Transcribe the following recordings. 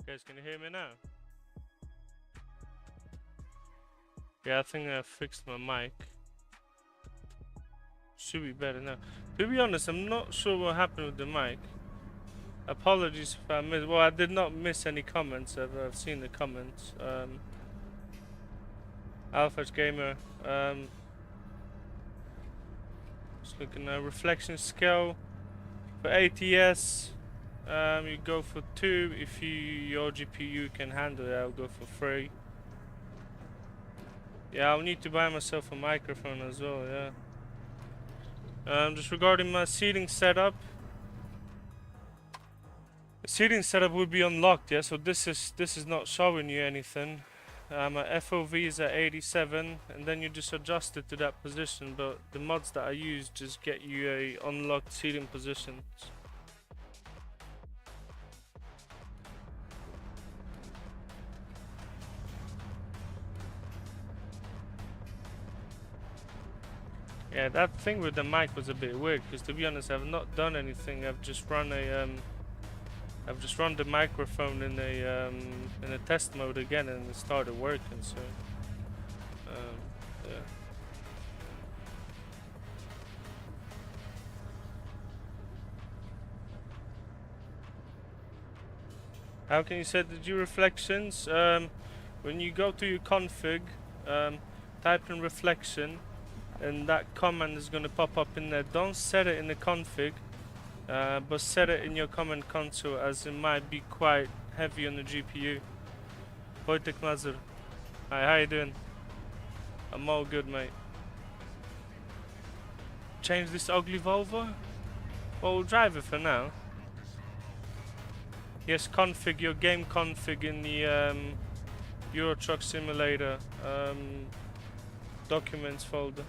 Guys, can you hear me now? Yeah, I think I fixed my mic. Should be better now. To be honest, I'm not sure what happened with the mic. Apologies if I missed. Well, I did not miss any comments. I've seen the comments. Alpha's Gamer. Just looking at reflection scale for ATS. You go for 2. If your GPU can handle it, I'll go for 3. Yeah, I'll need to buy myself a microphone as well. Yeah. Just regarding my seating setup. The seating setup will be unlocked, yeah. So this is not showing you anything. My FOV is at 87, and then you just adjust it to that position. But the mods that I use just get you a unlocked seating position. Yeah, that thing with the mic was a bit weird because, to be honest, I've not done anything. I've just run the microphone in a test mode again, and it started working. So, yeah. How can you set the G reflections? When you go to your config, type in reflection, and that command is going to pop up in there. Don't set it in the config, but set it in your command console, as it might be quite heavy on the GPU. Wojtek Mazur. Hi, how you doing? I'm all good, mate. Change this ugly Volvo? Well, we'll drive it for now. Yes, config your game config in the Euro Truck Simulator documents folder.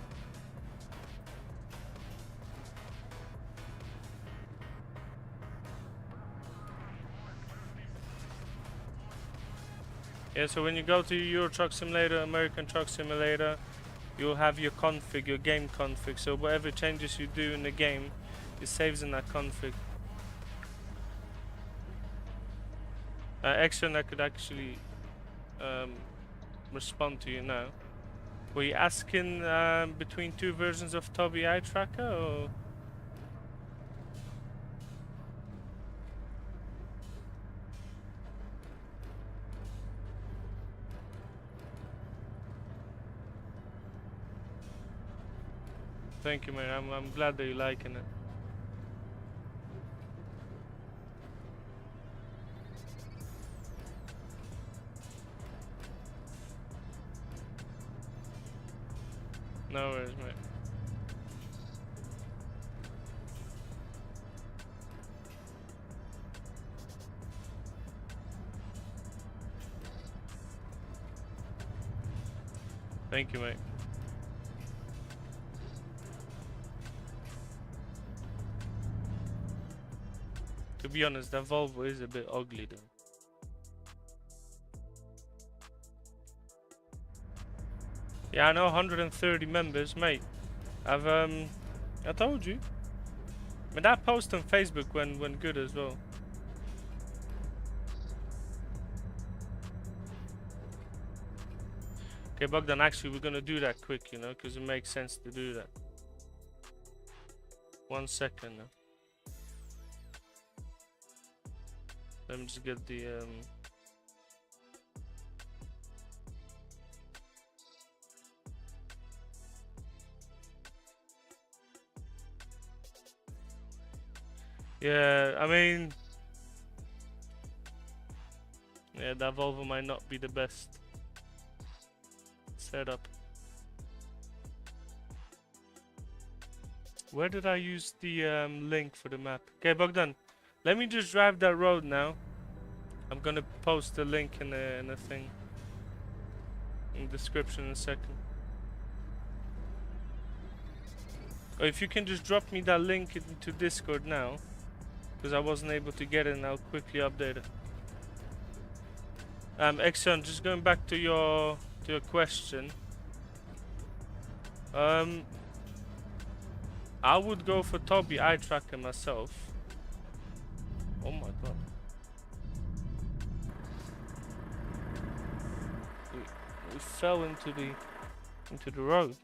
Yeah, so when you go to Euro Truck Simulator, American Truck Simulator, you'll have your config, your game config. So whatever changes you do in the game, it saves in that config. Action, I could actually respond to you now. Were you asking between 2 versions of Tobii Eye Tracker, or? Thank you, man. I'm glad that you're liking it. No worries, mate. Thank you, mate. To be honest, that Volvo is a bit ugly, though. Yeah, I know, 130 members, mate. I told you. But that post on Facebook went good as well. Okay, Bogdan, actually, we're gonna do that quick, you know, because it makes sense to do that. 1 second now. Let me just get the yeah, I mean, yeah, that Volvo might not be the best setup. Where did I use the link for the map? Okay, Bogdan, let me just drive that road now. I'm gonna post the link in the thing, in the description in a second. Or if you can just drop me that link into Discord now, because I wasn't able to get it, and I'll quickly update it. Exxon, just going back to your question. I would go for Tobii Eye Tracker myself. Oh my god. we fell into the road.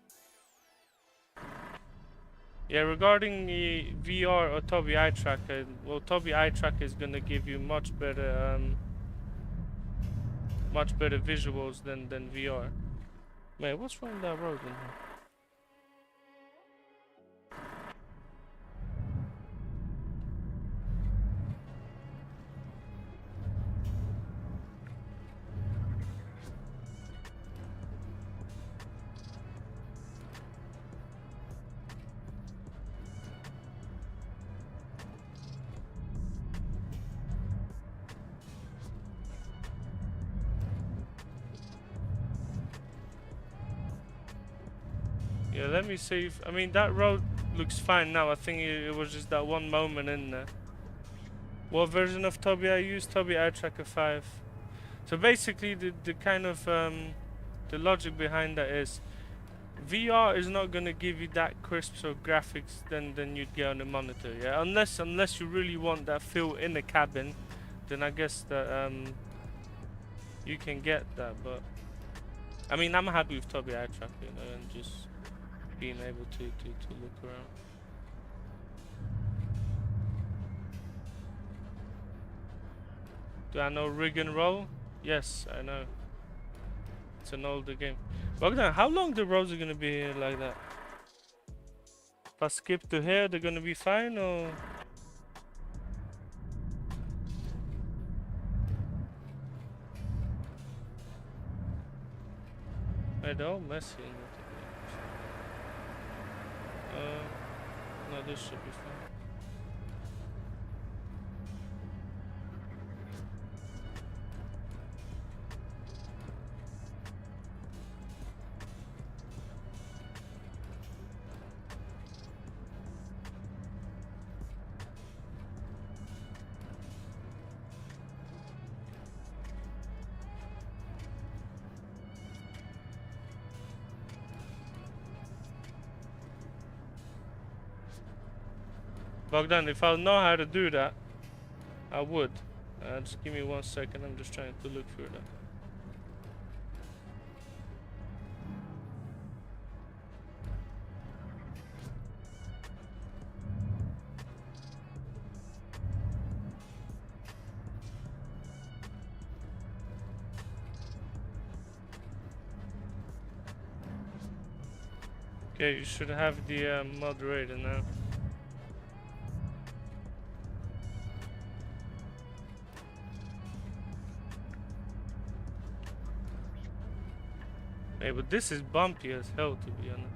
Yeah, regarding the VR or Tobii Eye Tracker, well, Tobii Eye Tracker is gonna give you much better visuals than VR. Man, what's wrong with that road in here? Yeah, let me see if, I mean, that road looks fine now. I think it was just that one moment in there. What version of Tobii I use? Tobii Eye Tracker 5. So basically the kind of the logic behind that is VR is not gonna give you that crisp sort of graphics than you'd get on the monitor, yeah. Unless you really want that feel in the cabin, then I guess that you can get that. But I mean, I'm happy with Tobii Eye Tracker, you know, and just being able to look around. Do I know rig and roll? Yes, I know. It's an older game. Bogdan, how long the roads are gonna be here like that? If I skip to here, they're gonna be fine, or? They're all messy. No, this should be fine. Bogdan, if I know how to do that, I would. Just give me 1 second, I'm just trying to look through that. Okay, you should have the moderator now. Hey, but this is bumpy as hell, to be honest.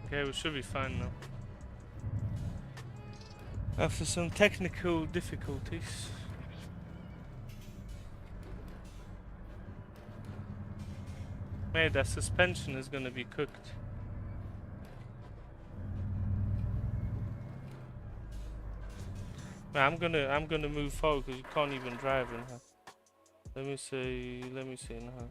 Okay, we should be fine now. After some technical difficulties. Mate, that suspension is gonna be cooked. Man, I'm gonna move forward because you can't even drive in her. Let me see in her.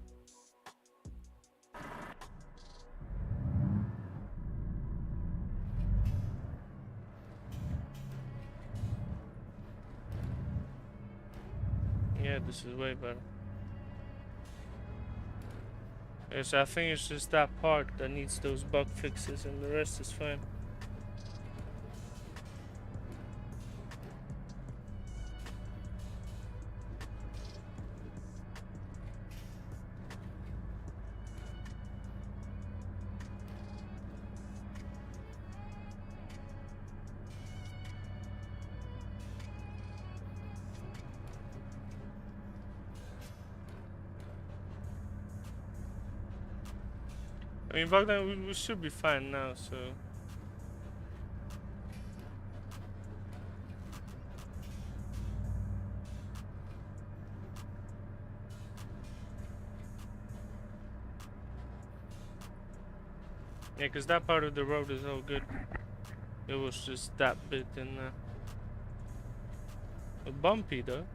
Yeah, this is way better. Yes, I think it's just that part that needs those bug fixes, and the rest is fine. I mean, Bogdan, we should be fine now, so... Yeah, because that part of the road is all good. It was just that bit in there. Bumpy, though.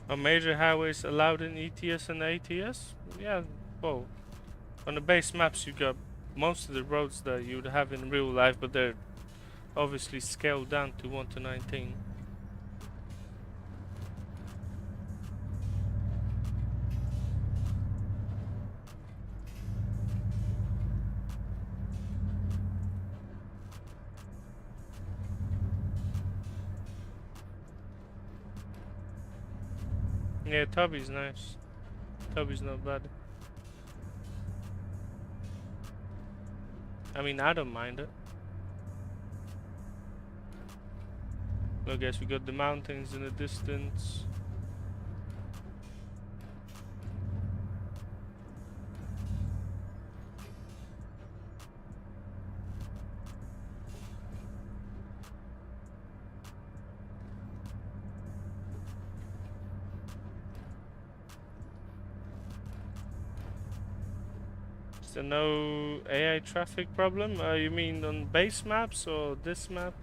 Are major highways allowed in ETS and ATS? Yeah, well, on the base maps you got most of the roads that you would have in real life, but they're obviously scaled down to 1 to 19. Yeah, Tubby's nice. Tubby's not bad. I mean, I don't mind it. Look, guys, we got the mountains in the distance. Is there no AI traffic problem? You mean on base maps or this map?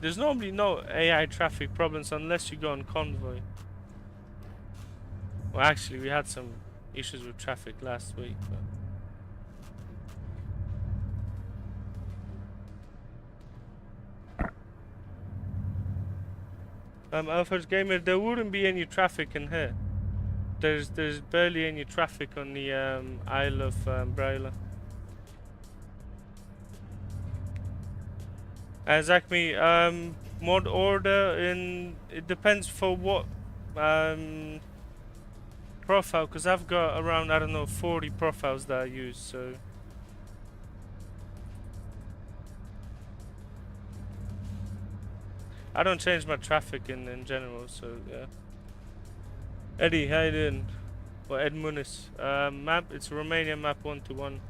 There's normally no AI traffic problems unless you go on convoy. Well, actually, we had some issues with traffic last week. Alphas Gamer, there wouldn't be any traffic in here. There's barely any traffic on the Isle of Brăila. Exactly. Mod order it depends for what profile, because I've got around, I don't know, 40 profiles that I use, so I don't change my traffic in general, so yeah. Eddie, how you doing? Or Ed Muniz. Map, it's Romania Map 1-1.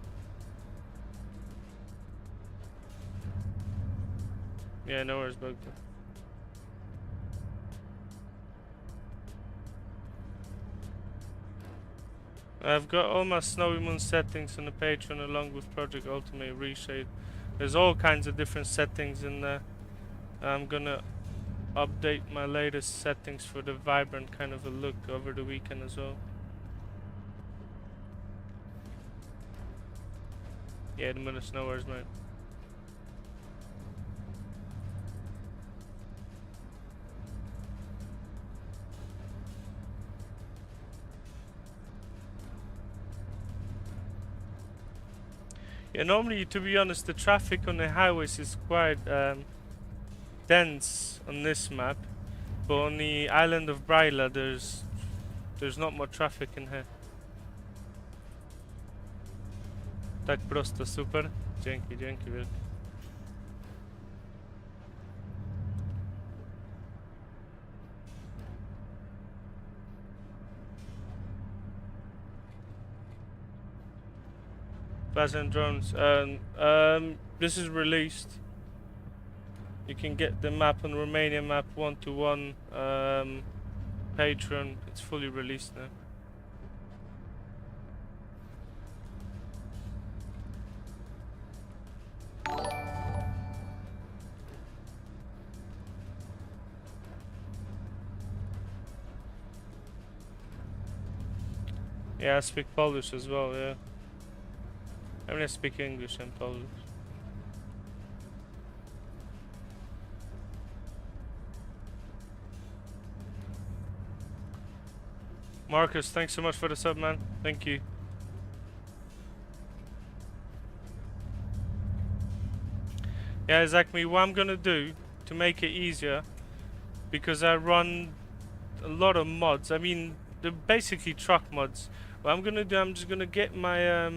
Yeah, no worries, bug. I've got all my Snowy Moon settings on the Patreon along with Project Ultimate ReShade. There's all kinds of different settings in there. I'm gonna update my latest settings for the vibrant kind of a look over the weekend as well. Yeah, the minutes, no worries, mate. Yeah, normally, to be honest, the traffic on the highways is quite dense on this map, but on the Island of Brăila, there's not much traffic in here. Tak prosto, super. Dzięki, dzięki wielkie. Pleasant drones. This is released. You can get the map on Romania Map 1-1 Patreon. It's fully released now. Yeah, I speak Polish as well, yeah. I mean, I speak English and Polish. Marcus, thanks so much for the sub, man. Thank you. Yeah, exactly. What I'm gonna do to make it easier, because I run a lot of mods. I mean, they're basically truck mods. What I'm gonna do, I'm just gonna get my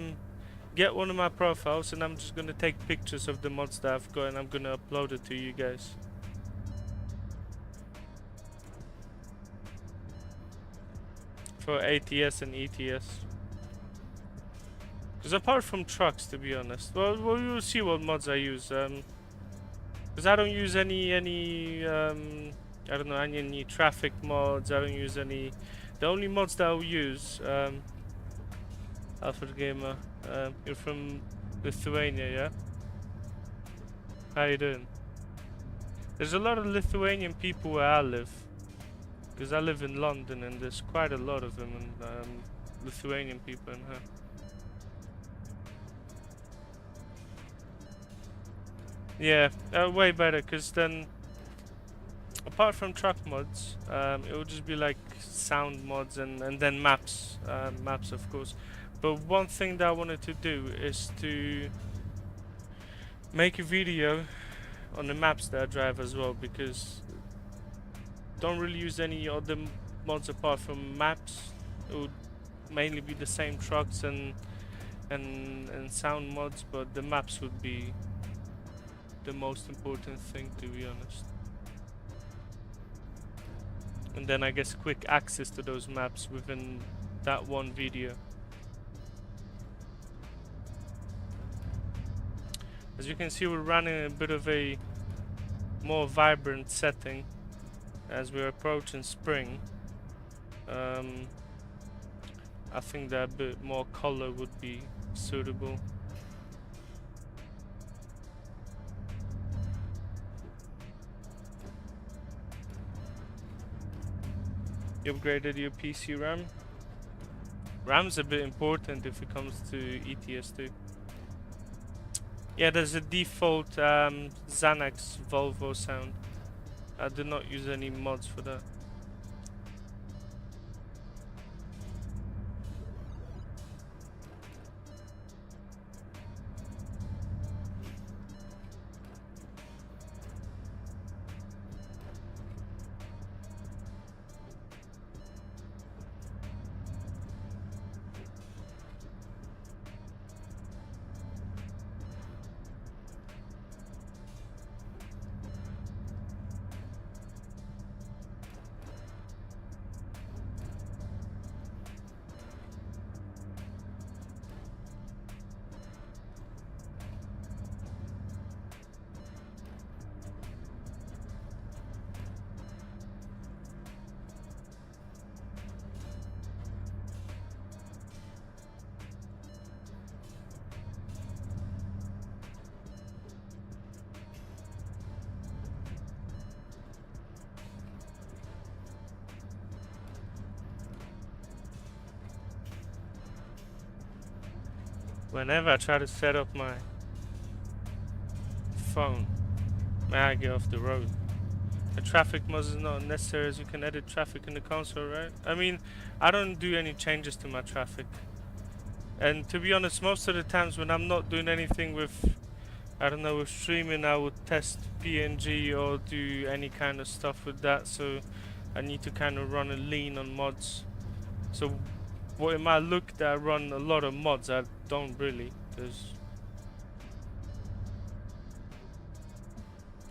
get one of my profiles, and I'm just gonna take pictures of the mods that I've got, and I'm gonna upload it to you guys. For ATS and ETS. Because apart from trucks, to be honest, well, you'll see what mods I use. Because I don't use any I don't know, any traffic mods. I don't use any. The only mods that I'll use, Alpha Gamer, you're from Lithuania, yeah? How you doing? There's a lot of Lithuanian people where I live. Because I live in London and there's quite a lot of them, and Lithuanian people in here. Yeah, way better, because then, apart from truck mods, it will just be like sound mods and then maps, maps of course. But one thing that I wanted to do is to make a video on the maps that I drive as well, because don't really use any other mods apart from maps. It would mainly be the same trucks and sound mods, but the maps would be the most important thing, to be honest. And then I guess quick access to those maps within that one video. As you can see, we're running a bit of a more vibrant setting as we're approaching spring. I think that a bit more color would be suitable. You upgraded your PC RAM? RAM's a bit important if it comes to ETS2. Yeah, there's a default Xanax Volvo sound. I did not use any mods for that. Whenever I try to set up my phone, may I get off the road? The traffic mod is not necessary, as you can edit traffic in the console, right? I mean, I don't do any changes to my traffic. And to be honest, most of the times when I'm not doing anything with, I don't know, with streaming, I would test PNG or do any kind of stuff with that. So I need to kind of run a lean on mods. So what it might look that I run a lot of mods, I don't really, because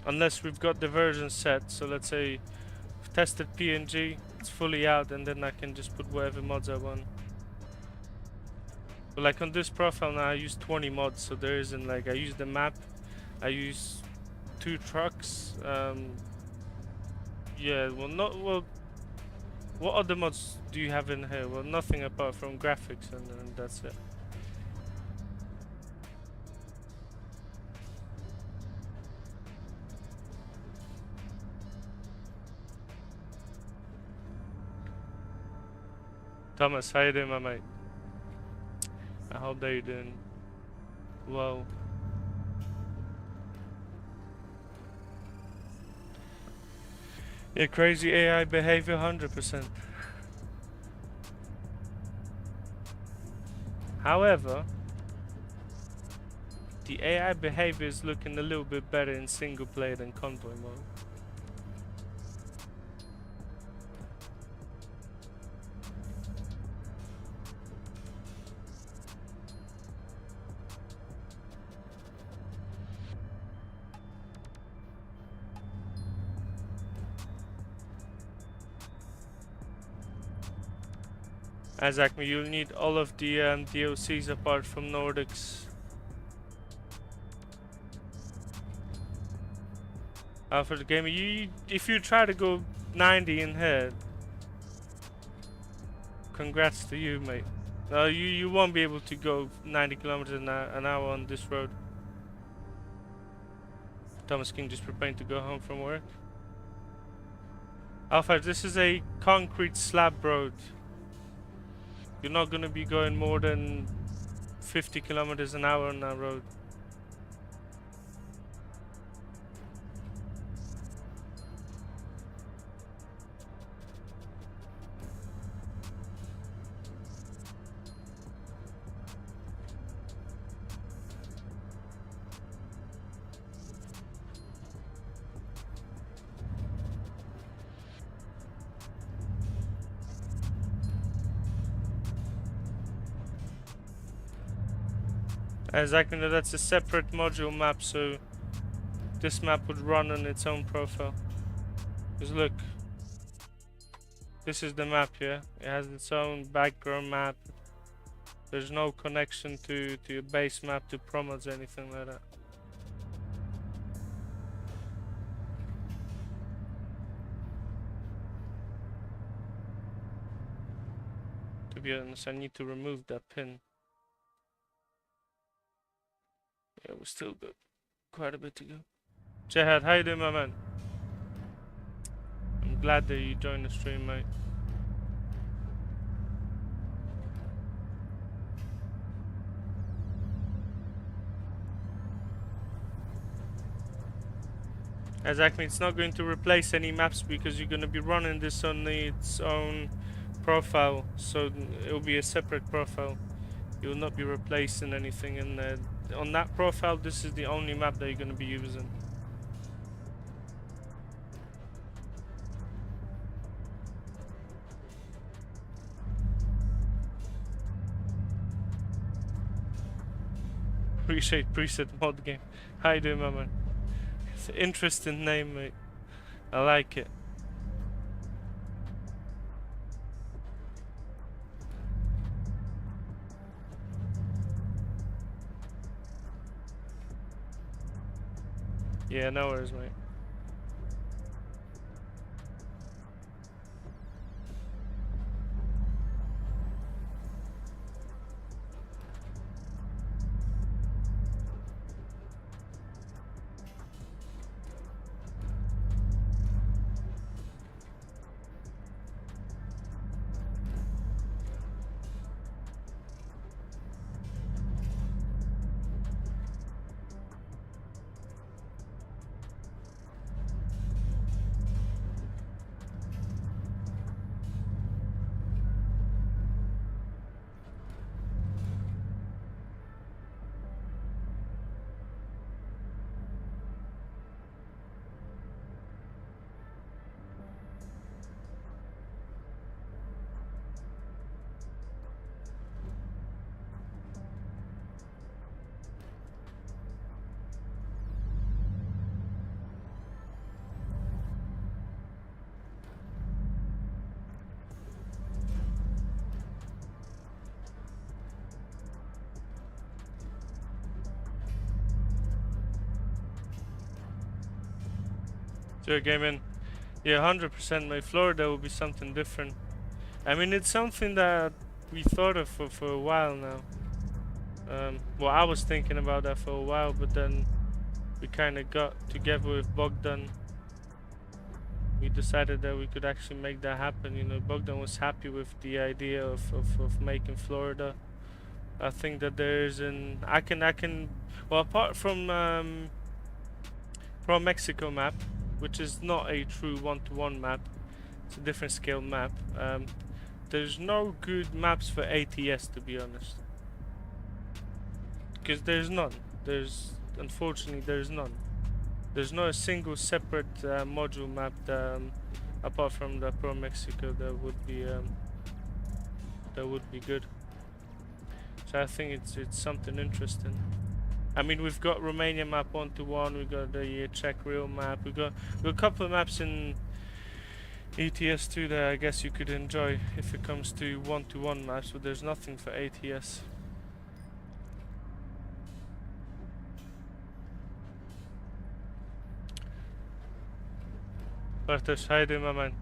unless we've got the version set. So let's say we've tested PNG, it's fully out, and then I can just put whatever mods I want. But like on this profile now, I use 20 mods, so there isn't like, I use the map, I use 2 trucks. Yeah, well, what other mods do you have in here? Well, nothing apart from graphics, and that's it. Thomas, how you doing, my mate? I hope that you're doing well. Yeah, crazy AI behavior, 100%. However, the AI behavior is looking a little bit better in single player than convoy mode. Exactly, you'll need all of the DLCs apart from Nordics. For the game, if you try to go 90 in here, congrats to you, mate. You won't be able to go 90 kilometers an hour on this road. Thomas King just preparing to go home from work. Alpha, this is a concrete slab road. You're not gonna be going more than 50 kilometers an hour on that road. Exactly, no, that's a separate module map, so this map would run on its own profile. Because look, this is the map here. It has its own background map. There's no connection to your base map to promos or anything like that. To be honest, I need to remove that pin. Yeah, we still got quite a bit to go. Jihad, how you doing, my man? I'm glad that you joined the stream, mate. Exactly, it's not going to replace any maps because you're going to be running this on its own profile, so it'll be a separate profile. You will not be replacing anything, and on that profile, this is the only map that you're going to be using. ReShade preset mod game. How you doing, my man? It's an interesting name, mate. I like it. Yeah, no worries, mate. Sure, gaming. Yeah, 100%, mate. Florida will be something different. I mean, it's something that we thought of for a while now. Well, I was thinking about that for a while, but then we kind of got together with Bogdan. We decided that we could actually make that happen. You know, Bogdan was happy with the idea of making Florida. I think that there's I can well, apart from Mexico map, which is not a true one-to-one map, it's a different scale map. There's no good maps for ATS, to be honest, because there's none. Unfortunately, there's none. There's no single separate module map that, apart from the Pro Mexico, that would be good. So I think it's something interesting. I mean, we've got Romania Map 1-to-1, we've got the Czech Real Map, we've got a couple of maps in ETS2 that I guess you could enjoy if it comes to 1-to-1 maps, but there's nothing for ATS. Bartosz, how you doing, my man?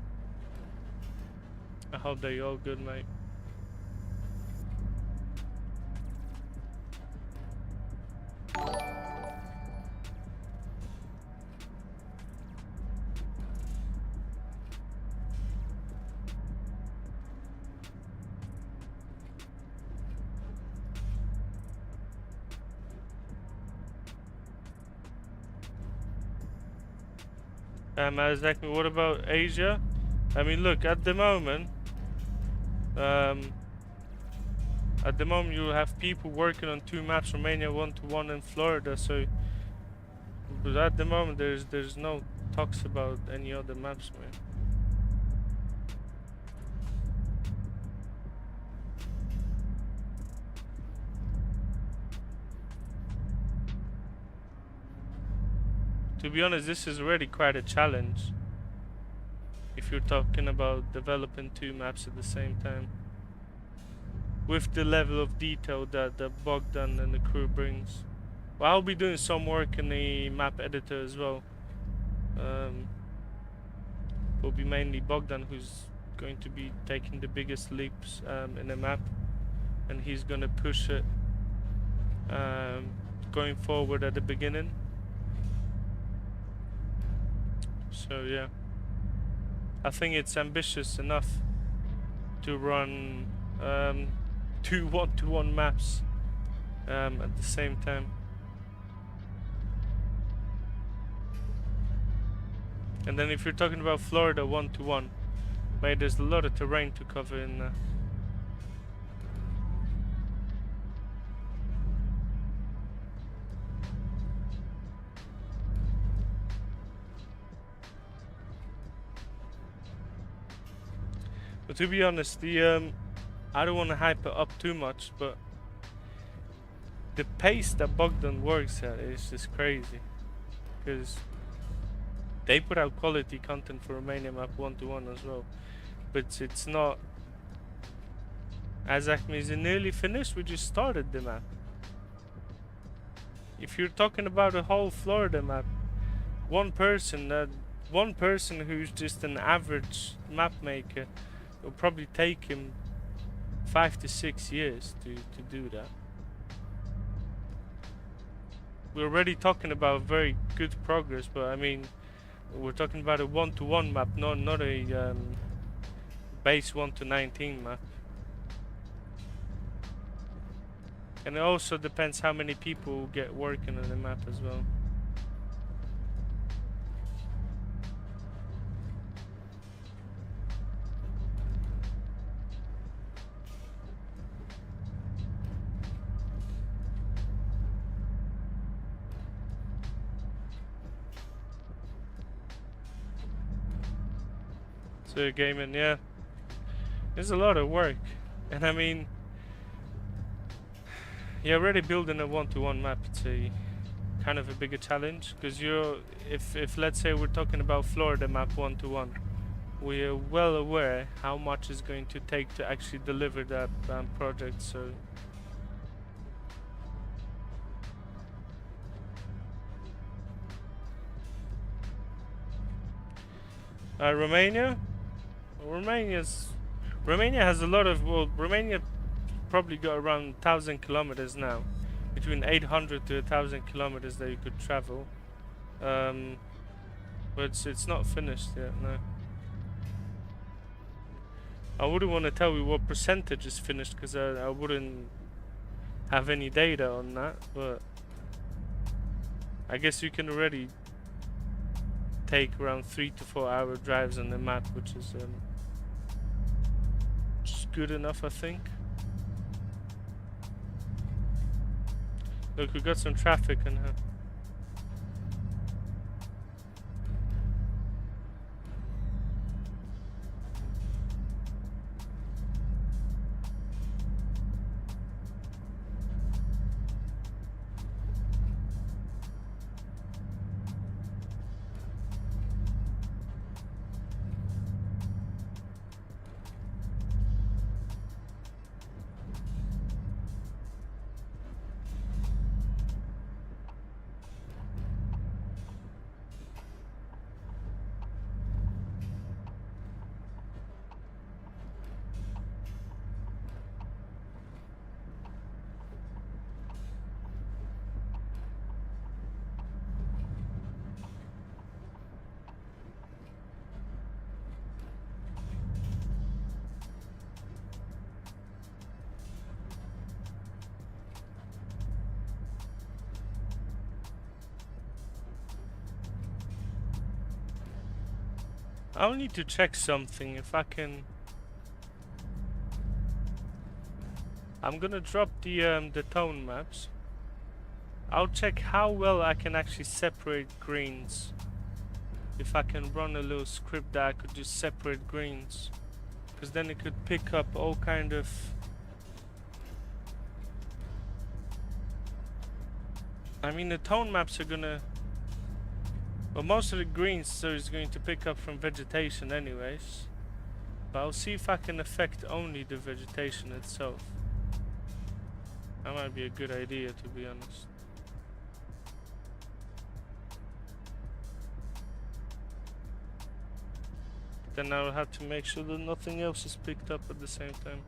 I hope that you're all good, mate. Exactly. What about Asia? I mean, look, at the moment, you have people working on 2 maps, Romania 1-1 and Florida. So, but at the moment, there's no talks about any other maps, man. To be honest, this is already quite a challenge. If you're talking about developing 2 maps at the same time, with the level of detail that Bogdan and the crew brings. Well, I'll be doing some work in the map editor as well. Will be mainly Bogdan who's going to be taking the biggest leaps in the map, and he's gonna push it going forward at the beginning. So yeah, I think it's ambitious enough to run 2 1-1 maps at the same time. And then if you're talking about Florida 1-1, mate, there's a lot of terrain to cover in there. But to be honest, the I don't want to hype it up too much, but the pace that Bogdan works at is just crazy, because they put out quality content for Romania Map 1-1 as well, but it's not. As Acme, is it nearly finished? We just started the map. If you're talking about a whole Florida map, one person who's just an average map maker, it'll probably take him 5 to 6 years to do that. We're already talking about very good progress, but I mean, we're talking about a 1-1 map, not a base 1-19 map. And it also depends how many people get working on the map as well. So gaming, yeah, there's a lot of work, and I mean, yeah, already building a 1-1 map, it's a kind of a bigger challenge, because if let's say we're talking about Florida map 1-1, we are well aware how much it's going to take to actually deliver that project. So Romania has a lot of, well, Romania probably got around 1,000 kilometers now, between 800 to 1,000 kilometers that you could travel, but it's not finished yet. No, I wouldn't want to tell you what percentage is finished, because I wouldn't have any data on that, but I guess you can already take around 3 to 4 hour drives on the map, which is good enough, I think. Look, we got some traffic in here. I'll need to check something if I can. I'm gonna drop the tone maps. I'll check how well I can actually separate greens. If I can run a little script that I could just separate greens, because then it could pick up all kind of. I mean, the tone maps are gonna. Well, most of the greens so is going to pick up from vegetation anyways. But I'll see if I can affect only the vegetation itself. That might be a good idea, to be honest. Then I'll have to make sure that nothing else is picked up at the same time.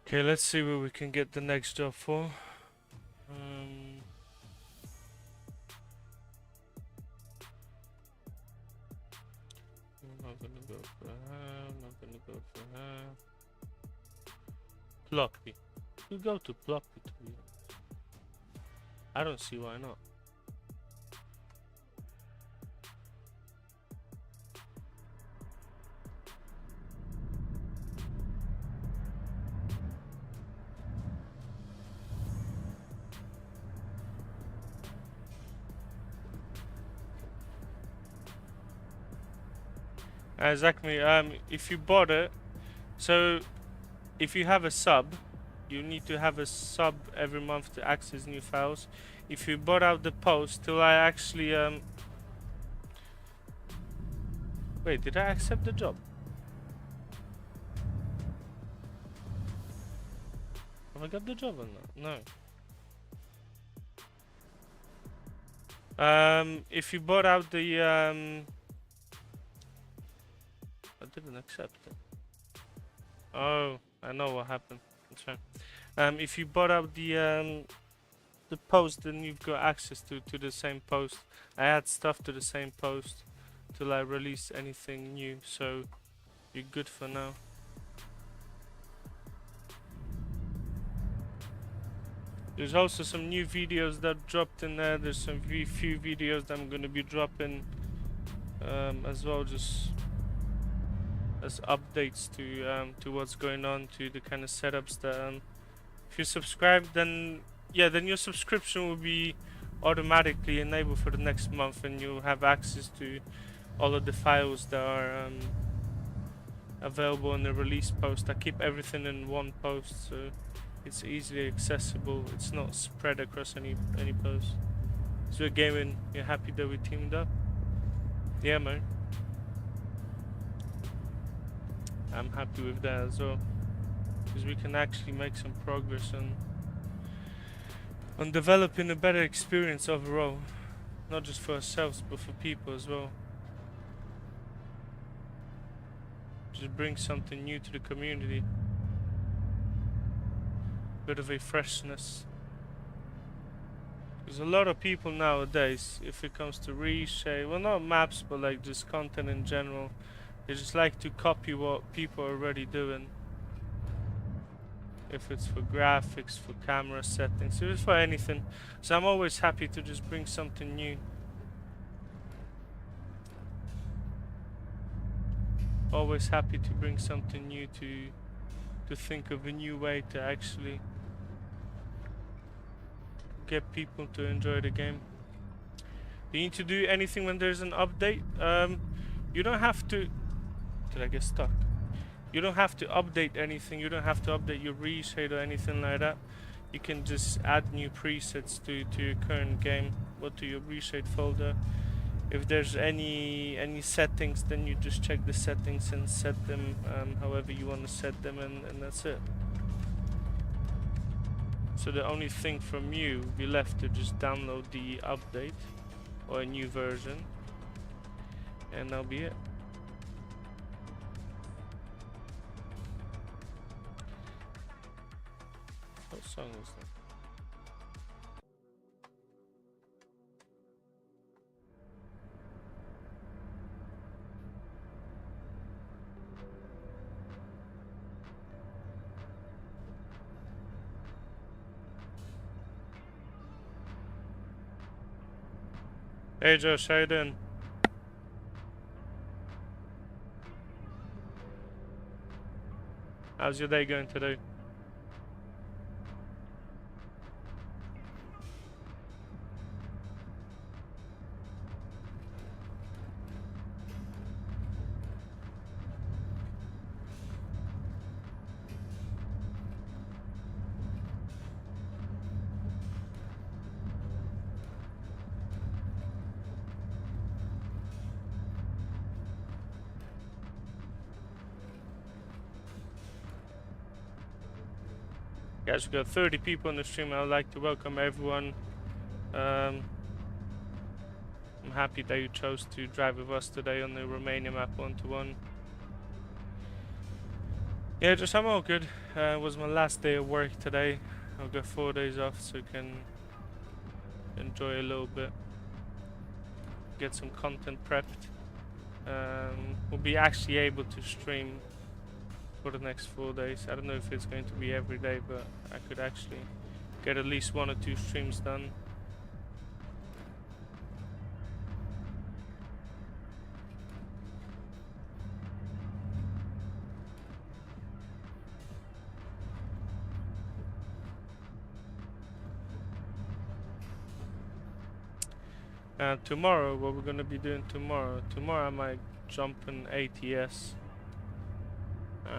Okay, let's see where we can get the next job for. I'm not gonna go for her, I'm not gonna go for her. Ploppy. You go to Ploppy, to be honest. I don't see why not. Exactly. If you bought it, so if you have a sub, you need to have a sub every month to access new files. If you bought out the post, till I actually wait, did I accept the job? Have I got the job or not? No. If you bought out the I didn't accept it. Oh, I know what happened. That's fine. If you bought out the post, then you've got access to the same post. I add stuff to the same post till I release anything new, so you're good for now. There's also some new videos that dropped in there. There's some few videos that I'm gonna be dropping as well, just as updates to what's going on, to the kind of setups that if you subscribe, then yeah, then your subscription will be automatically enabled for the next month, and you'll have access to all of the files that are available in the release post. I keep everything in one post, so it's easily accessible. It's not spread across any post. So gaming, you're happy that we teamed up? Yeah, man. I'm happy with that as well, because we can actually make some progress on developing a better experience overall, not just for ourselves but for people as well. Just bring something new to the community, bit of a freshness, because a lot of people nowadays, if it comes to ReShade, well, not maps but like just content in general, they just like to copy what people are already doing. If it's for graphics, for camera settings, if it's for anything. So I'm always happy to just bring something new. Always happy to bring something new, to think of a new way to actually get people to enjoy the game. Do you need to do anything when there's an update? You don't have to. Did I get stuck? You don't have to update anything. You don't have to update your ReShade or anything like that. You can just add new presets to your current game or to your ReShade folder. If there's any settings, then you just check the settings and set them however you want to set them, and that's it. So the only thing from you will be left to just download the update or a new version, and that'll be it. What song is that? Hey Josh, how you doing? How's your day going today? Guys, we got 30 people on the stream. I would like to welcome everyone. I'm happy that you chose to drive with us today on the Romania Map 1-to-1. Yeah, just I'm all good. It was my last day of work today. I've got 4 days off, so I can enjoy a little bit. Get some content prepped. We'll be actually able to stream for the next 4 days. I don't know if it's going to be every day, but I could actually get at least 1 or 2 streams done. Tomorrow, what we're going to be doing tomorrow I might jump an ATS.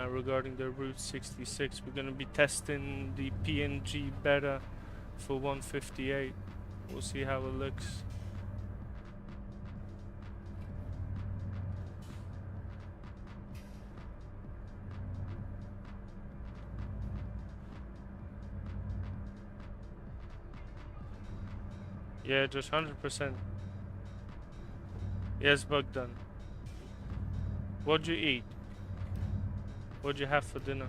Regarding the Route 66, we're going to be testing the PNG beta for 158. We'll see how it looks. Yeah, just 100%. Yes, Bogdan. What'd you eat? What'd you have for dinner?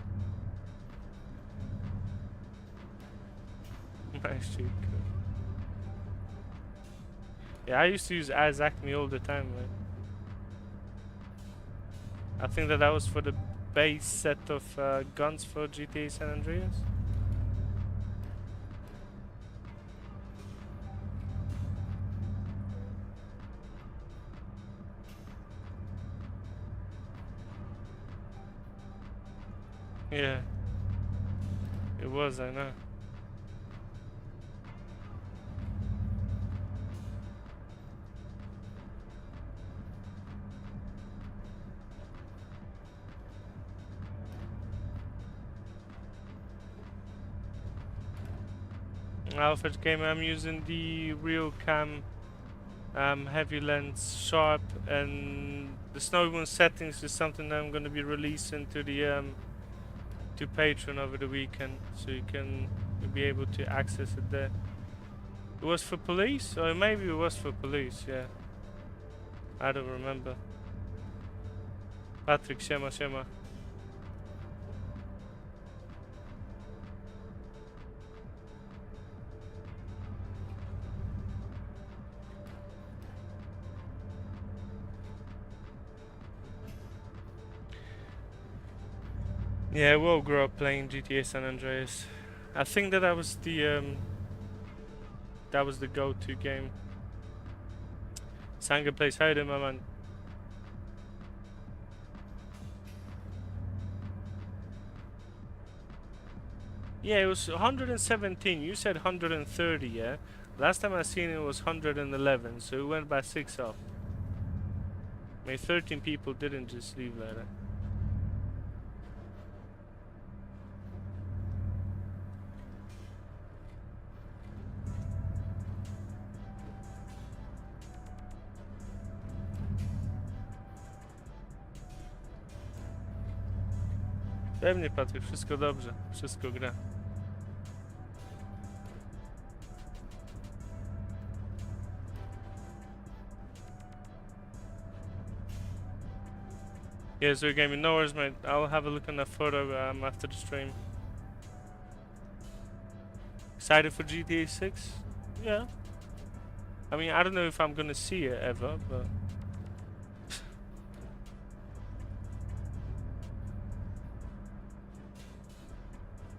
Nice street code. Yeah, I used to use Acme all the time, right? I think that was for the base set of guns for GTA San Andreas. Yeah, it was, I know. Alfred game, I'm using the RealCam heavy lens sharp, and the snow moon settings is something that I'm going to be releasing to the to Patreon over the weekend, so you'll be able to access it there. It was for police, or maybe it was for police, yeah. I don't remember. Patrick, siema. Yeah, we'll grow up playing GTA San Andreas. I think that was the go-to game. Sanga plays how you doing, my man? Yeah, it was 117. You said 130, yeah? Last time I seen it was 111, so it went by 6 off. Maybe 13 people didn't just leave like that. Pewnie, Patryk, wszystko dobrze, wszystko gra. Yeah, so gaming, no worries, mate. I'll have a look on that photo after the stream. Excited for GTA 6? Yeah. I mean, I don't know if I'm gonna see it ever, but...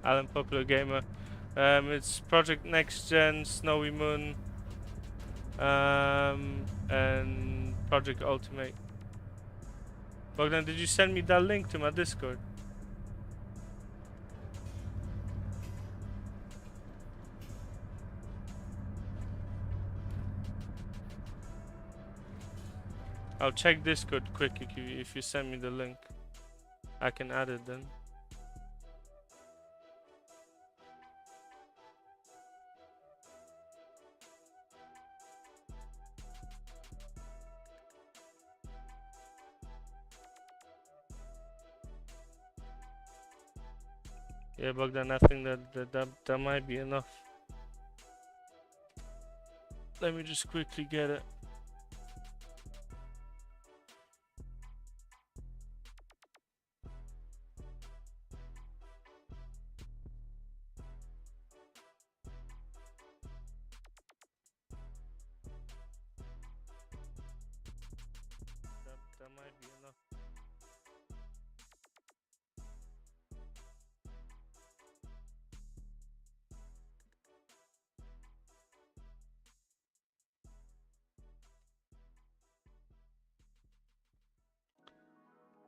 Alan, popular gamer. It's Project Next Gen, Snowy Moon, and Project Ultimate. Bogdan, did you send me that link to my Discord? I'll check Discord quick if you send me the link. I can add it then. Yeah, Bogdan, I think that might be enough. Let me just quickly get it. That might be enough.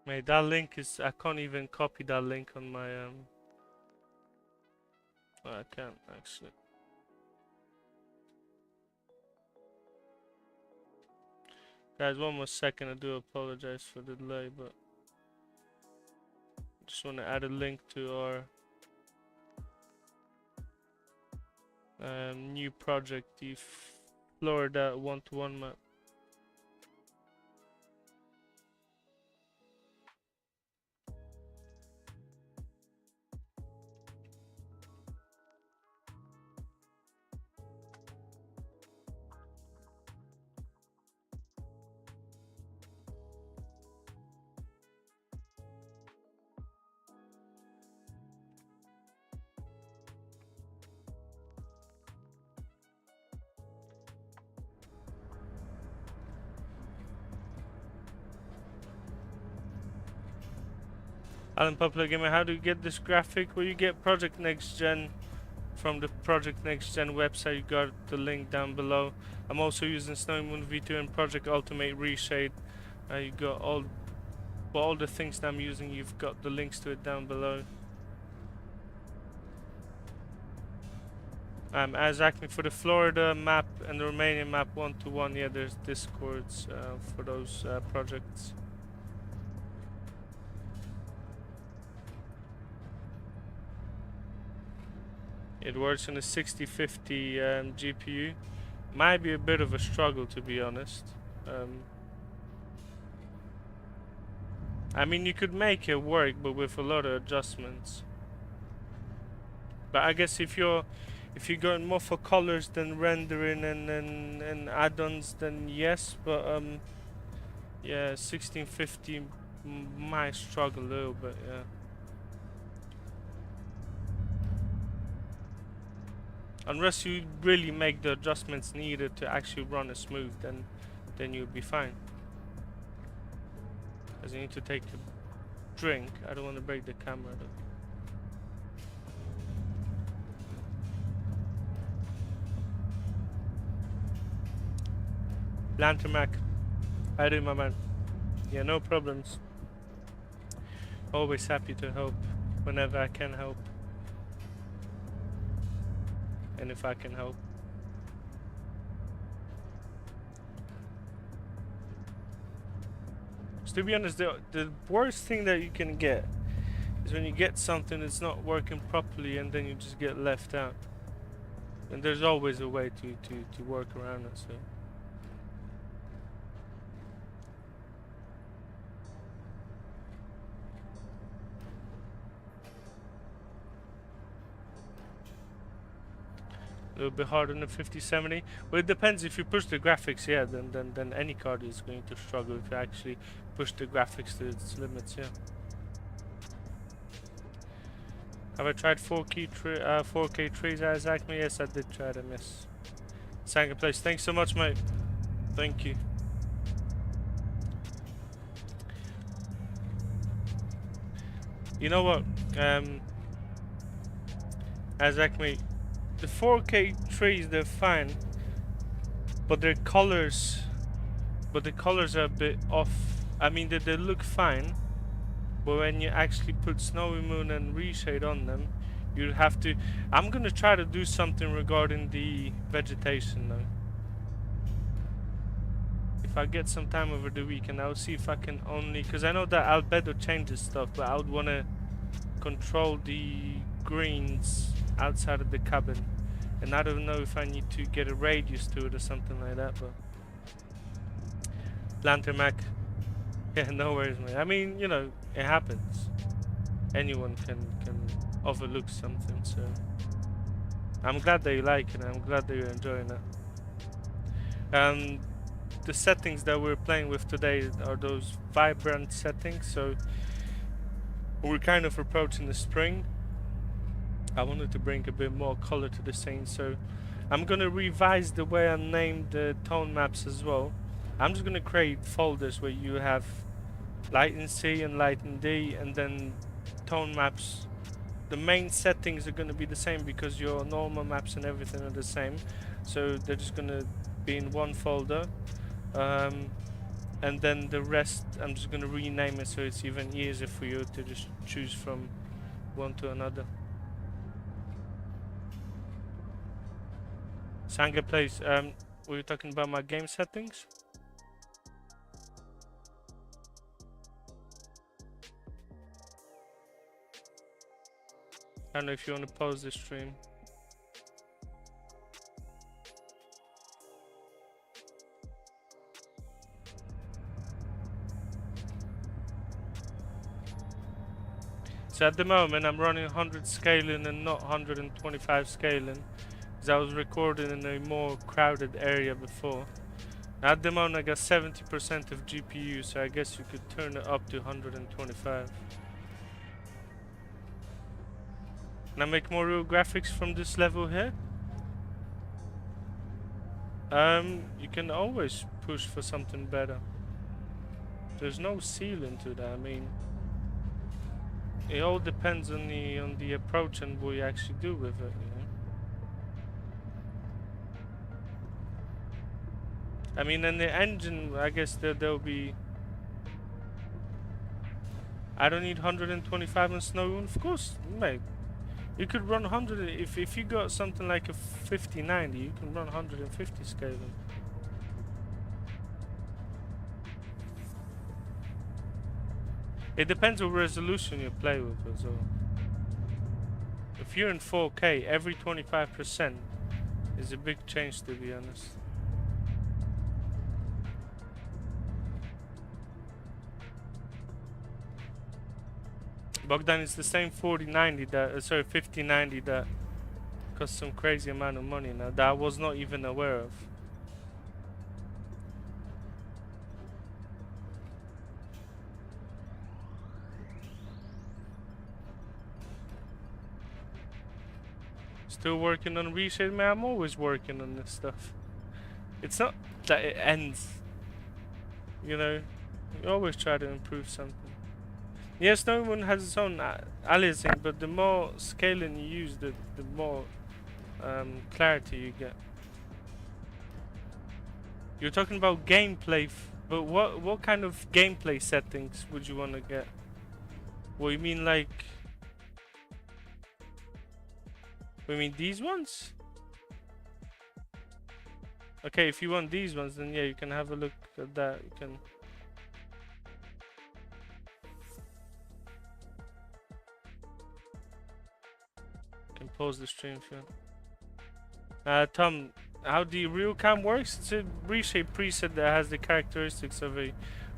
Mate, that link is... I can't even copy that link on my... Oh, I can't, actually. Guys, one more second. I do apologize for the delay, but... just want to add a link to our... new project, the Florida 1-to-1 map. Alan, popular gamer, how do you get this graphic? Well, you get Project Next Gen from the Project Next Gen website. You got the link down below. I'm also using Snowy Moon V2 and Project Ultimate ReShade. You got all the things that I'm using. You've got the links to it down below. As acting for the Florida map and the Romania map 1-to-1, yeah, there's Discords for those projects. It works on a 6050 GPU. Might be a bit of a struggle, to be honest. I mean, you could make it work, but with a lot of adjustments. But I guess if you're going more for colors than rendering and add-ons, then yes. But yeah, 1650 might struggle a little bit. Yeah. Unless you really make the adjustments needed to actually run it smooth, then you'll be fine. As you need to take a drink. I don't want to break the camera though. Lantern Mac, how you doing, my man? Yeah, no problems. Always happy to help whenever I can help. and if I can help. So to be honest, the worst thing that you can get is when you get something that's not working properly and then you just get left out. And there's always a way to work around it, so. A little bit harder than the 5070. Well, it depends. If you push the graphics, yeah, then any card is going to struggle if you actually push the graphics to its limits, yeah. Have I tried 4K trees, Isaac? Yes, I did try them, yes. Second place. Thanks so much, mate. Thank you. You know what? Isaac, mate. The 4K trees, they're fine, but their colors, are a bit off. I mean, they look fine, but when you actually put Snowy Moon and ReShade on them, you have to. I'm gonna try to do something regarding the vegetation though. If I get some time over the weekend, I'll see if I can only, because I know that Albedo changes stuff, but I would want to control the greens outside of the cabin, and I don't know if I need to get a radius to it or something like that. But Lantern Mac, yeah, no worries, man. I mean, you know, it happens. Anyone can overlook something, so I'm glad that you like it. I'm glad that you're enjoying it. The settings that we're playing with today are those vibrant settings, so we're kind of approaching the spring. I wanted to bring a bit more color to the scene, so I'm gonna revise the way I named the tone maps as well. I'm just gonna create folders where you have light in C and light in D, and then tone maps. The main settings are gonna be the same because your normal maps and everything are the same, so they're just gonna be in one folder. And then the rest, I'm just gonna rename it so it's even easier for you to just choose from one to another. Sanga plays. Were you talking about my game settings? I don't know if you want to pause the stream. So at the moment I'm running 100 scaling and not 125 scaling, because I was recording in a more crowded area before. Now at the moment I got 70% of GPU, so I guess you could turn it up to 125. Can I make more real graphics from this level here? You can always push for something better. There's no ceiling to that. I mean, it all depends on the approach and what you actually do with it, you know. I mean, in the engine, I guess there'll be. I don't need 125 on Snow Moon, of course, mate. You could run 100 if you got something like a 5090. You can run 150 scaling. It depends on resolution you play with as well. If you're in 4K, every 25% is a big change, to be honest. Bogdan, is the same 4090 that, sorry, 5090 that cost some crazy amount of money now that I was not even aware of. Still working on ReShade, man. I'm always working on this stuff. It's not that it ends. You know, you always try to improve something. Yes, no one has its own aliasing, but the more scaling you use, the more clarity you get. You're talking about gameplay, but what kind of gameplay settings would you want to get? What you mean, like? We mean these ones? Okay, if you want these ones, then yeah, you can have a look at that. You can pause the stream if you want. Tom, how the RealCam works? It's a ReShade preset that has the characteristics of a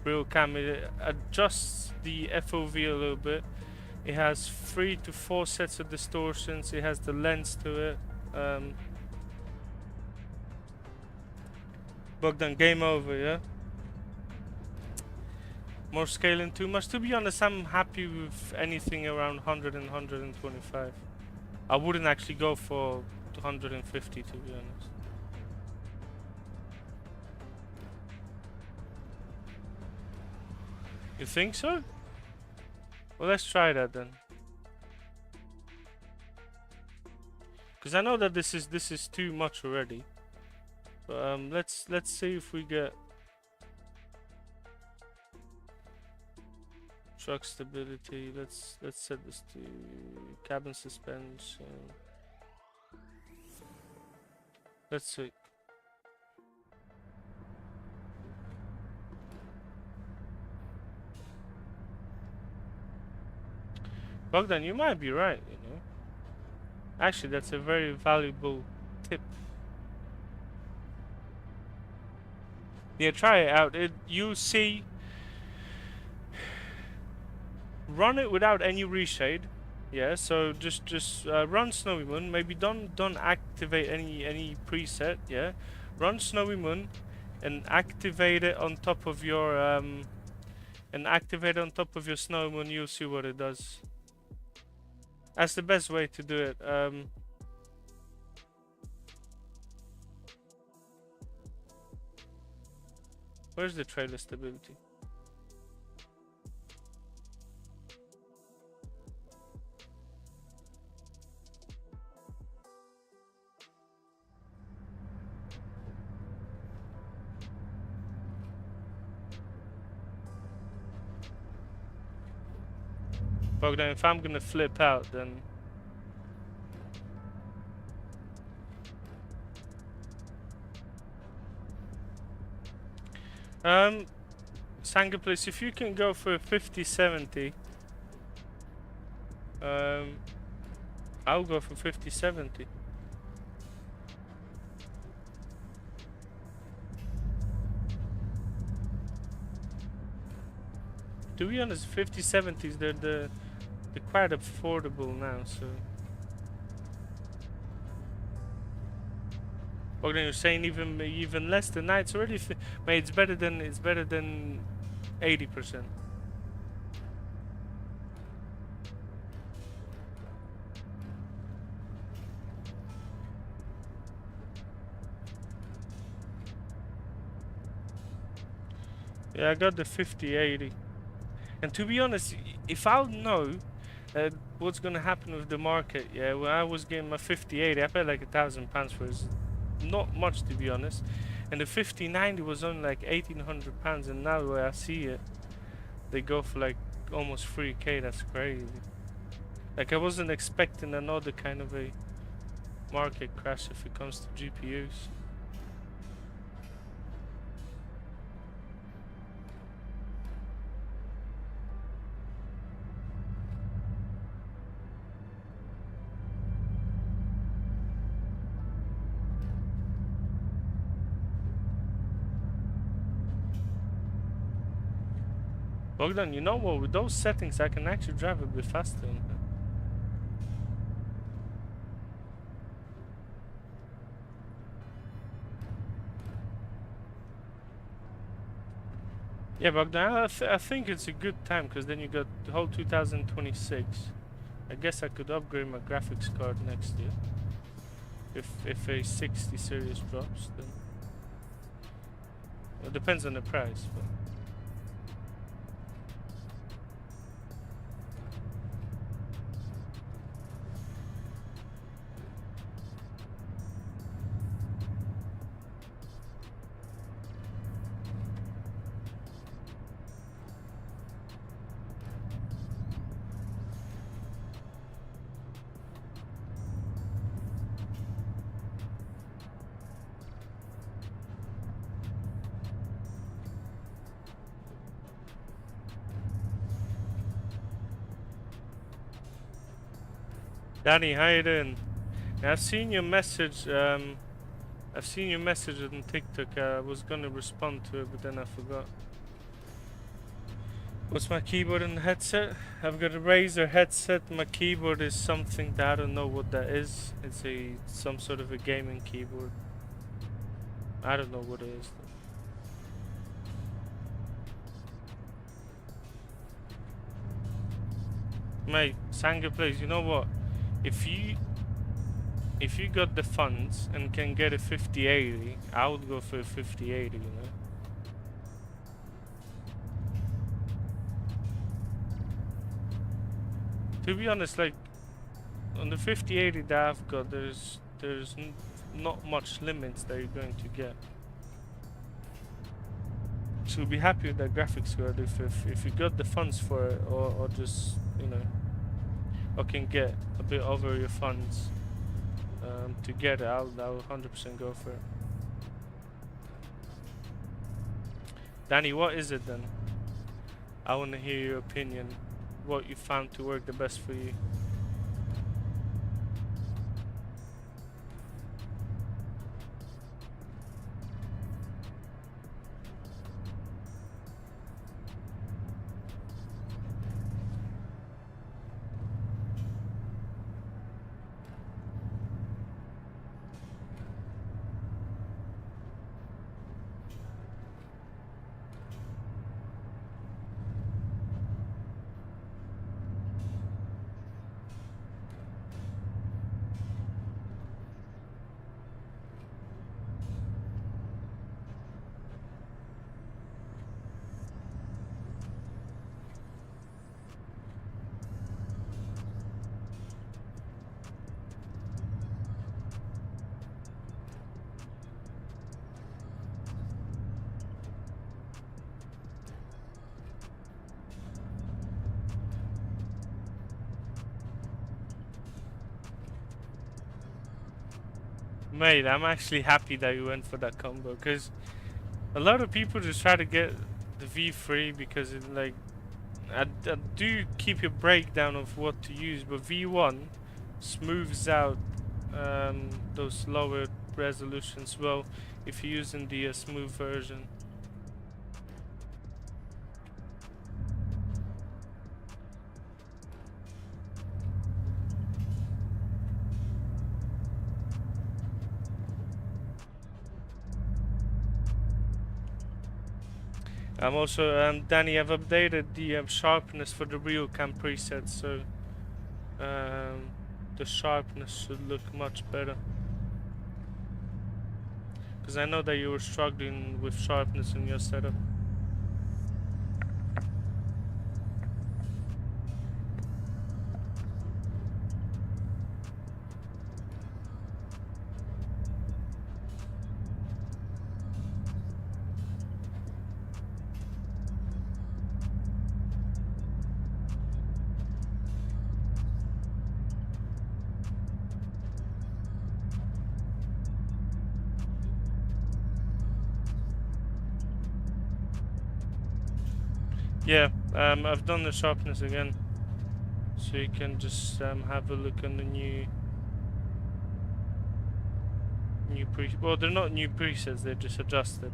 RealCam. It adjusts the FOV a little bit. It has 3 to 4 sets of distortions. It has the lens to it. Bogdan, game over, yeah? More scaling too much? To be honest, I'm happy with anything around 100 and 125. I wouldn't actually go for 150, to be honest. You think so? Well, let's try that then. Because I know that this is too much already. But let's see if we get truck stability. Let's set this to cabin suspension. Let's see. Bogdan, you might be right, you know. Actually, that's a very valuable tip. Yeah, try it out. You see, run it without any reshade. Yeah, so just run Snowy Moon. Maybe don't activate any preset. Yeah, run Snowy Moon, and activate it on top of your Snowy Moon. You'll see what it does. That's the best way to do it. Where's the trailer stability? Bogdan, if I'm gonna flip out, then Sanga, please, if you can go for 50-70, I'll go for 50-70. To be honest, 50-70s, they're quite affordable now, so. Bogdan, you're saying even less than that? It's already, mate, it's better than 80%. Yeah, I got the 50-80. And to be honest, if I'll know what's gonna happen with the market, yeah, when I was getting my 50-80, I paid like £1,000 for it. Not much, to be honest. And the 50-90 was only like £1,800, and now the way I see it, they go for like almost 3k. That's crazy. Like, I wasn't expecting another kind of a market crash if it comes to GPUs. Bogdan, you know what? With those settings, I can actually drive a bit faster. Yeah, Bogdan, I think it's a good time, because then you got the whole 2026. I guess I could upgrade my graphics card next year. If a 60 series drops, then it depends on the price. But Danny, how you doing? I've seen your message. I've seen your message on TikTok. I was gonna respond to it, but then I forgot. What's my keyboard and headset? I've got a Razer headset. My keyboard is something that I don't know what that is. It's some sort of a gaming keyboard. I don't know what it is. Mate, Sanga plays. You know what? If you got the funds and can get a 5080, I would go for a 5080. You know. To be honest, like on the 5080 that I've got, there's not much limits that you're going to get. So be happy with that graphics card if you got the funds for it, or just, you know, or can get a bit over your funds to get it. I'll 100% go for it. Danny, what is it then? I want to hear your opinion. What you found to work the best for you. Mate, I'm actually happy that you went for that combo, because a lot of people just try to get the V3 because it, like, I do keep a breakdown of what to use, but V1 smooths out those lower resolutions well if you're using the smooth version. I'm also, Danny, I've updated the sharpness for the RealCam preset, so the sharpness should look much better. Because I know that you were struggling with sharpness in your setup. Yeah, I've done the sharpness again, so you can just have a look on the new well, they're not new presets, they're just adjusted.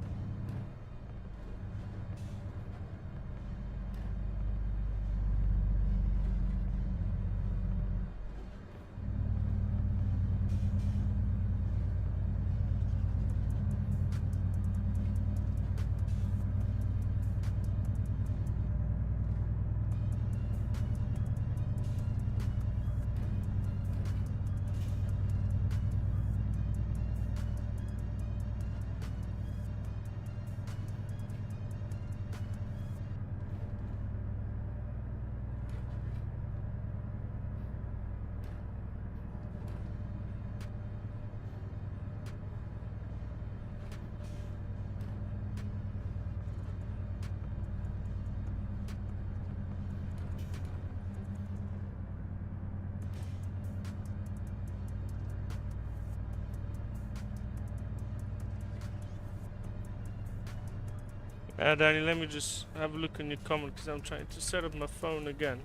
Danny, let me just have a look on your comment, because I'm trying to set up my phone again.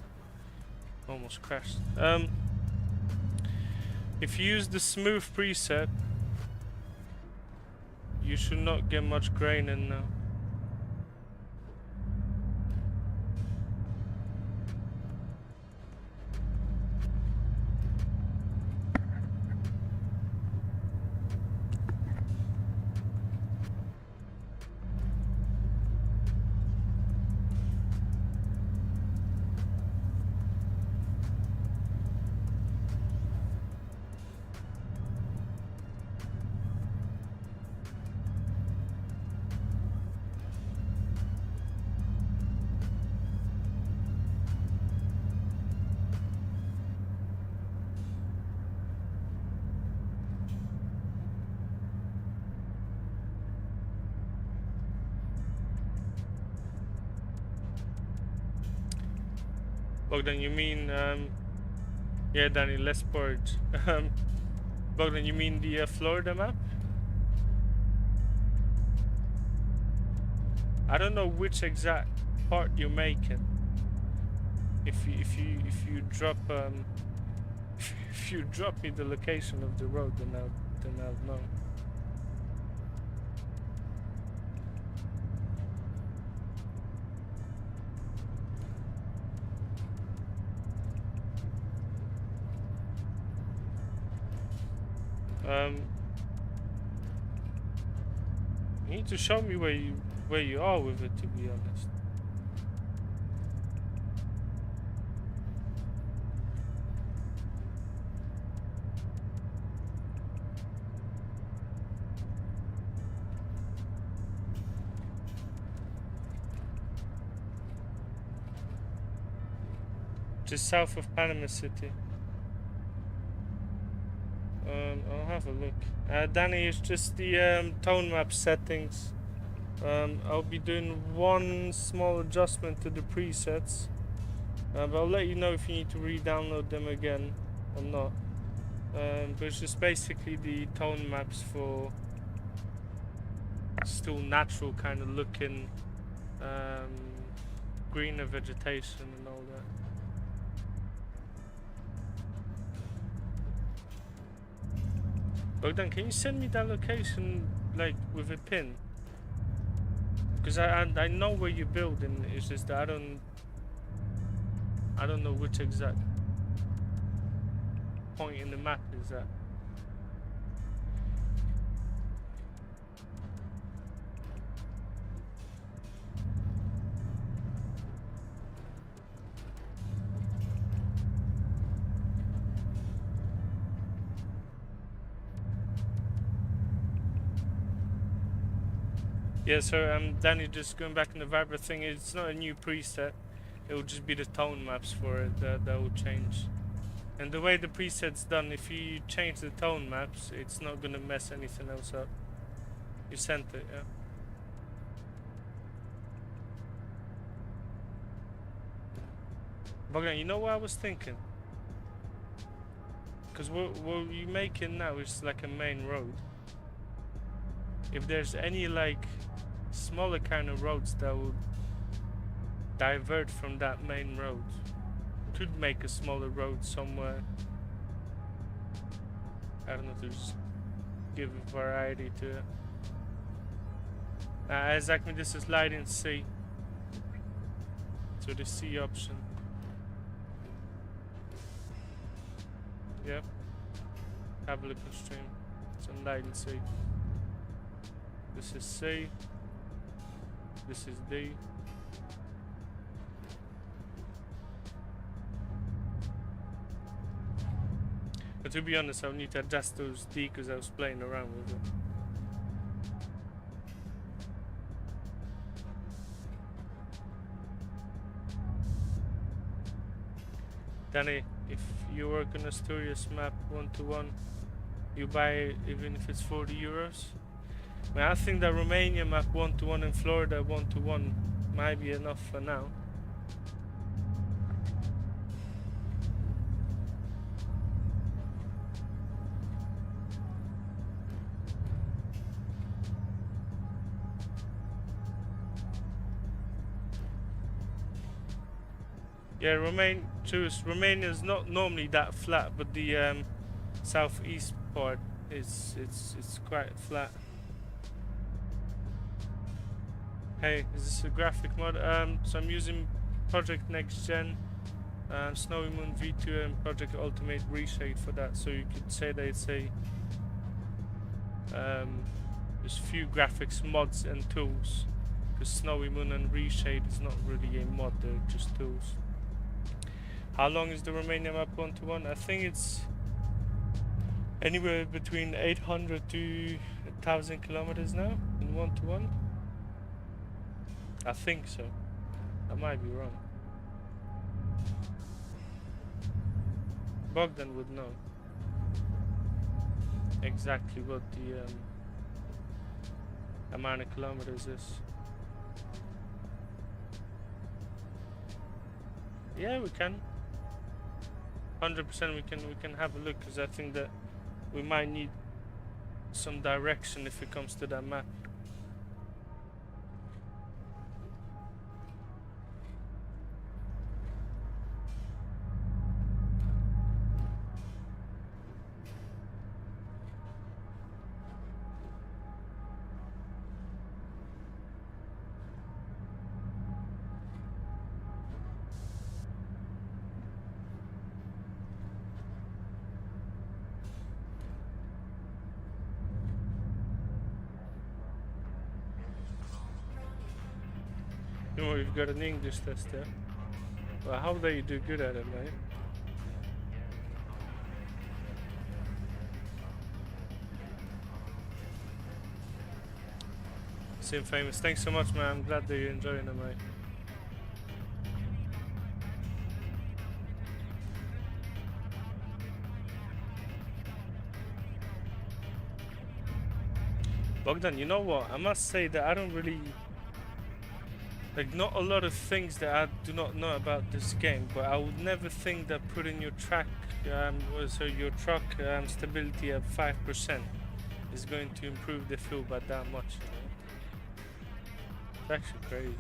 Almost crashed. If you use the smooth preset, you should not get much grain in now. Bogdan, you mean, yeah, Danny, less porridge. Bogdan, you mean the Florida map? I don't know which exact part you're making. If you drop if you drop me the location of the road, then I'll know. You need to show me where you are with it, to be honest. Just south of Panama City. I'll have a look. Danny, it's just the tone map settings. I'll be doing one small adjustment to the presets, but I'll let you know if you need to re-download them again or not. But it's just basically the tone maps for still natural kind of looking greener vegetation and all that. Bogdan, can you send me that location like with a pin? Because I know where you're building. It's just that I don't know which exact point in the map is that. Yeah, so Danny, just going back in the Vibra thing, it's not a new preset. It will just be the tone maps for it that will change. And the way the preset's done, if you change the tone maps, it's not gonna mess anything else up. You sent it, yeah? Bogdan, you know what I was thinking? Because what you're making now is like a main road. If there's any like smaller kind of roads that would divert from that main road, could make a smaller road somewhere. I don't know, to just give a variety to it. Exactly, this is light in C. So the C option. Yep. Have a look on stream. It's on light in C. This is C. This is D. But to be honest, I'll need to adjust those D because I was playing around with it. Danny, if you work on Asturias map 1-to-1, you buy it even if it's 40 euros. I think that Romania map 1-to-1 and Florida 1-to-1 might be enough for now. Yeah, Romania is not normally that flat, but the southeast part is it's quite flat. Hey, is this a graphic mod? So I'm using Project Next Gen, Snowy Moon V2 and Project Ultimate ReShade for that. So you could say that it's a there's few graphics mods and tools. Because Snowy Moon and ReShade is not really a mod, they're just tools. How long is the Romania Map 1-to-1? I think it's anywhere between 800 to 1,000 kilometers now in 1-to-1. I think so. I might be wrong. Bogdan would know exactly what the amount of kilometers is. Yeah, we can. 100% we can have a look, because I think that we might need some direction if it comes to that map. You know, we've got an English test there. Well, how do you do good at it, mate? Sim Famous, thanks so much, man. I'm glad that you're enjoying it, mate. Bogdan, you know what? I must say that I don't really... Like, not a lot of things that I do not know about this game, but I would never think that putting your track, so your truck stability at 5% is going to improve the fuel by that much. You know? It's actually crazy.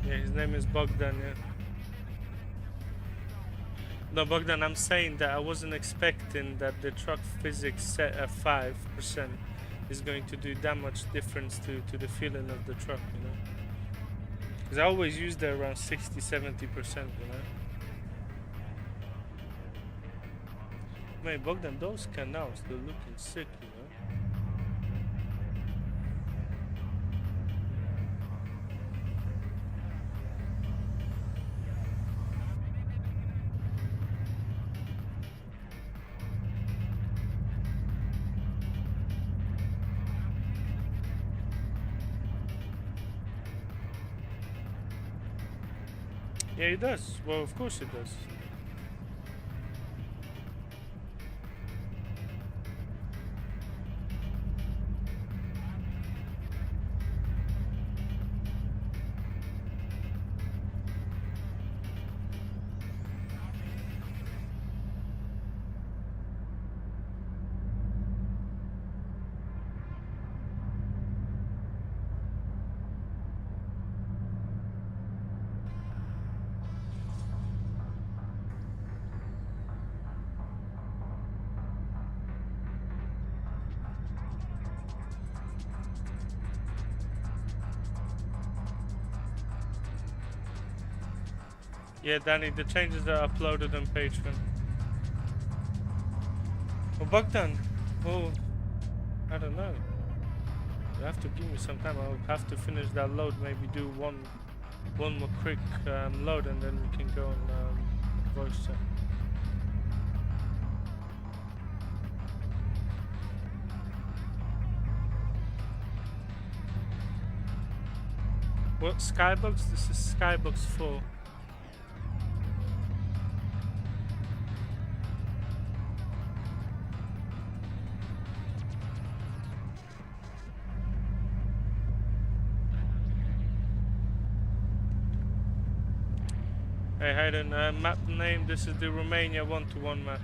Yeah, his name is Bogdan, yeah. No, Bogdan, I'm saying that I wasn't expecting that the truck physics set at 5% is going to do that much difference to the feeling of the truck, you know? Because I always use that around 60-70%, you know? Man, Bogdan, those canals, they're looking sick, you know? Yeah, it does. Well, of course it does. Yeah, Danny, the changes are uploaded on Patreon. Well, Bogdan, well, I don't know. You have to give me some time. I'll have to finish that load. Maybe do one more quick load, and then we can go on voice chat. What, Skybox? This is Skybox 4. Hey Hayden, map name, this is the Romania 1-to-1 map.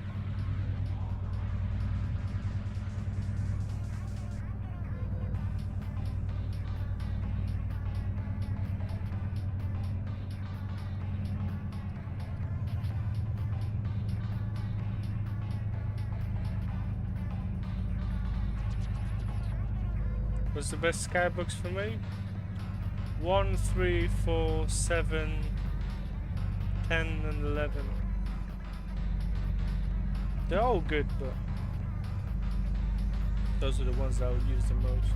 What's the best skybox for me? 1, 3, 4, 7, 10 and 11. They're all good, but those are the ones that I would use the most.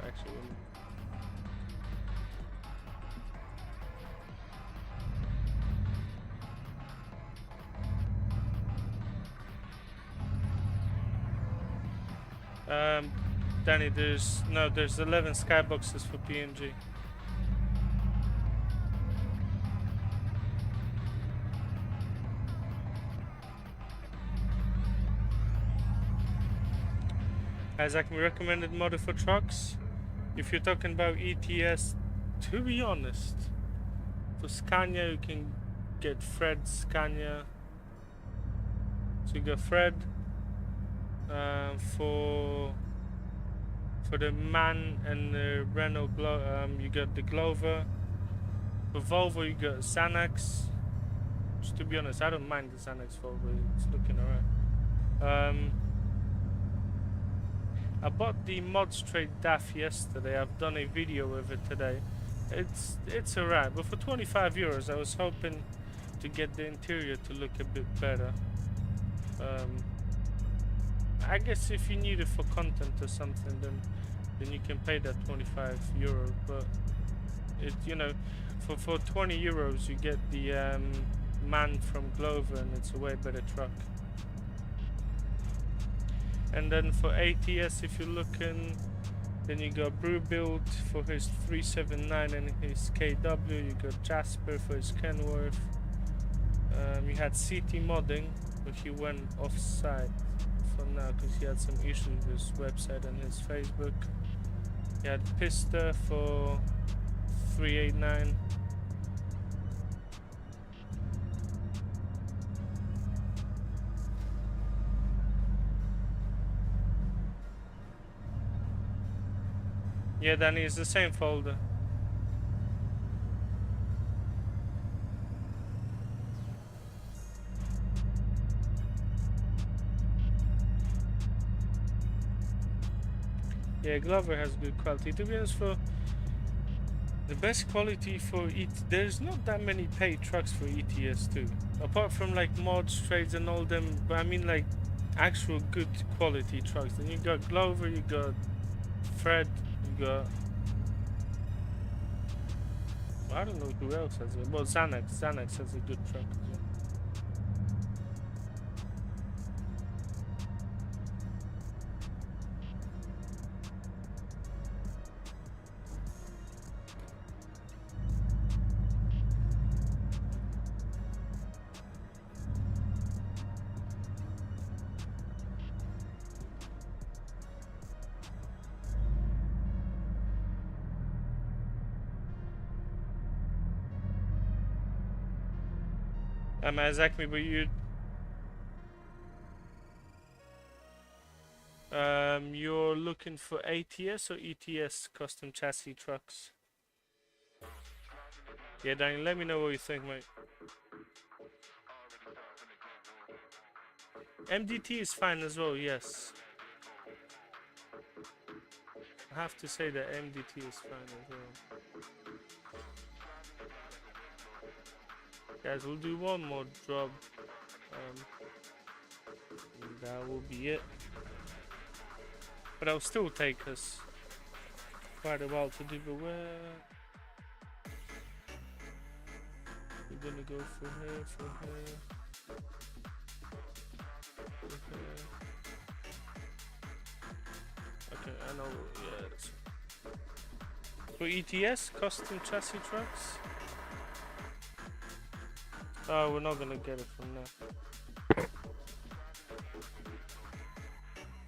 Actually, Danny, there's 11 skyboxes for PNG. Isaac, me recommended model for trucks. If you're talking about ETS, to be honest, for Scania you can get Fred Scania. So you got Fred. For the MAN and the Renault, you got the Glover. For Volvo you got Xanax. Just to be honest, I don't mind the Xanax Volvo. It's looking alright. I bought the Mods Trade DAF yesterday. I've done a video with it today. It's alright, but for 25 euros I was hoping to get the interior to look a bit better. I guess if you need it for content or something, then you can pay that 25 euro. But it, you know, for 20 euros you get the MAN from Glover, and it's a way better truck. And then for ATS, if you're looking, then you got Brewbuild for his 379 and his KW. You got Jasper for his Kenworth. You had CT Modding, but he went off-site for now because he had some issues with his website and his Facebook. You had Pista for 389. Yeah, Danny, it's the same folder. Yeah, Glover has good quality. To be honest, for the best quality for there's not that many paid trucks for ETS2. Apart from like mods, trades and all them, but I mean like actual good quality trucks. Then you got Glover, you got Fred, you got... I don't know who else has it. Well, Xanax has a good truck as well. Exactly, but you're looking for ATS or ETS custom chassis trucks? Yeah, Daniel, let me know what you think, mate. MDT is fine as well, yes. I have to say that MDT is fine as well. Guys, we'll do one more job. And that will be it. But it'll still take us quite a while to do, but we're gonna go for her, for her. Okay, I know, yeah, that's... For ETS, custom chassis trucks? Oh, we're not gonna get it from there.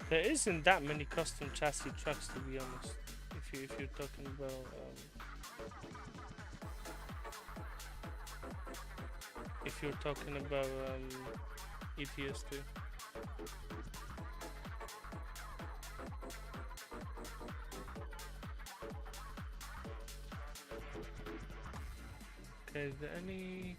There isn't that many custom chassis trucks, to be honest. If you're talking about ETS2. Okay, is there any?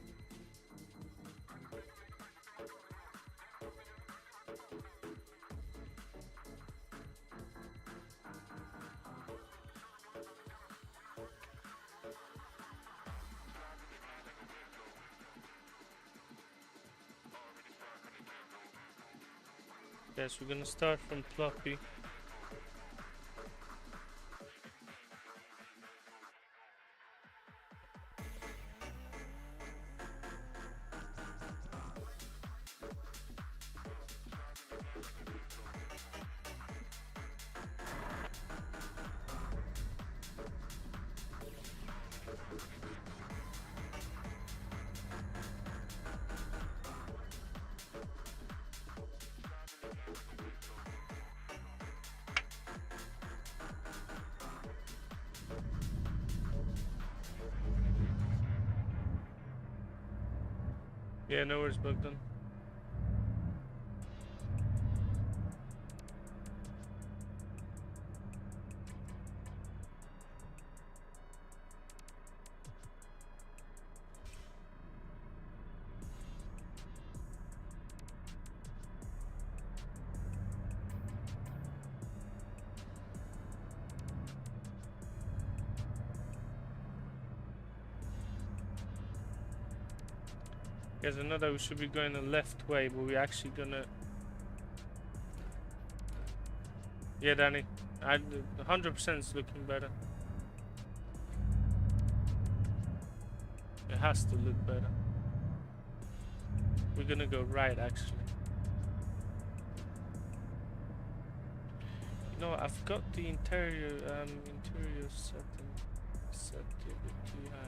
Yes, we're gonna start from floppy. Yeah, no worries, Bogdan. Guys, I know that we should be going the left way, but we're actually gonna... Yeah, Danny, 100% is looking better. It has to look better. We're gonna go right, actually. You know, I've got the interior setting set to a bit too high.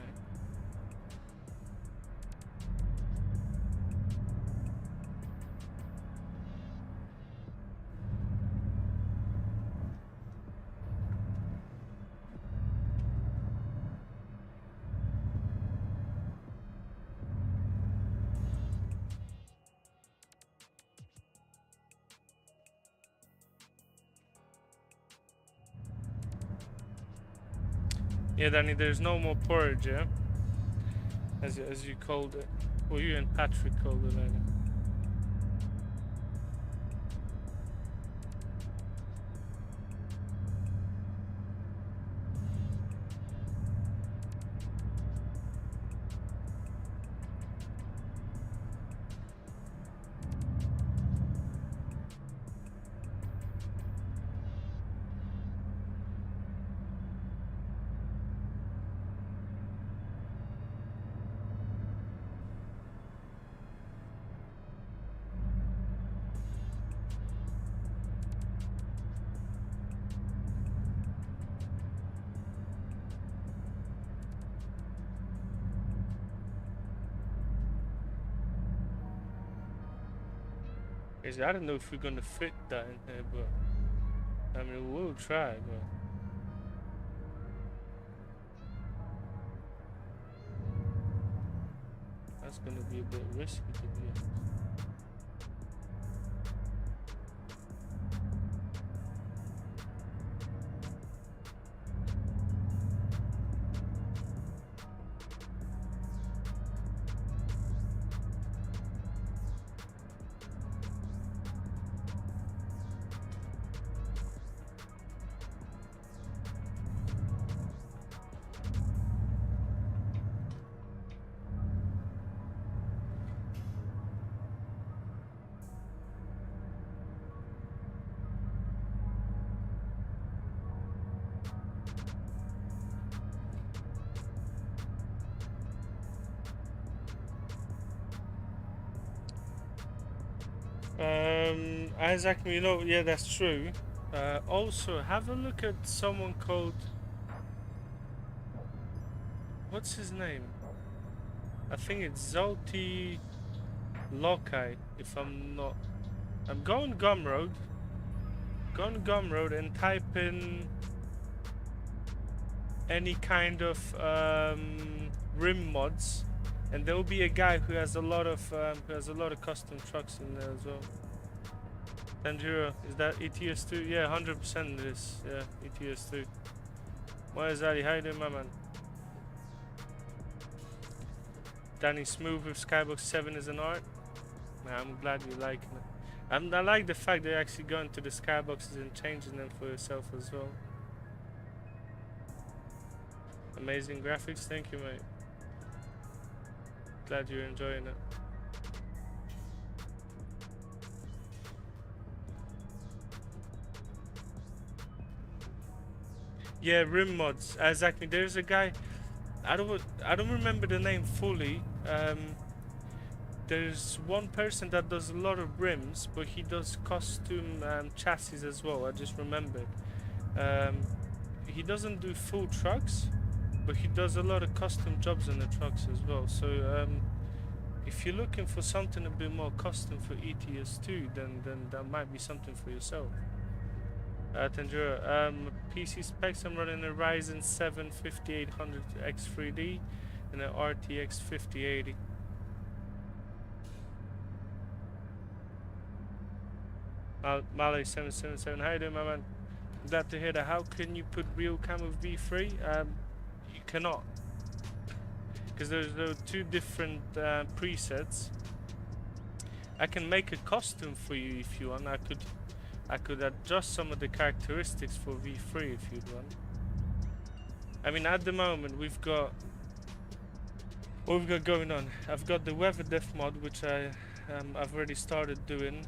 Yeah, Danny, there's no more porridge, yeah? As you called it. Well, you and Patrick called it earlier. I don't know if we're gonna fit that in here, but I mean, we'll try, but that's gonna be a bit risky, to be honest. Isaac, you know, yeah, that's true. Also, have a look at someone called What's his name? I think it's Zolti Lokai, if I'm not. I'm going Gumroad. Go on Gumroad and type in any kind of rim mods, and there will be a guy who has a lot of custom trucks in there as well. Tanjiro, is that ETS2? Yeah, 100% it is. Yeah, ETS2. Where's Ali? How you doing, my man? Danny Smooth with Skybox 7 is an art. Nah, I'm glad you're liking it. I like the fact that you're actually going to the skyboxes and changing them for yourself as well. Amazing graphics, thank you, mate. Glad you're enjoying it. Yeah, rim mods. Exactly. There's a guy. I don't remember the name fully. There's one person that does a lot of rims, but he does custom chassis as well. I just remembered. He doesn't do full trucks, but he does a lot of custom jobs on the trucks as well. So if you're looking for something a bit more custom for ETS2, then that might be something for yourself. Tanjura, PC specs, I'm running a Ryzen 7 5800X3D and an RTX 5080. Malay 777, how you doing, my man? Glad to hear that. How can you put RealCam with V3? You cannot, because there are two different presets. I can make a custom for you if you want. I could adjust some of the characteristics for V3 if you'd want. I mean, at the moment we've got what we've got going on. I've got the weather depth mod, which I've already started doing,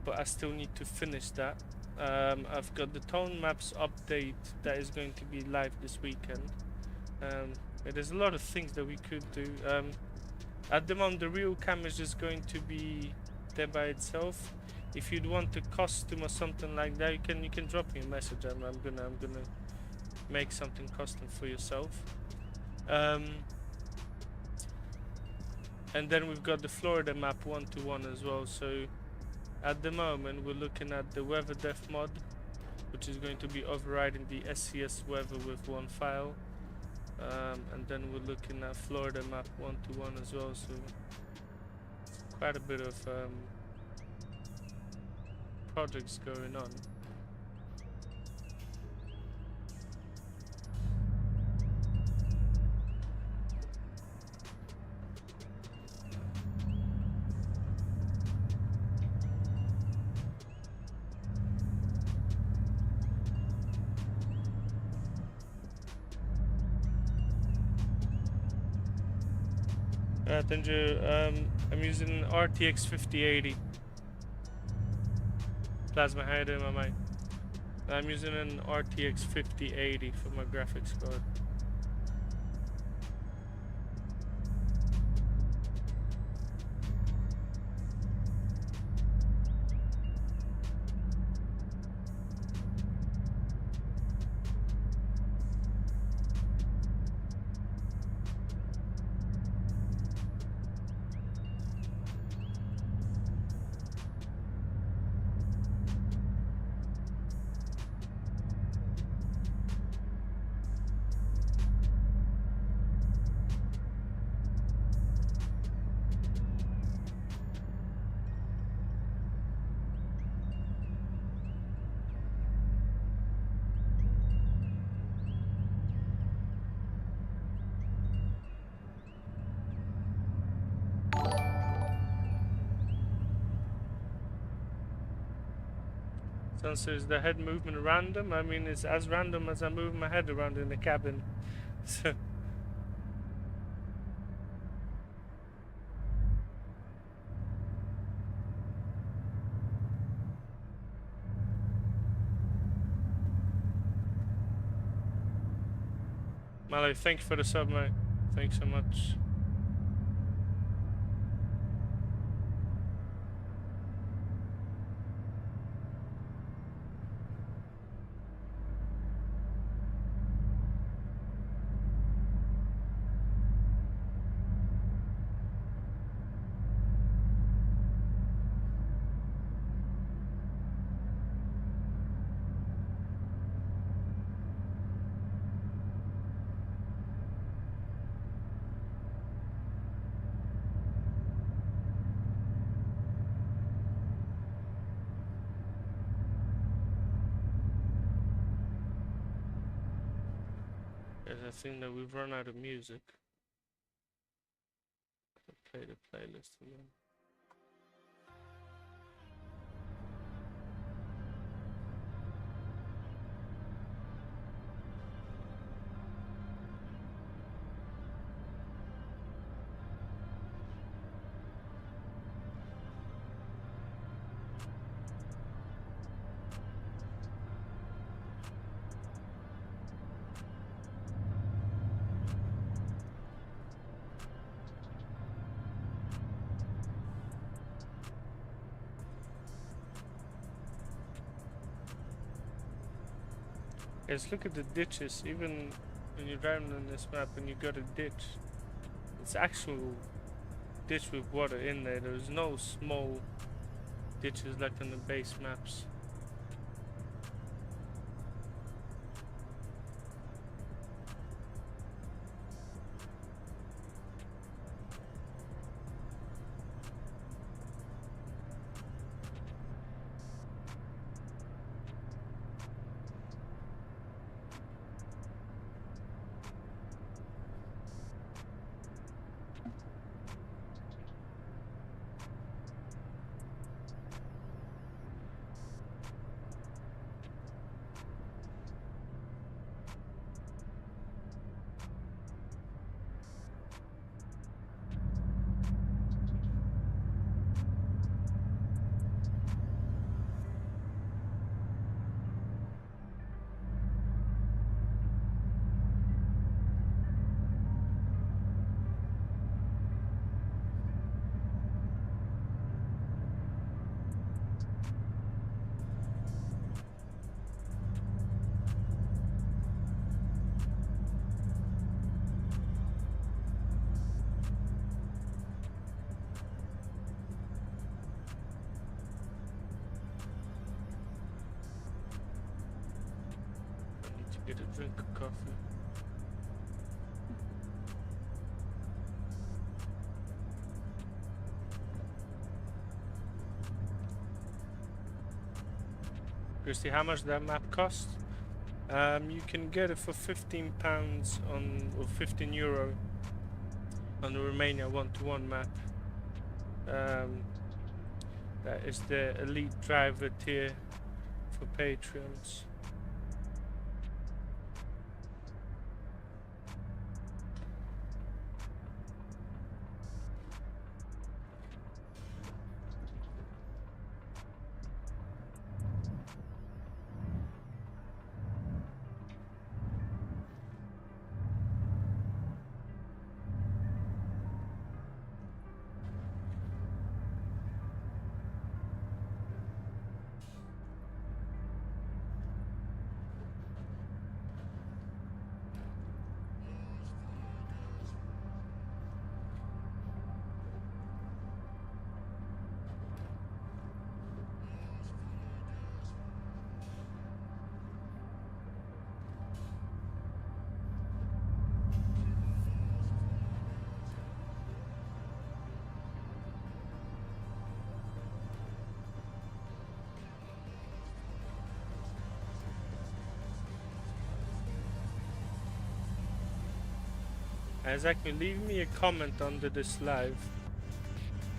but I still need to finish that. I've got the tone maps update that is going to be live this weekend. There's a lot of things that we could do. At the moment, the RealCam is just going to be there by itself. If you'd want a costume or something like that, you can drop me a message. I'm gonna make something custom for yourself. And then we've got the Florida map 1-to-1 as well. So at the moment we're looking at the weather depth mod, which is going to be overriding the SCS weather with one file. And then we're looking at Florida map 1-to-1 as well. So quite a bit of projects going on. I'm using RTX 5080 Plasma. How you doing, my mate? I'm using an RTX 5080 for my graphics card. So is the head movement random? I mean, it's as random as I move my head around in the cabin. So Mallow, thank you for the sub, mate. Thanks so much. Yes, I think that we've run out of music. Play the playlist again. Yes, look at the ditches. Even when you're driving on this map and you got a ditch, it's actual ditch with water in there. There's no small ditches like on the base maps. Get a drink of coffee. Christy, how much that map cost? You can get it for £15 on, or €15 on the Romania 1-to-1 map. That is the elite driver tier for Patreons. Exactly, leave me a comment under this live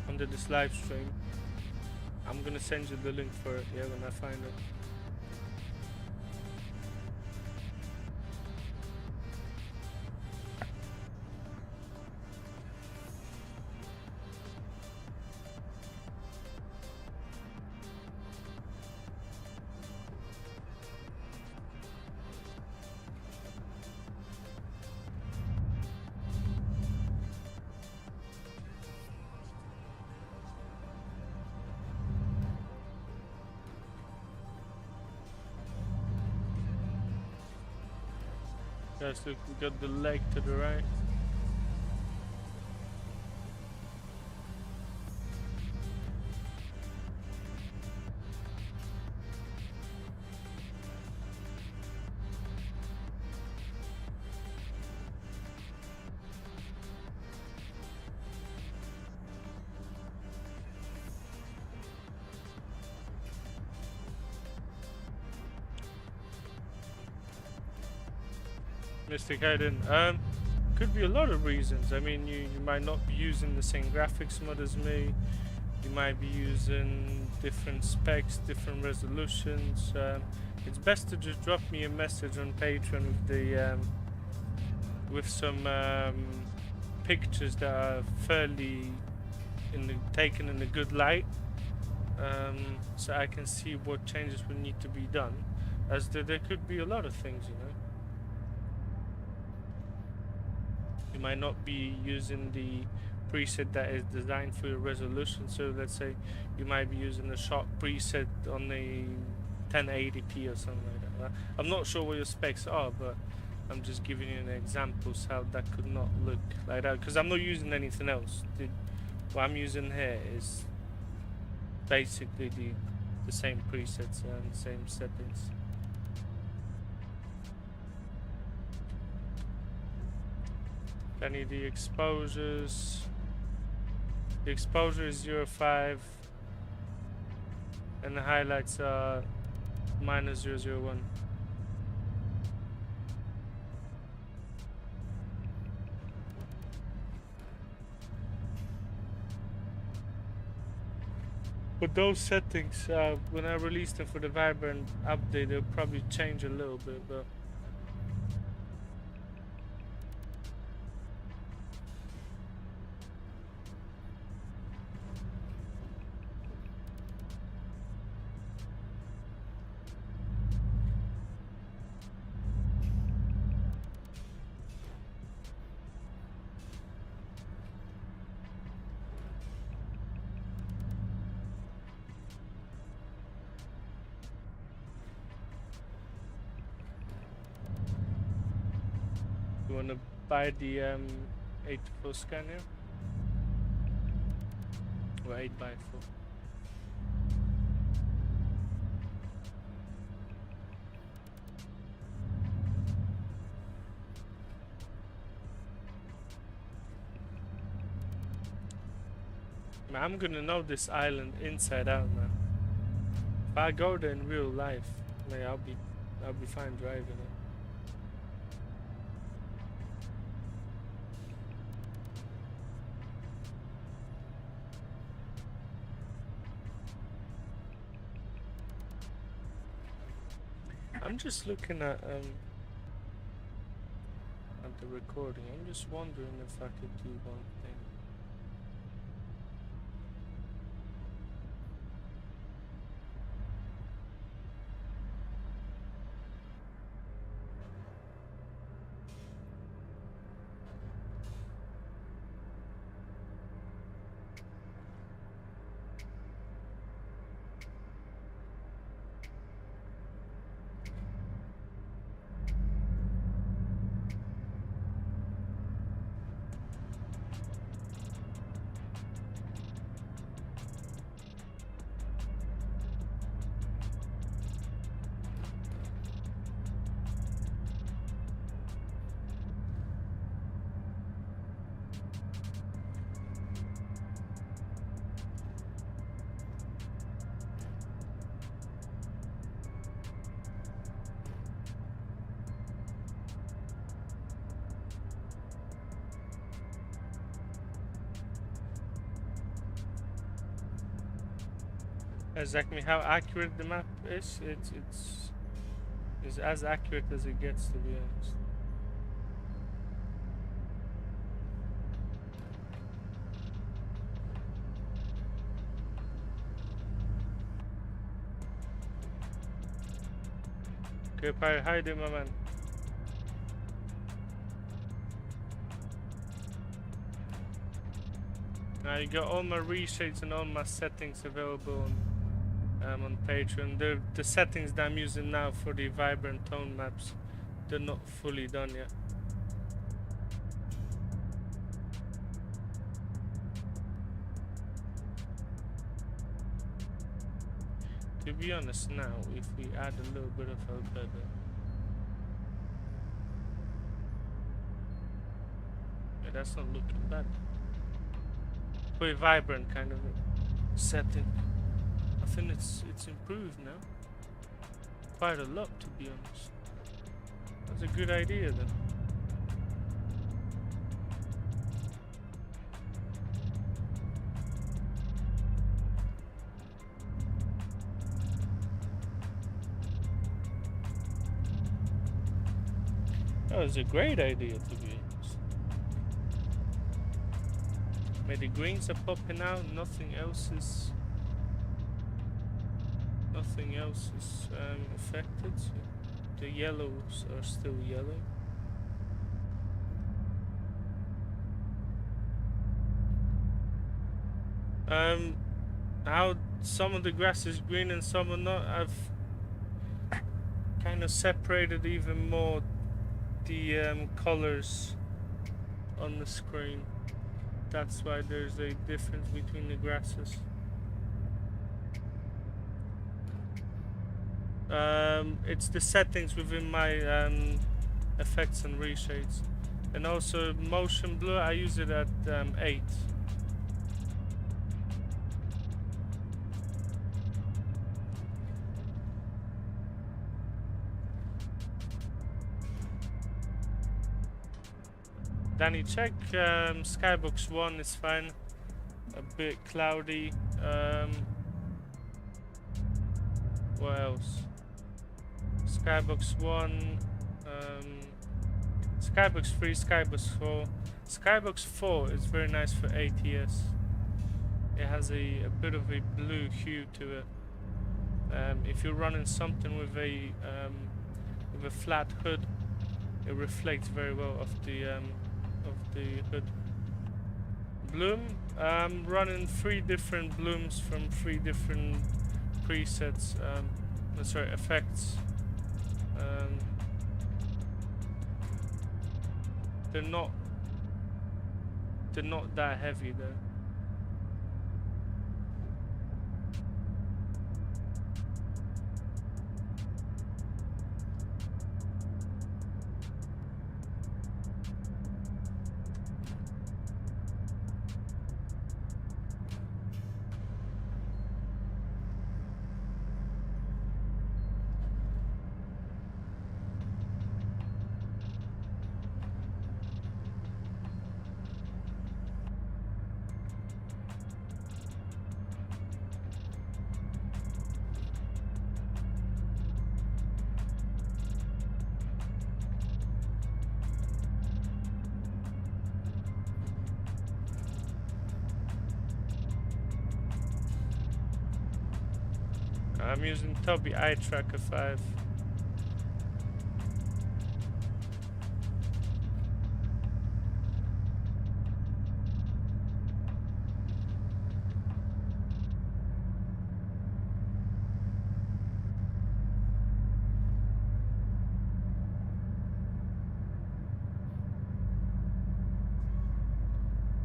stream. I'm gonna send you the link for it, yeah, when I find it. Guys, look, we got the lake to the right. Mystic Hayden. Could be a lot of reasons. I mean, you might not be using the same graphics mod as me. You might be using different specs, different resolutions. It's best to just drop me a message on Patreon with the with some pictures that are fairly taken in a good light, so I can see what changes will need to be done. As there could be a lot of things, you know. You might not be using the preset that is designed for your resolution. So let's say you might be using a shot preset on the 1080p or something like that. I'm not sure what your specs are, but I'm just giving you an examples how that could not look like that, because I'm not using anything else. What I'm using here is basically the same presets and same settings. I need the exposures. The exposure is 0.5 and the highlights are -0.01. But those settings, when I release them for the Vibrant update, they'll probably change a little bit, but you want to buy the 8x4 scanner or 8x4. Man, I'm gonna know this island inside out, man. If I go there in real life, man, I'll be fine driving it. I'm just looking at the recording. I'm just wondering if I could do one thing. Exactly how accurate the map is. It's as accurate as it gets, to be honest. Okay, Pyre, how you doing, my man? Now you got all my reshades and all my settings available on Patreon. The settings that I'm using now for the vibrant tone maps, they're not fully done yet. To be honest, now if we add a little bit of Alberta, yeah, that's not looking bad. Very vibrant kind of setting. I think it's improved now quite a lot, to be honest. That's a good idea then. That was a great idea, to be honest. Maybe the greens are popping out, nothing else is affected. So the yellows are still yellow. How some of the grass is green and some are not. I've kind of separated even more the colors on the screen. That's why there's a difference between the grasses. It's the settings within my effects and reshades, and also motion blur. I use it at 8. Danny, check Skybox 1 is fine. A bit cloudy. What else? Skybox 1, Skybox 3, Skybox 4. Skybox 4 is very nice for ATS. It has a bit of a blue hue to it. If you're running something with a flat hood, it reflects very well off the hood. Bloom, I'm running 3 different blooms from 3 different presets. Sorry, effects. They're not that heavy though. I'm using Tobii Eye Tracker 5.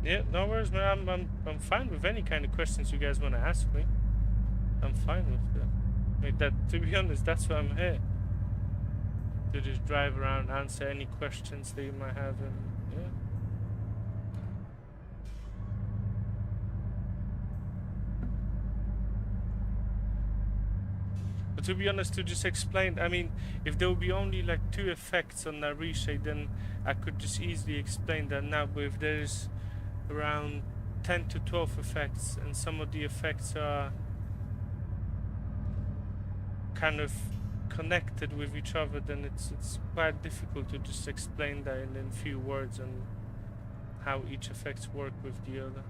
Yeah, no worries, man. I'm fine with any kind of questions you guys want to ask me. I'm fine with that. Like that, to be honest, that's why I'm here. To just drive around, answer any questions that you might have, and yeah. But to be honest, to just explain, I mean, if there will be only like 2 effects on that reshade, then I could just easily explain that now. But if there's around 10 to 12 effects, and some of the effects are kind of connected with each other, then it's quite difficult to just explain that in few words and how each effects work with the other.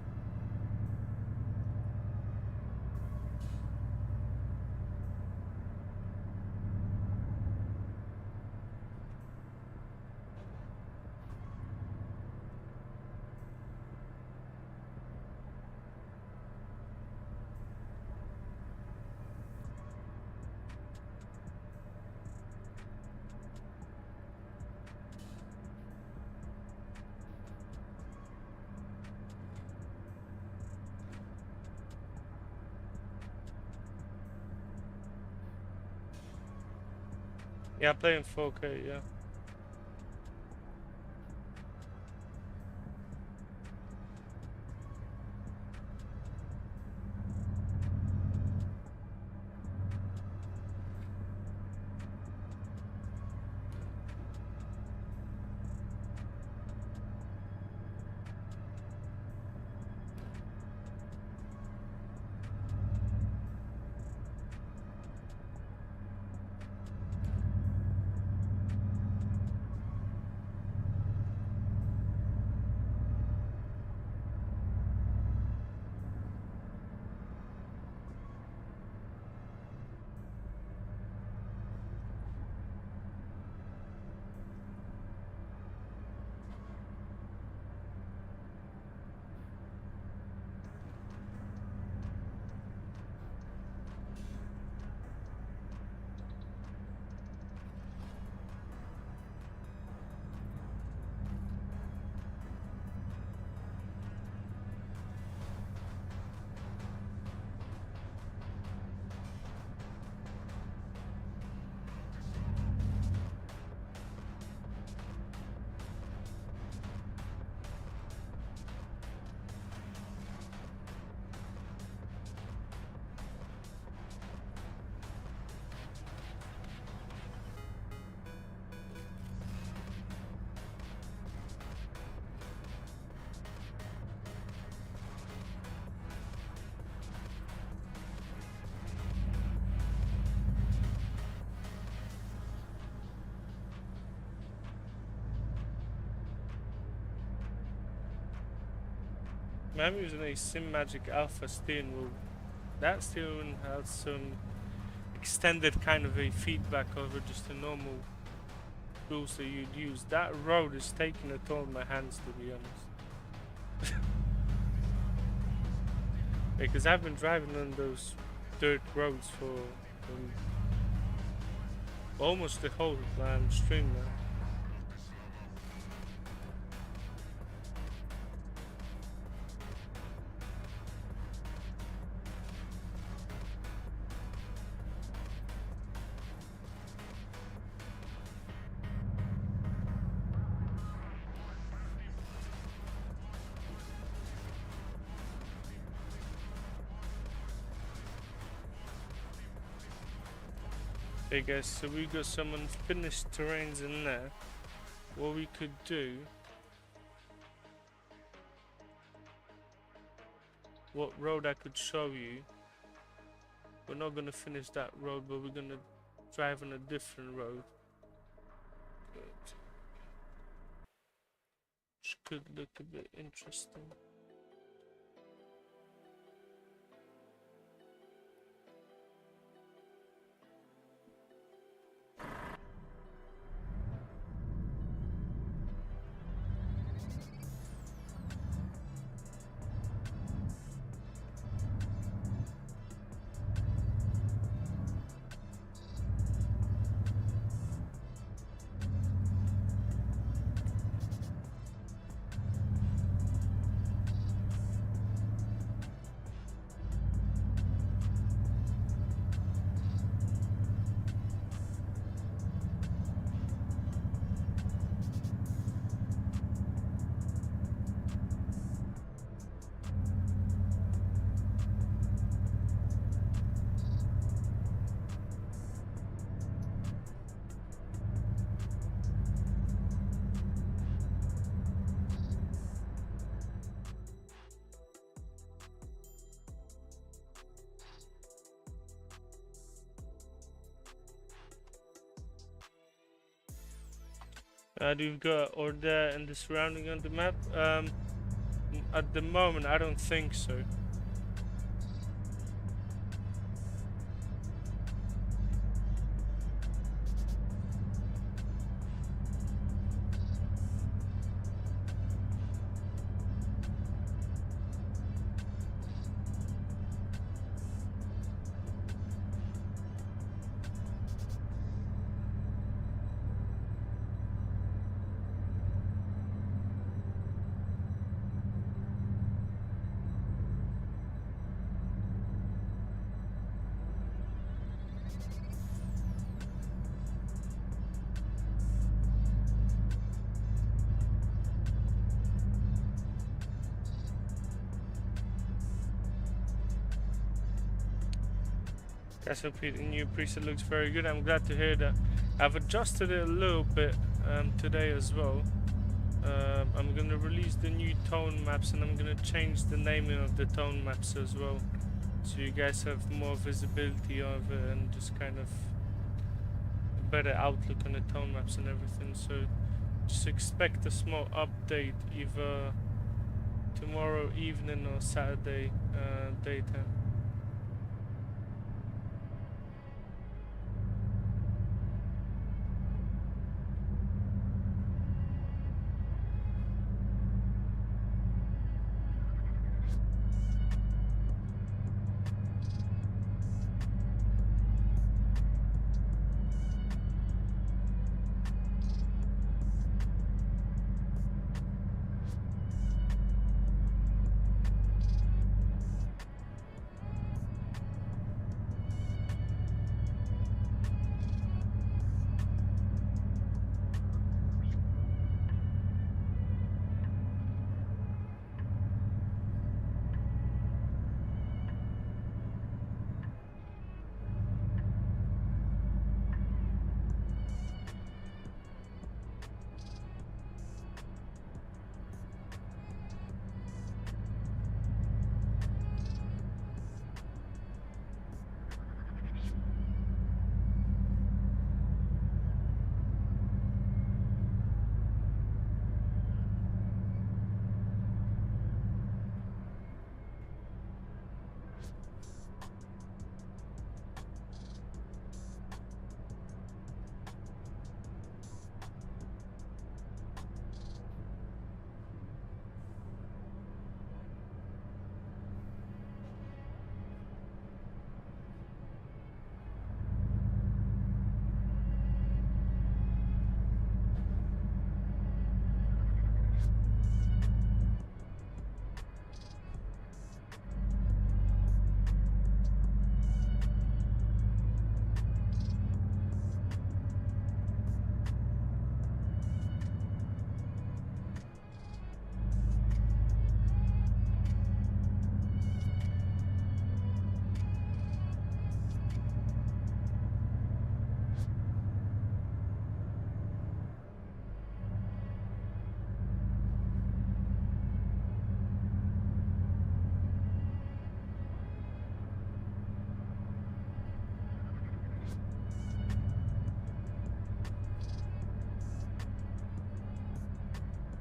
Yeah, I play in 4K, yeah. I'm using a SimMagic Alpha steering wheel. That steering has some extended kind of a feedback over just the normal wheels that you'd use. That road is taking a toll on my hands, to be honest. Because I've been driving on those dirt roads for almost the whole stream now. Okay guys, so we got some unfinished terrains in there. What we could do, what road I could show you. We're not gonna finish that road, but we're gonna drive on a different road. Which could look a bit interesting. You've got order and the surrounding on the map. At the moment, I don't think so. Castle Pete, the new preset looks very good. I'm glad to hear that. I've adjusted it a little bit today as well. I'm gonna release the new tone maps and I'm gonna change the naming of the tone maps as well, so you guys have more visibility of it and just kind of a better outlook on the tone maps and everything. So just expect a small update either tomorrow evening or Saturday daytime.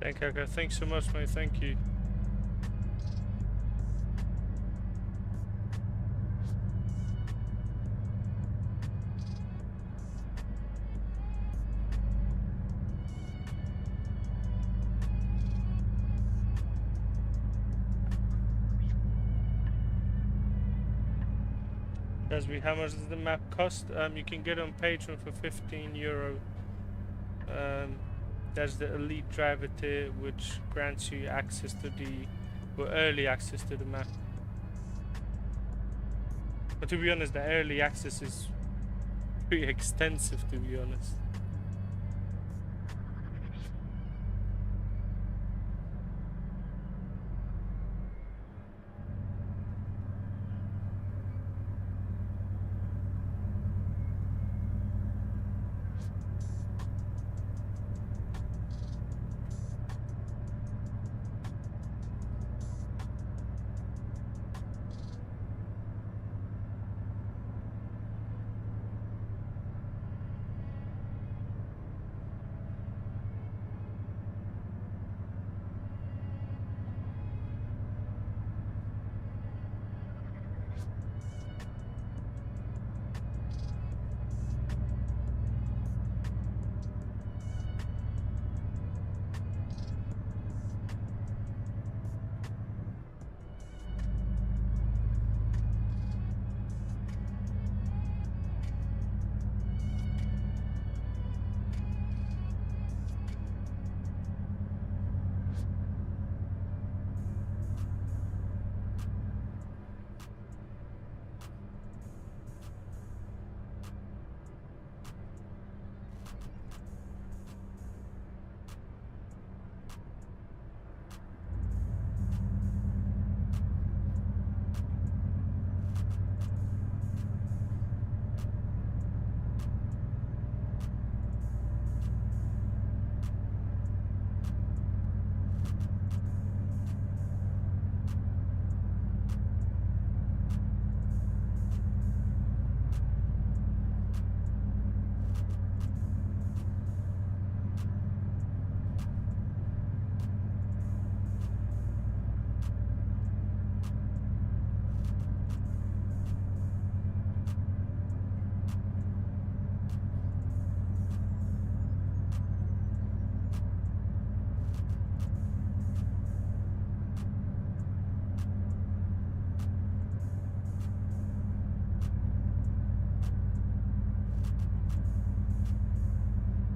Okay, thanks so much, mate. Thank you. How much does the map cost? You can get it on Patreon for €15. There's the elite driver tier, which grants you access to early access to the map. But to be honest, the early access is pretty extensive, to be honest.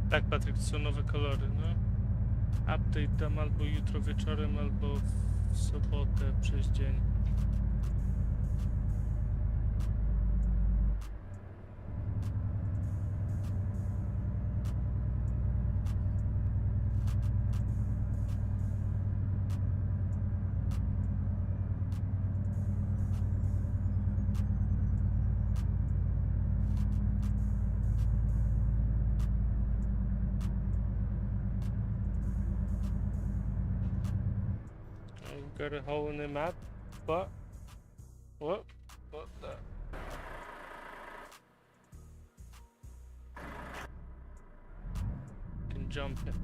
Tak, Patryk, to są nowe kolory, no. Update dam albo jutro wieczorem, albo w sobotę przez dzień. Got a hole in the map, but what the? Can jump it.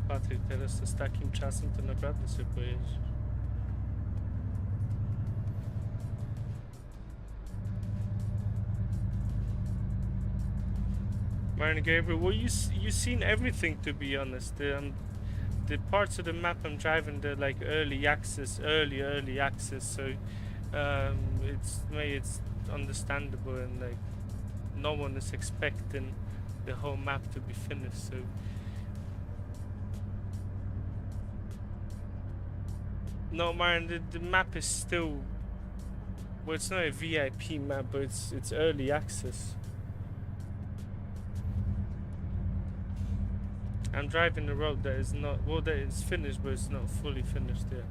Patryk, teraz z takim czasem to naprawdę sobie pojedziesz. Myron Gabriel, well, you seen everything, to be honest. The parts of the map I'm driving, the like early access, so it's understandable, and like no one is expecting the whole map to be finished. So. No, Myron, the map is still, well, it's not a VIP map, but it's early access. I'm driving a road that is not, well, that is finished, but it's not fully finished yet.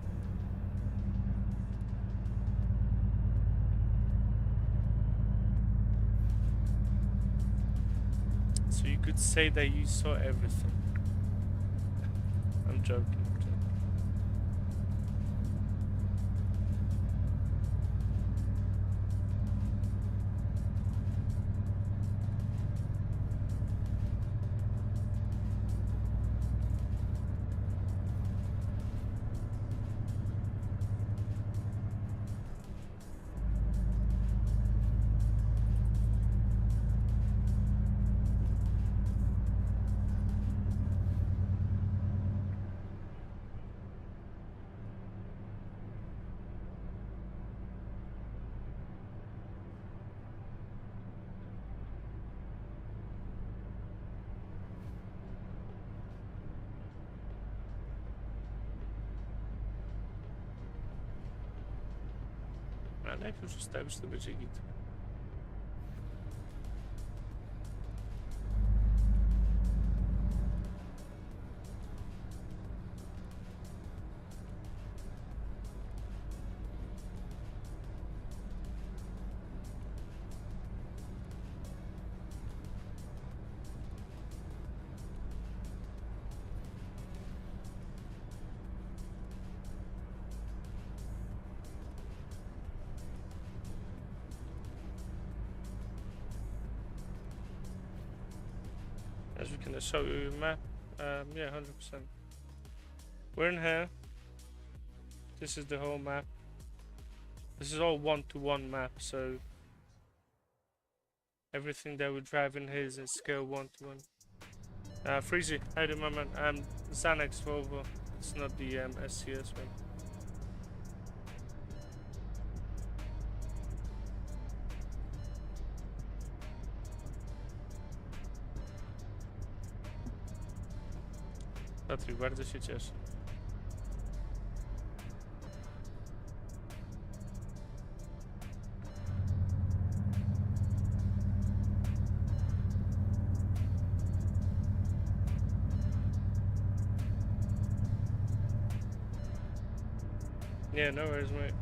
So you could say that you saw everything. I'm joking. Najpierw ustawisz, to będzie git. As we can show you a map, yeah, 100%. We're in here. This is the whole map. This is all one-to-one map, so everything that we drive in here is in scale 1-to-1. Freezy, how do you doing, man? Xanax Volvo. It's not the SCS one. Patryk, bardzo się cieszę. Yeah, no worries, mate.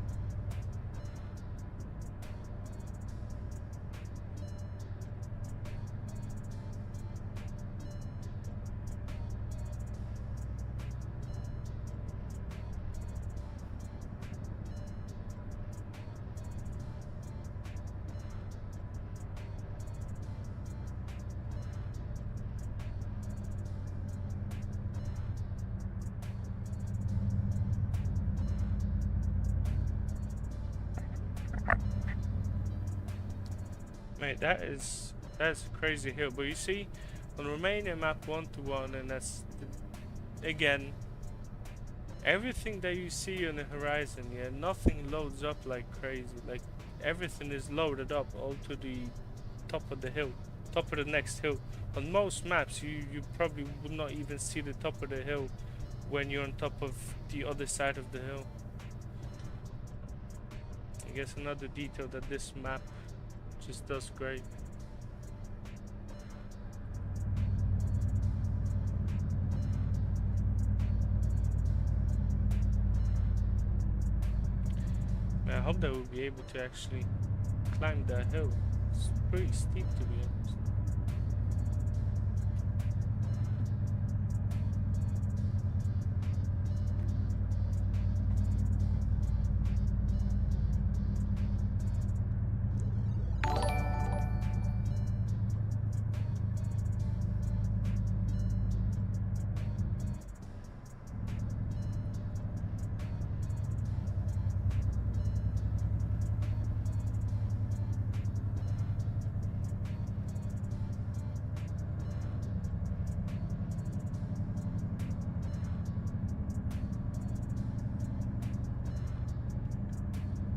Mate, that's a crazy hill, but you see on Romania Map 1-to-1, and that's again everything that you see on the horizon. Yeah, nothing loads up like crazy. Like everything is loaded up all to the top of the hill, top of the next hill. On most maps, you probably would not even see the top of the hill when you're on top of the other side of the hill. I guess another detail that this map just does great. I hope that we'll be able to actually climb that hill. It's pretty steep, to be honest.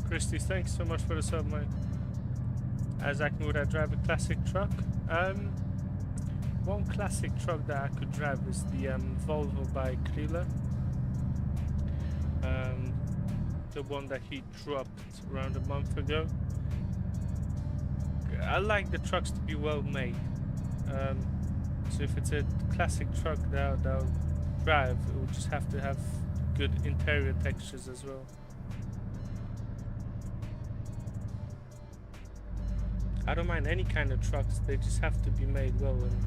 Christy, thanks so much for the sub, mate. Isaac, would I drive a classic truck? One classic truck that I could drive is the Volvo by Krila. The one that he dropped around a month ago. I like the trucks to be well made. So if it's a classic truck that'll drive, it will just have to have good interior textures as well. I don't mind any kind of trucks, they just have to be made well, and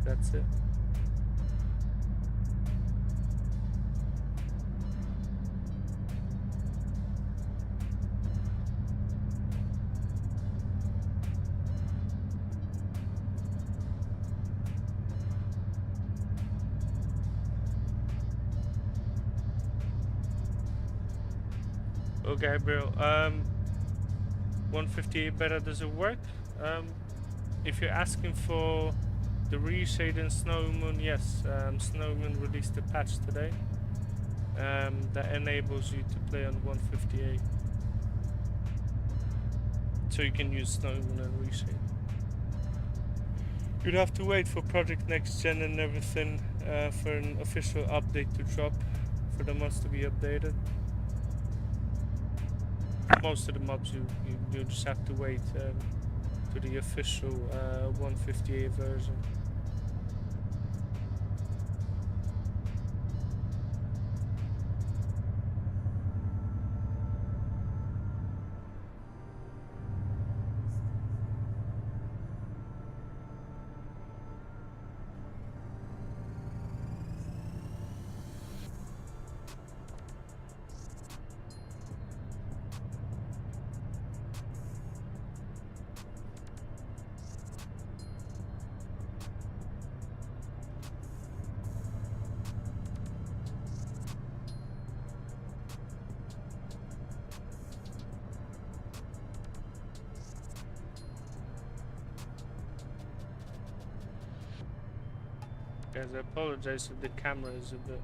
that's it. Oh, Gabriel, 158 beta, does it work? If you're asking for the ReShade and Snowmoon, yes. Snowmoon released a patch today that enables you to play on 158. So you can use Snowmoon and ReShade. You'd have to wait for Project Next Gen and everything for an official update to drop, for the mods to be updated. Most of the mobs you just have to wait to the official 158 version. Guys, I apologize if the camera is a bit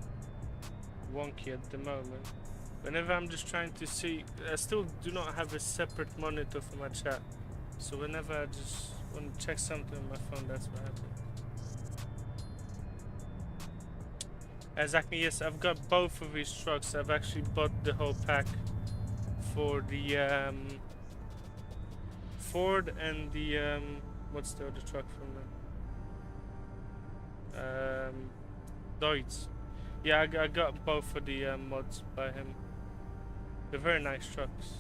wonky at the moment. Whenever I'm just trying to see, I still do not have a separate monitor for my chat. So whenever I just want to check something on my phone, that's what happens. Exactly, yes, I've got both of these trucks. I've actually bought the whole pack for the Ford and the what's the other truck from them? Deutz. Yeah, I got both of the mods by him. They're very nice trucks.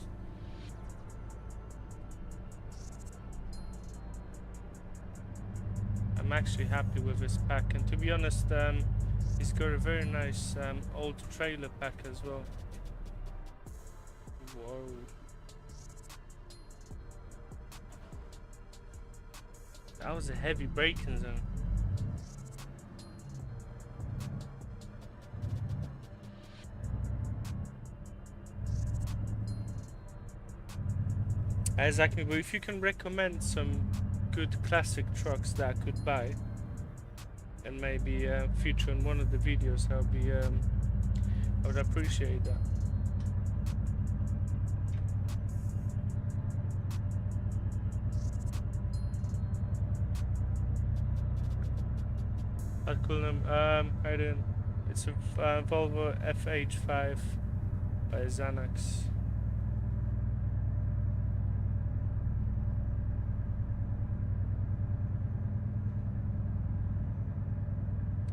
I'm actually happy with this pack, and to be honest, he's got a very nice old trailer pack as well. Whoa. That was a heavy braking zone. Exactly, but if you can recommend some good classic trucks that I could buy and maybe feature in one of the videos, I would appreciate that. I'd call them, I don't, it's a Volvo FH5 by Xanax.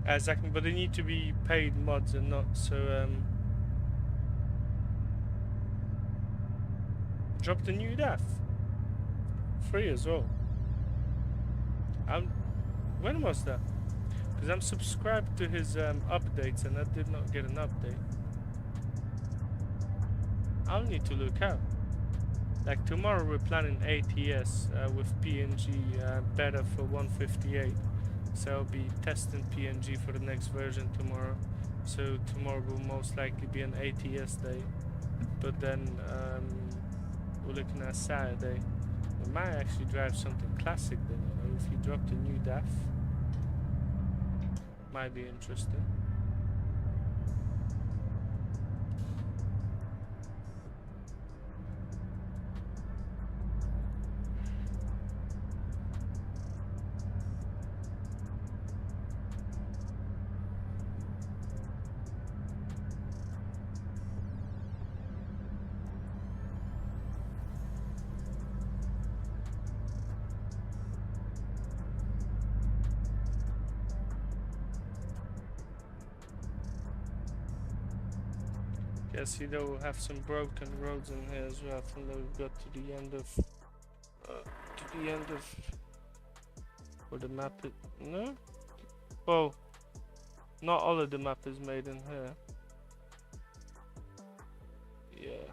Exactly, but they need to be paid mods and not so. Drop the new DAF, free as well. When was that? Because I'm subscribed to his updates and I did not get an update. I'll need to look out. Like tomorrow we're planning ATS with PNG beta for 158. So I'll be testing PNG for the next version tomorrow. So tomorrow will most likely be an ATS day. But then we're looking at Saturday. We might actually drive something classic then, you know, if you drop the new DAF. Might be interesting. Guess you know we'll have some broken roads in here as well. I think that we've got to the end of where the map is. No? Well, not all of the map is made in here. Yeah.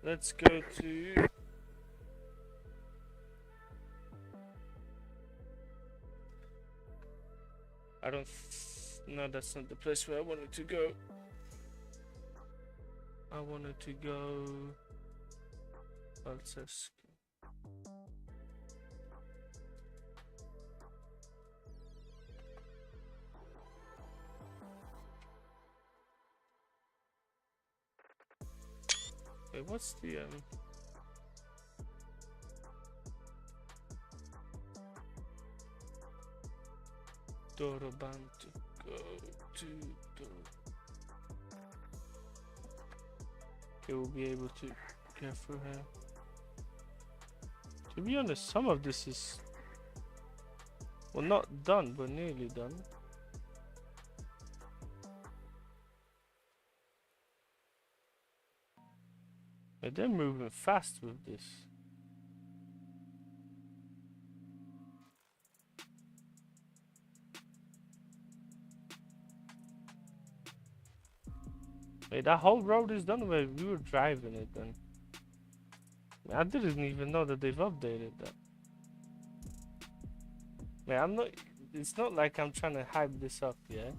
Let's go to... I don't... No, that's not the place where I wanted to go. I wanted to go... Alcesk. Wait, what's the Doroban to go to Okay, we'll be able to get through here. To be honest, some of this is, well, not done, but nearly done. But they're moving fast with this. Wait, that whole road is done where we were driving it then. I didn't even know that they've updated that. Man, I'm not, it's not like I'm trying to hype this up, yeah?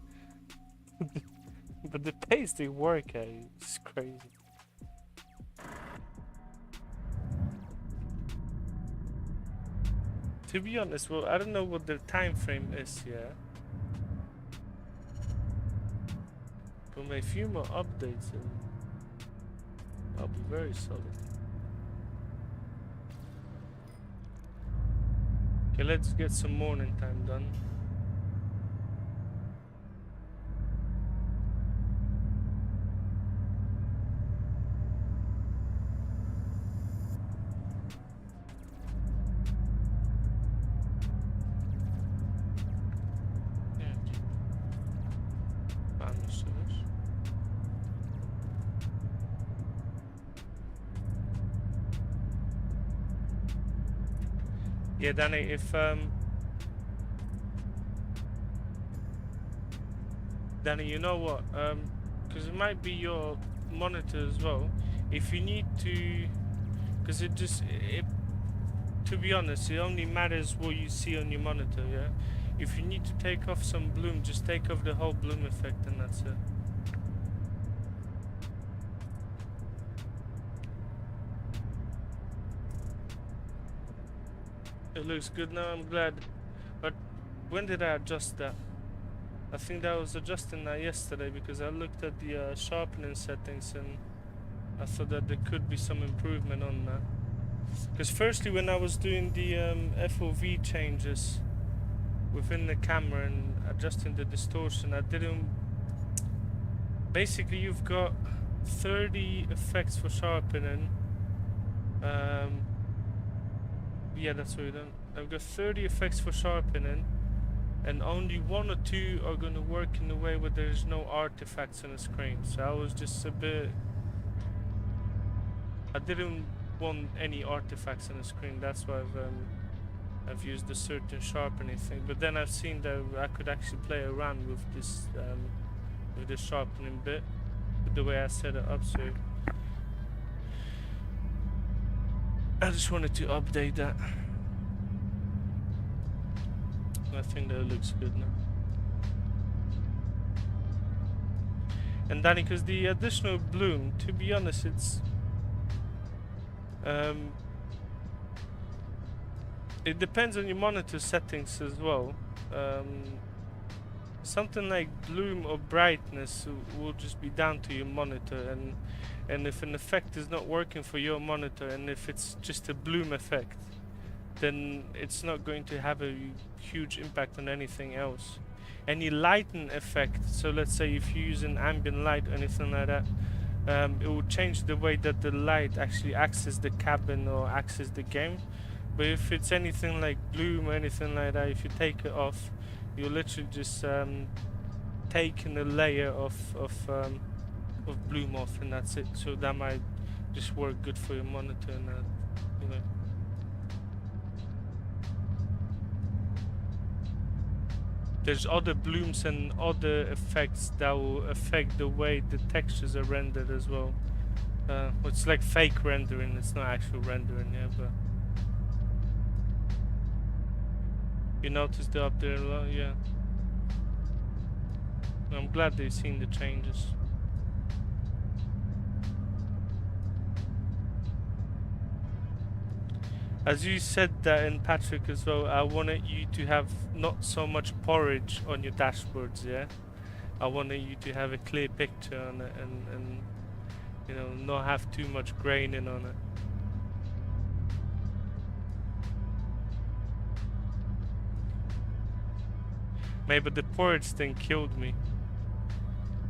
But the pace they work at is crazy. To be honest, well, I don't know what the time frame is, yeah? But with a few more updates and I'll be very solid. Okay, let's get some morning time done. Yeah, Danny, if Danny, you know what? Because it might be your monitor as well. If you need to, because to be honest, it only matters what you see on your monitor. Yeah. If you need to take off some bloom, just take off the whole bloom effect, and that's it. It looks good now, I'm glad. But when did I adjust that? I think that I was adjusting that yesterday because I looked at the sharpening settings and I thought that there could be some improvement on that. Because firstly, when I was doing the FOV changes within the camera and adjusting the distortion, I didn't... Basically, you've got 30 effects for sharpening. Yeah, that's what we've done. I've got 30 effects for sharpening, and only 1 or 2 are going to work in a way where there's no artifacts on the screen. So I was just a bit... I didn't want any artifacts on the screen. That's why I've used a certain sharpening thing. But then I've seen that I could actually play around with this sharpening bit, with the way I set it up. So I just wanted to update that. I think that looks good now. And Danny, because the additional bloom, to be honest, it's it depends on your monitor settings as well. Something like bloom or brightness will just be down to your monitor, and if an effect is not working for your monitor, and if it's just a bloom effect, then it's not going to have a huge impact on anything else. Any lighting effect, so let's say if you use an ambient light or anything like that, it will change the way that the light actually accesses the cabin or accesses the game. But if it's anything like bloom or anything like that, if you take it off, you're literally just taking a layer of of bloom off, and that's it. So that might just work good for your monitor, and you know. There's other blooms and other effects that will affect the way the textures are rendered as well. It's like fake rendering, it's not actual rendering, yeah, but you noticed they're up there a lot, yeah. I'm glad they've seen the changes. As you said that in Patrick as well, I wanted you to have not so much porridge on your dashboards, yeah? I wanted you to have a clear picture on it and you know, not have too much graining on it. Maybe the porridge thing killed me.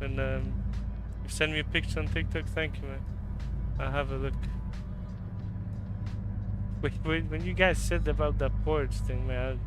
And you send me a picture on TikTok, thank you, man. I'll have a look. Wait, when you guys said about that porridge thing, man.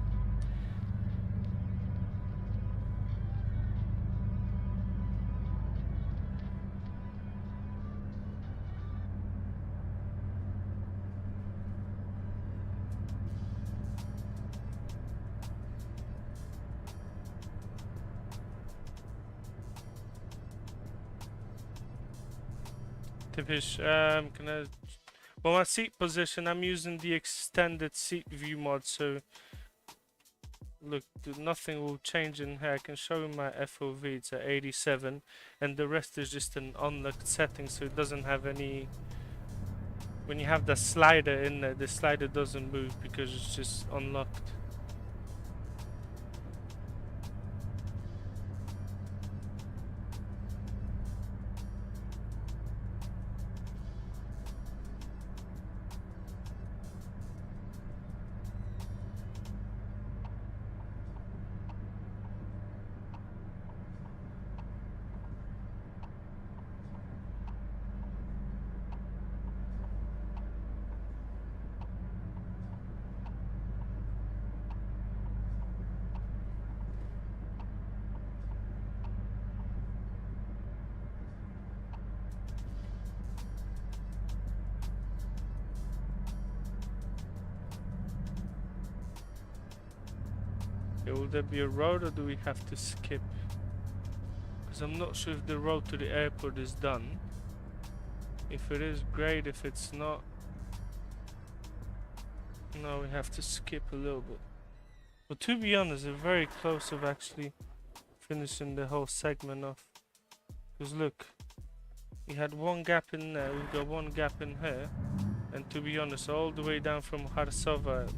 Tipish, can I... Well, my seat position, I'm using the extended seat view mod, so look, nothing will change in here. I can show you my FOV, it's at 87, and the rest is just an unlocked setting, so it doesn't have any... When you have the slider in there, the slider doesn't move because it's just unlocked. Will there be a road or do we have to skip? Because I'm not sure if the road to the airport is done. If it is, great. If it's not, no, we have to skip a little bit. But to be honest, we're very close of actually finishing the whole segment off. Because look, we had one gap in there, we've got one gap in here. And to be honest, all the way down from Harsova,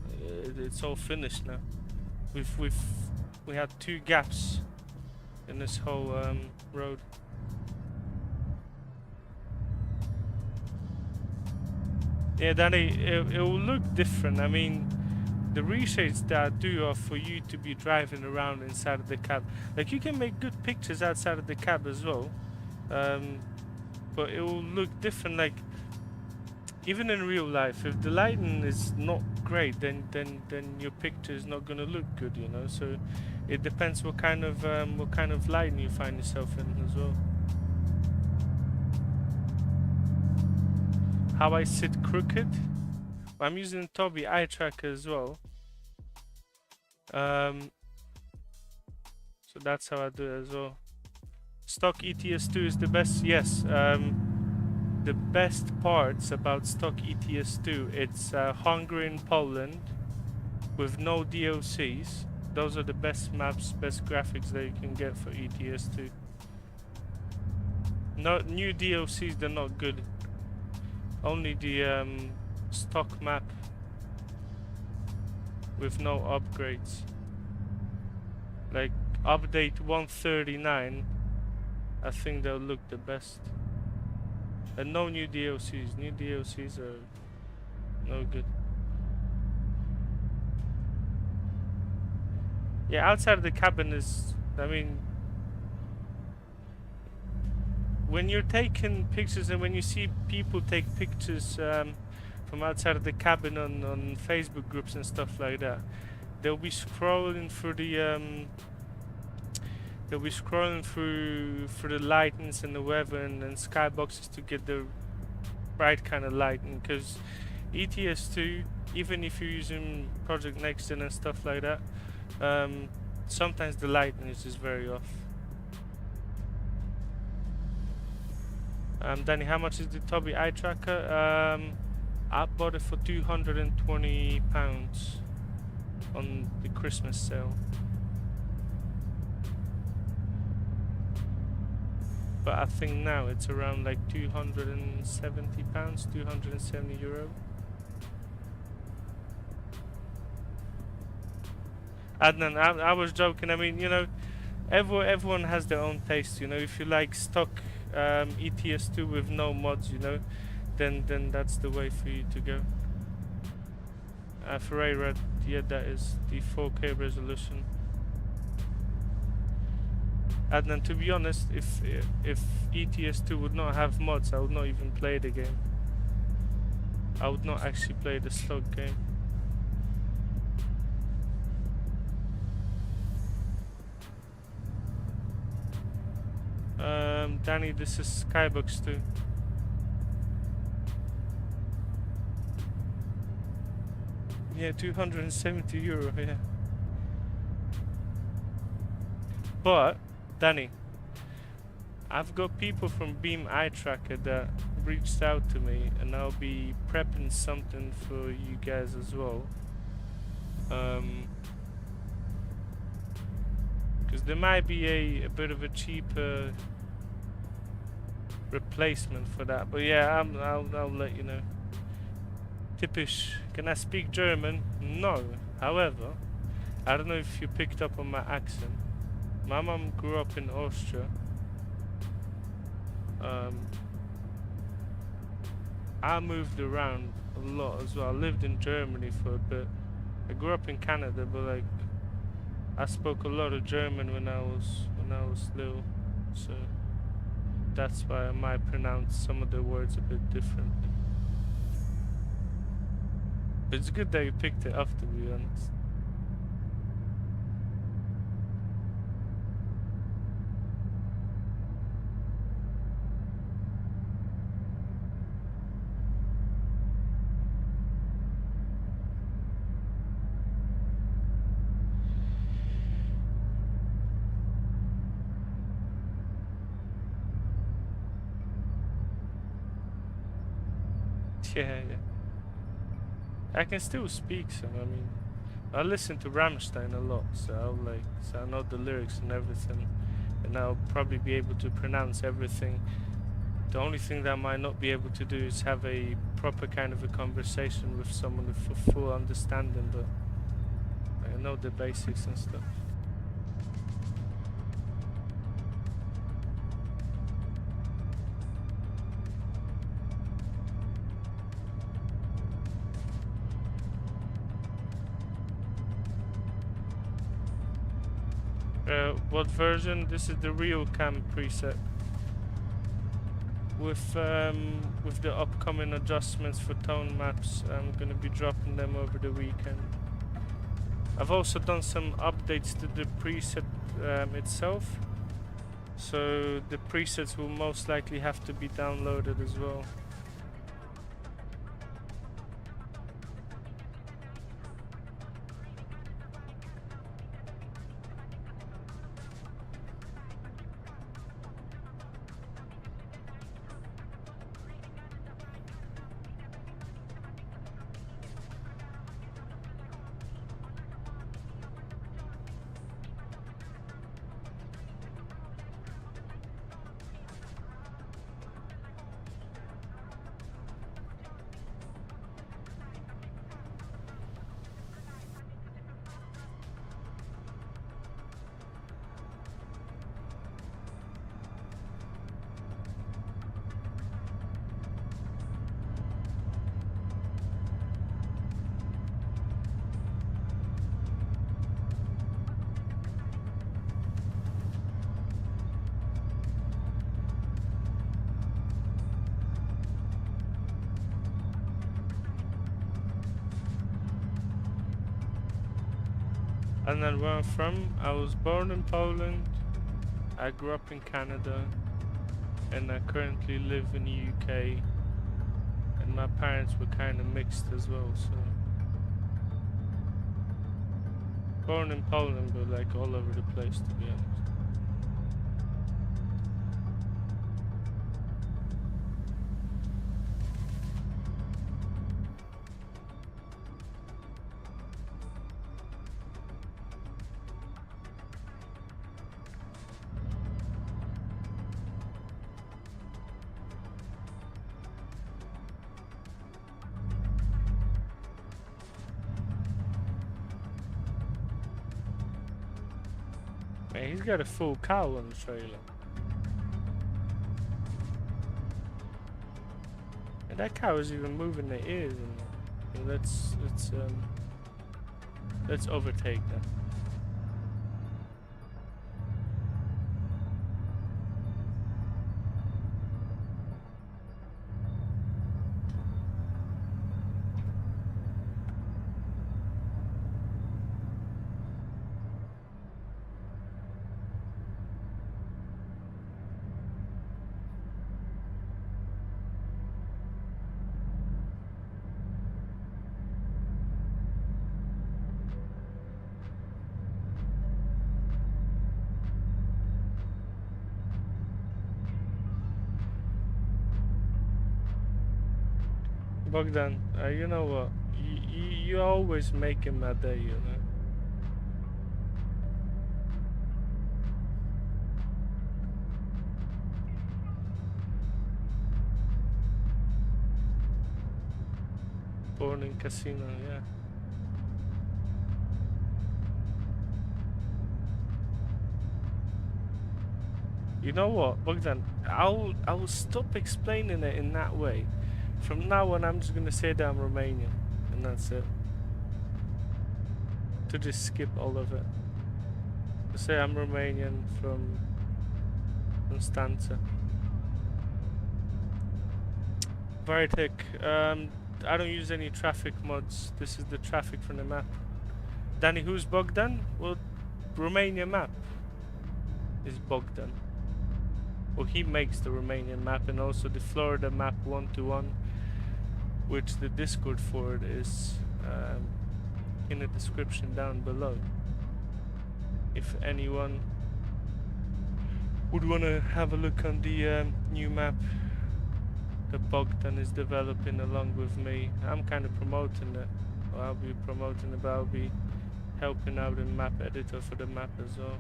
it's all finished now. We had 2 gaps in this whole road. Yeah, Danny, it will look different. I mean, the reshades that I do are for you to be driving around inside of the cab. Like, you can make good pictures outside of the cab as well, but it will look different. Like, even in real life, if the lighting is not great, then your picture is not gonna look good, you know. So it depends what kind of lighting you find yourself in as well. How I sit crooked? I'm using Tobii eye tracker as well. So that's how I do it as well. Stock ETS2 is the best. Yes. The best parts about stock ETS2, it's Hungary and Poland with no DLCs. Those are the best maps, best graphics that you can get for ETS2. No new DLCs, they're not good. Only the stock map with no upgrades. Like update 139, I think they'll look the best. And no new DLCs. New DLCs are no good. Yeah, outside of the cabin is, I mean, when you're taking pictures and when you see people take pictures from outside of the cabin on Facebook groups and stuff like that, they'll be scrolling through the they'll be scrolling through the lightings and the weather and skyboxes to get the right kind of lighting, because ETS2, even if you're using Project Next and stuff like that, sometimes the lighting is just very off. Danny, how much is the Tobii eye tracker? I bought it for £220 on the Christmas sale. But I think now it's around like £270, €270. Adnan, I was joking. I mean, you know, everyone has their own taste. You know, if you like stock ETS2 with no mods, you know, then that's the way for you to go. Ferreira, yeah, that is the 4K resolution. Adnan, to be honest, if ETS2 would not have mods, I would not even play the game. I would not actually play the stock game. Danny, this is Skybox too. Yeah, €270, yeah. But, Danny, I've got people from Beam Eye Tracker that reached out to me, and I'll be prepping something for you guys as well. Because there might be a bit of a cheaper replacement for that, but yeah, I'll let you know. Typisch, can I speak German? No. However, I don't know if you picked up on my accent. My mom grew up in Austria. I moved around a lot as well. I lived in Germany for a bit. I grew up in Canada, but like I spoke a lot of German when I was little, so that's why I might pronounce some of the words a bit differently. But it's good that you picked it up, to be honest. Yeah. I can still speak some. I mean, I listen to Rammstein a lot, so I know the lyrics and everything, and I'll probably be able to pronounce everything. The only thing that I might not be able to do is have a proper kind of a conversation with someone with a full understanding, but I know the basics and stuff. What version? This is the RealCam preset. With the upcoming adjustments for tone maps, I'm gonna be dropping them over the weekend. I've also done some updates to the preset itself, so the presets will most likely have to be downloaded as well. And then where I'm from, I was born in Poland, I grew up in Canada and I currently live in the UK, and my parents were kind of mixed as well, so born in Poland but like all over the place, to be honest. Man, he's got a full cow on the trailer. And that cow is even moving their ears. And let's overtake that. Bogdan, you know what? You always making my day, you know. Born in casino, yeah. You know what, Bogdan? I'll stop explaining it in that way. From now on, I'm just gonna say that I'm Romanian, and that's it. To just skip all of it. To say I'm Romanian from Constanța. Varitek, I don't use any traffic mods. This is the traffic from the map. Danny, who's Bogdan? Well, Romania Map is Bogdan. Well, he makes the Romanian map and also the Florida map 1-to-1, which the Discord for it is in the description down below. If anyone would want to have a look on the new map that Bogdan is developing along with me, I'm kind of promoting it. Well, I'll be promoting it, but I'll be helping out in map editor for the map as well.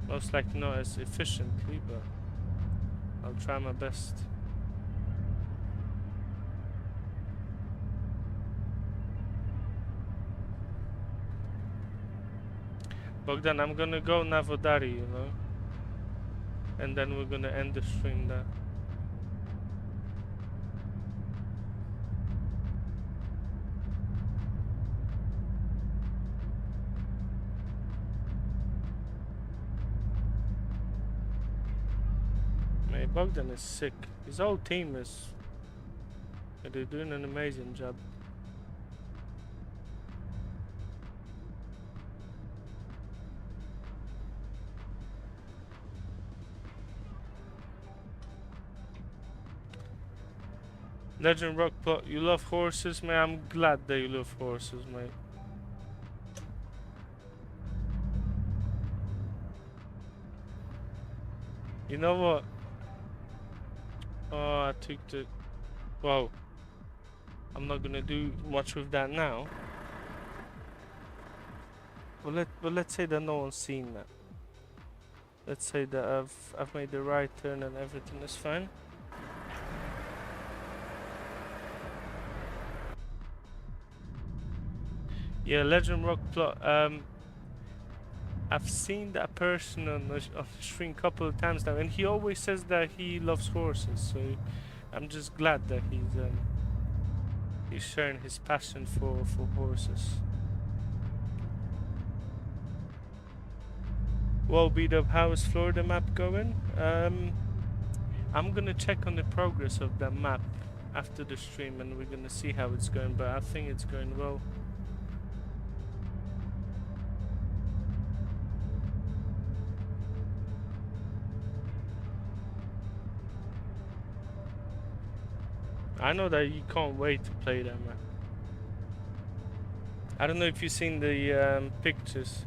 Most likely not as efficiently, but I'll try my best. Bogdan, I'm gonna go Navodari, you know, and then we're gonna end the stream there. Man, Bogdan is sick. His whole team is... They're doing an amazing job. Legend Rock Plot, you love horses, man. I'm glad that you love horses, mate. You know what? Oh, I took the... Wow. I'm not gonna do much with that now. But let's say that no one's seen that. Let's say that I've made the right turn and everything is fine. Yeah, Legend Rock Plot. I've seen that person on the stream a couple of times now, and he always says that he loves horses. So I'm just glad that he's sharing his passion for horses. Well, beat up. How is Florida map going? I'm gonna check on the progress of that map after the stream, and we're gonna see how it's going. But I think it's going well. I know that you can't wait to play that map. I don't know if you've seen the pictures,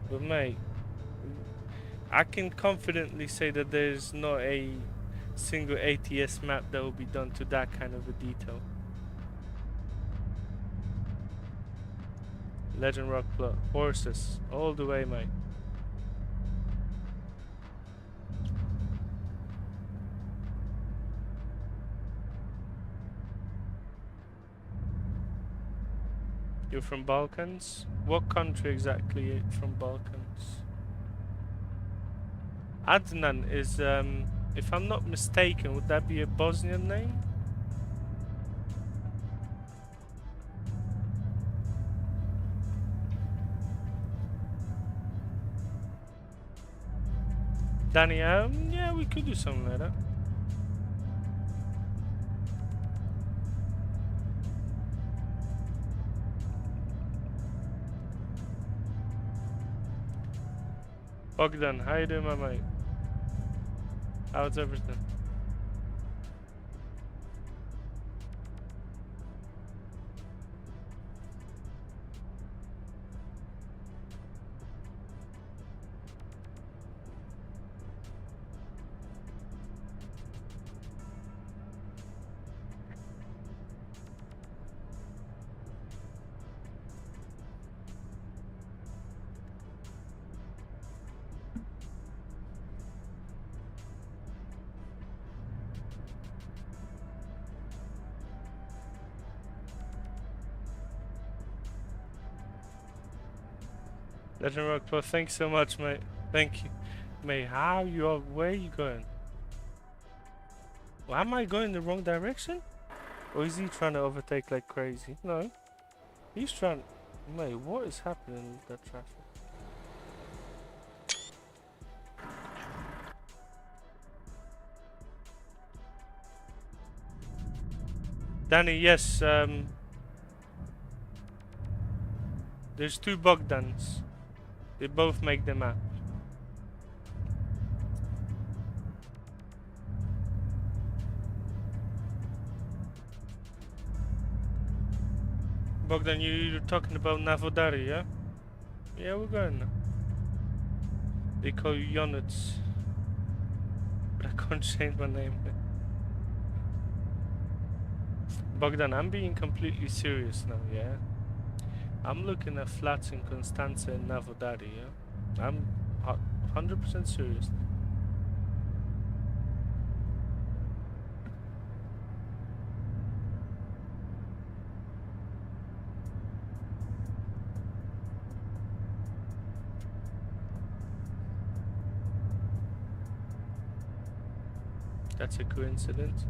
but mate, I can confidently say that there's not a single ATS map that will be done to that kind of a detail. Legend Rock Plot, horses, all the way, mate. You're from Balkans? What country exactly from Balkans? Adnan is, if I'm not mistaken, would that be a Bosnian name? Danny, yeah, we could do something like that. Bogdan, how you doing, my mate? How's everything? Legend Rock Pro, thanks so much, mate. Thank you. Mate, how you are? Where are you going? Well, am I going the wrong direction? Or is he trying to overtake like crazy? No. He's trying... Mate, what is happening with that traffic? Danny, yes, there's two Bogdans. They both make the map. Bogdan, you're talking about Navodari, yeah? Yeah, we're going now. They call you Yonuts. But I can't change my name. Bogdan, I'm being completely serious now, yeah? I'm looking at flats in Constanza and Navodari, yeah? I'm 100% serious. That's a coincidence.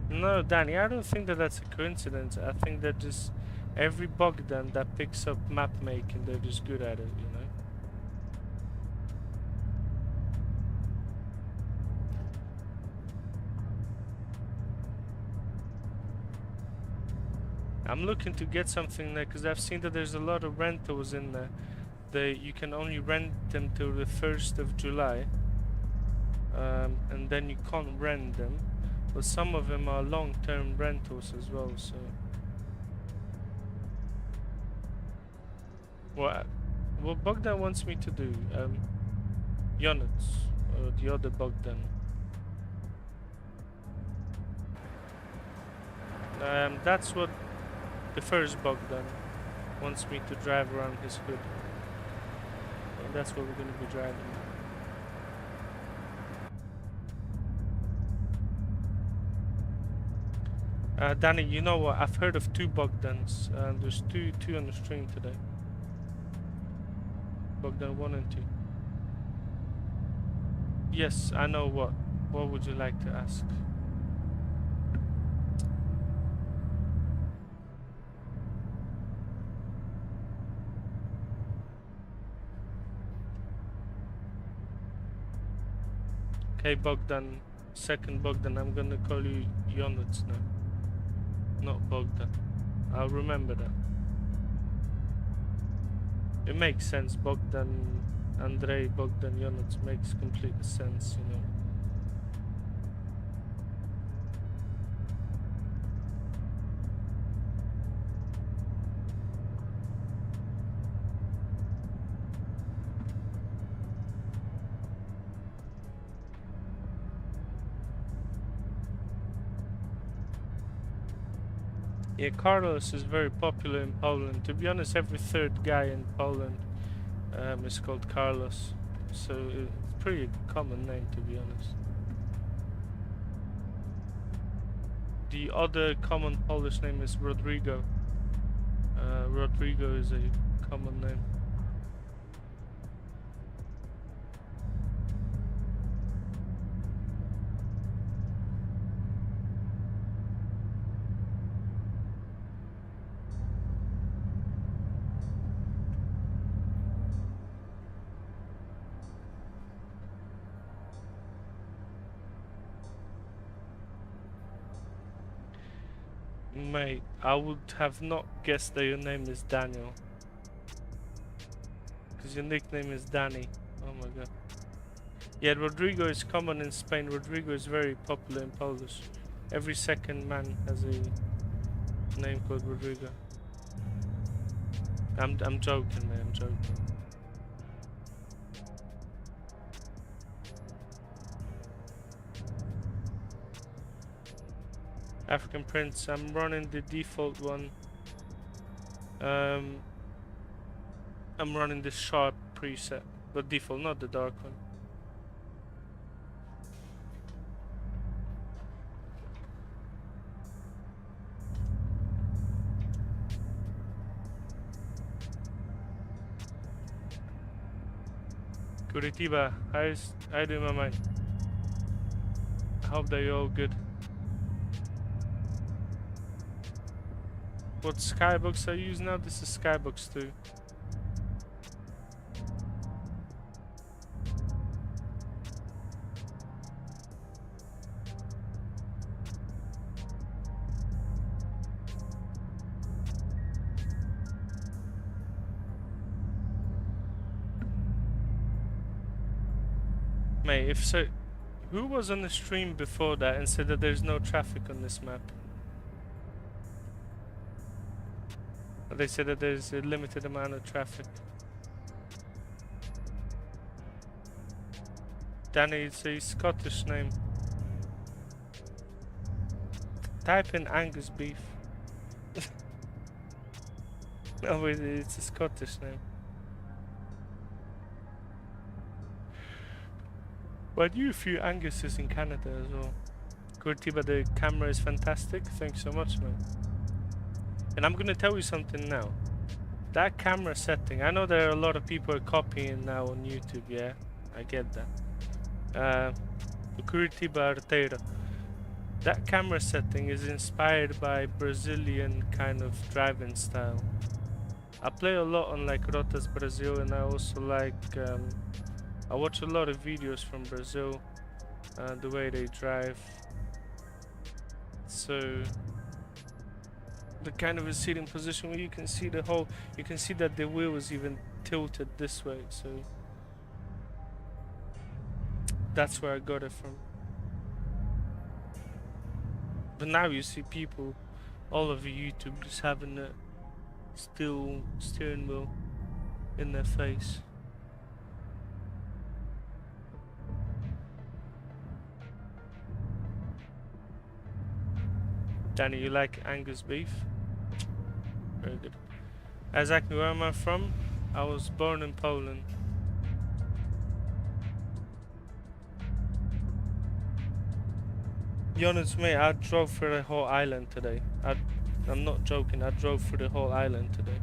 No, Danny, I don't think that that's a coincidence. I think that just every Bogdan that picks up map making, they're just good at it, you know? I'm looking to get something there because I've seen that there's a lot of rentals in there. You can only rent them till the 1st of July. And then you can't rent them. But some of them are long-term rentals as well, so... What Bogdan wants me to do, Yonuts, or the other Bogdan. That's what the first Bogdan wants me to drive around his hood. And that's what we're gonna be driving. Danny, you know what? I've heard of two Bogdans. There's two on the stream today. Bogdan 1 and 2. Yes, I know what. What would you like to ask? Okay, Bogdan. Second Bogdan, I'm gonna call you Yonuts now. Not Bogdan. I'll remember that. It makes sense. Bogdan, Andrei, Bogdan, Yonuts makes complete sense, you know. Yeah, Carlos is very popular in Poland. To be honest, every third guy in Poland is called Carlos. So it's a pretty common name, to be honest. The other common Polish name is Rodrigo. Rodrigo is a common name. Mate, I would have not guessed that your name is Daniel. Because your nickname is Danny. Oh my god. Yeah, Rodrigo is common in Spain. Rodrigo is very popular in Polish. Every second man has a name called Rodrigo. I'm joking, man. I'm joking. African Prince. I'm running the default one. I'm running the sharp preset, the default, not the dark one. Curitiba, how you doing, my man? I hope that you're all good. What skybox I use now? This is skybox 2. Mate, if so, who was on the stream before that and said that there's no traffic on this map? They said that there's a limited amount of traffic. Danny, it's a Scottish name. Type in Angus beef. No, wait, it's a Scottish name. But you a few Anguses in Canada as well. Curitiba, the camera is fantastic. Thanks so much, man. And I'm gonna tell you something now. That camera setting, I know there are a lot of people copying now on YouTube, yeah? I get that. Curitiba Arteira. That camera setting is inspired by Brazilian kind of driving style. I play a lot on like Rotas Brazil, and I also like, I watch a lot of videos from Brazil, the way they drive. So the kind of a seating position where you can see the whole, you can see that the wheel is even tilted this way, so that's where I got it from. But now you see people all over YouTube just having a still steering wheel in their face. Danny, you like Angus beef? Very good. Exactly, where am I from? I was born in Poland. Be honest with me, I drove through the whole island today. I'm not joking, I drove through the whole island today.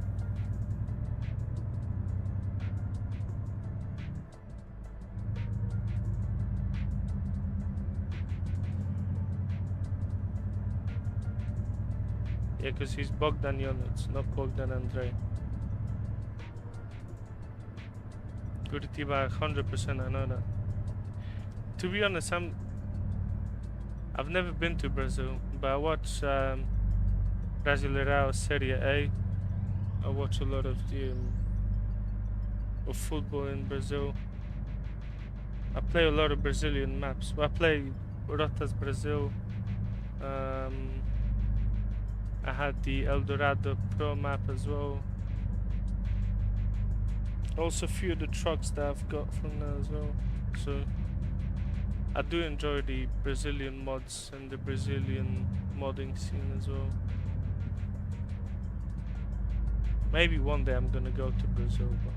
Yeah, because he's Bogdan Jonuc, not Bogdan Andrei. Curitiba, 100%, I know that. To be honest, I've never been to Brazil, but I watch Brasileirão Serie A. I watch a lot of the of football in Brazil. I play a lot of Brazilian maps. I play Rotas Brazil. I had the Eldorado Pro map as well. Also a few of the trucks that I've got from there as well. So I do enjoy the Brazilian mods and the Brazilian modding scene as well. Maybe one day I'm gonna go to Brazil, but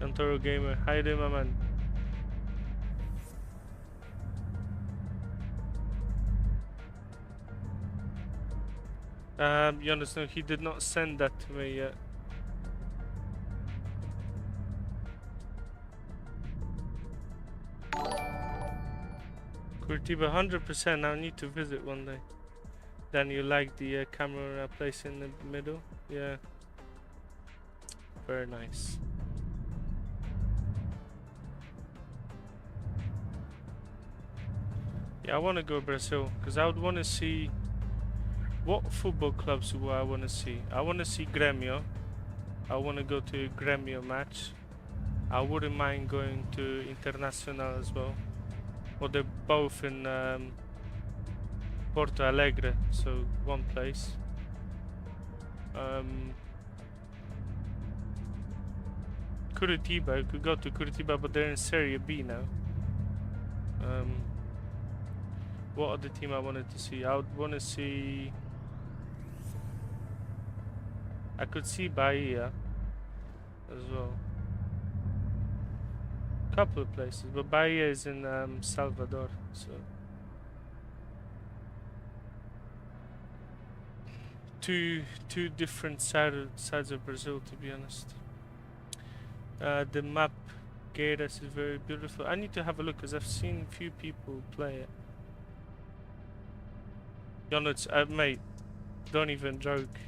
Kantoro Gamer, hi there, my man. You understand? He did not send that to me yet. Curitiba, 100%. I need to visit one day. Then you like the camera place in the middle? Yeah. Very nice. Yeah, I want to go Brazil because I would want to see. What football clubs do I want to see? I want to see Grêmio. I want to go to a Grêmio match. I wouldn't mind going to Internacional as well. Well, they're both in Porto Alegre, so one place. Curitiba, I could go to Curitiba, but they're in Serie B now. What other team I wanted to see? I would want to see. I could see Bahia as well. Couple of places, but Bahia is in Salvador, so two different sides of Brazil, to be honest. The map Gairas is very beautiful. I need to have a look because I've seen few people play it. You know, it's mate, don't even joke.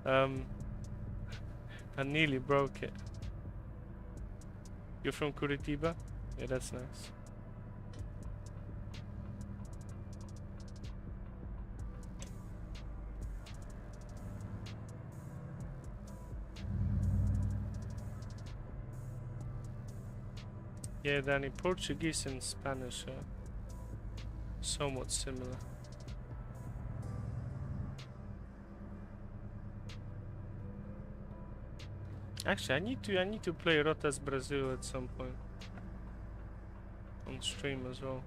I nearly broke it. You're from Curitiba? Yeah, that's nice. Yeah, Danny, Portuguese and Spanish are somewhat similar. Actually, I need to play Rotas Brazil at some point on stream as well.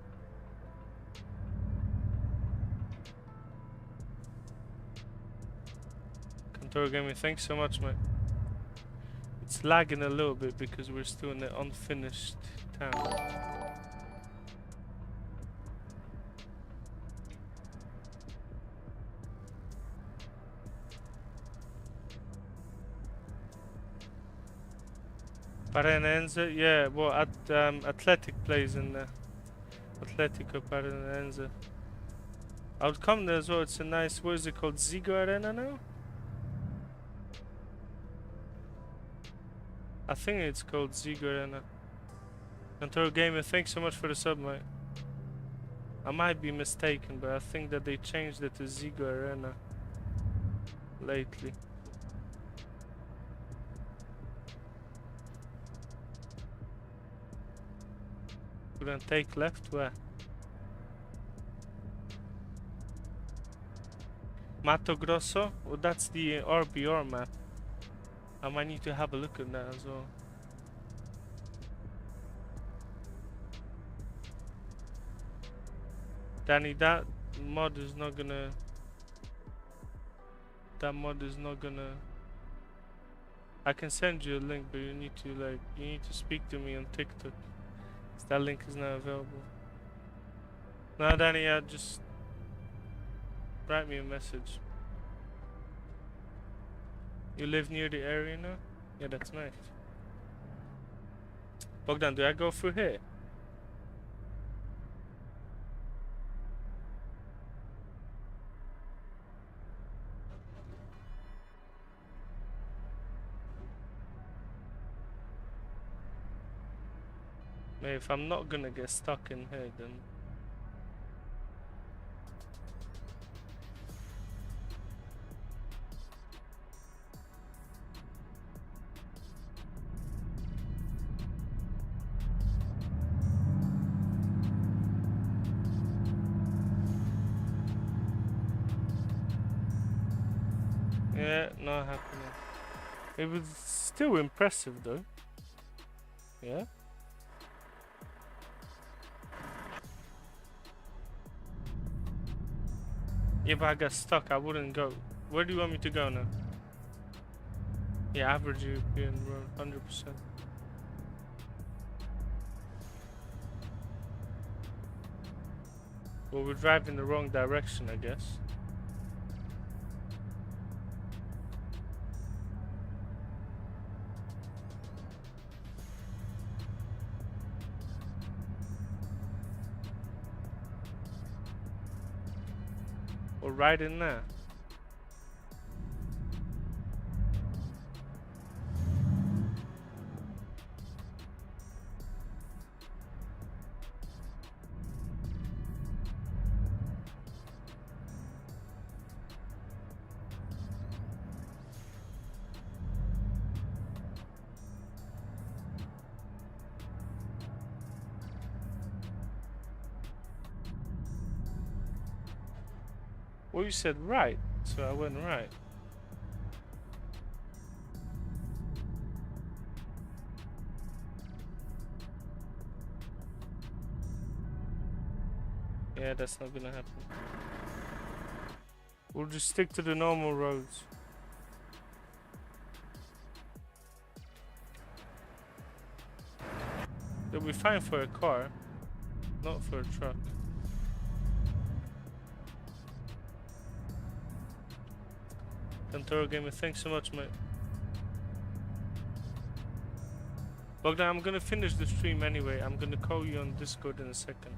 Kantoro Gaming, thanks so much, mate. It's lagging a little bit because we're still in the unfinished town. Paranense, yeah, well, Athletic plays in there. Atletico Paranense. I would come there as well. It's a nice, what is it called? Zigo Arena now? I think it's called Zigo Arena. Kantoro Gamer, thanks so much for the sub, mate. I might be mistaken, but I think that they changed it to Zigo Arena lately. We're gonna take left where? Mato Grosso? Well, that's the RBR map. I might need to have a look at that as well. Danny, that mod is not gonna. That mod is not gonna. I can send you a link, but you need to speak to me on TikTok. That link is not available. No, Danny, just write me a message. You live near the area now? Yeah, that's nice. Bogdan, do I go through here? Maybe if I'm not gonna get stuck in here, then yeah, not happening. It was still impressive though. Yeah. Yeah, but I got stuck. I wouldn't go. Where do you want me to go now? Yeah, average European road, 100%. Well, we're driving the wrong direction, I guess. We're right in there. Well, you said right, so I went right. Yeah, that's not gonna happen. We'll just stick to the normal roads. It'll be fine for a car, not for a truck. Cantoro Gamer, thanks so much, mate. Bogdan, I'm gonna finish the stream anyway. I'm gonna call you on Discord in a second.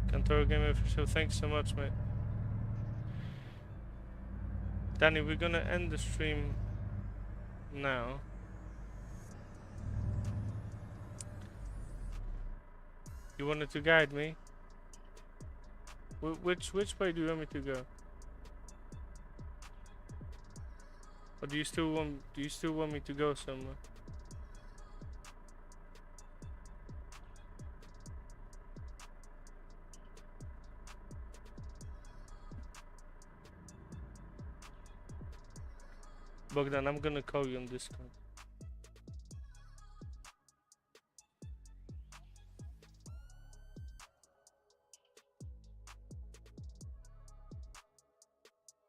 Cantoro Gamer for sure, thanks so much, mate. Danny, we're gonna end the stream now. You wanted to guide me? Which way do you want me to go? Or do you still want me to go somewhere? Bogdan, I'm gonna call you on Discord.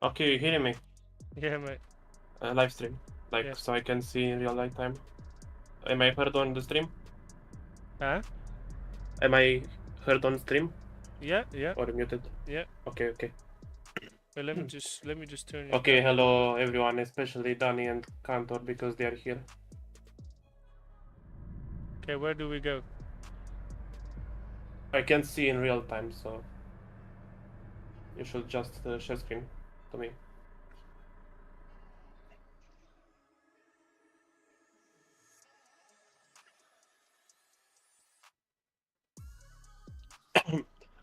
Okay, you hearing me? Yeah, mate. Live stream, like Yeah. so I can see in real life time. Am I heard on the stream? Huh? Am I heard on stream Yeah, yeah, or muted? yeah. Okay, okay. Well, let me just turn you Okay, down. hello everyone, especially Danny and Cantor because they are here. Okay, where do we go? I can see in real time, so you should just share screen to me.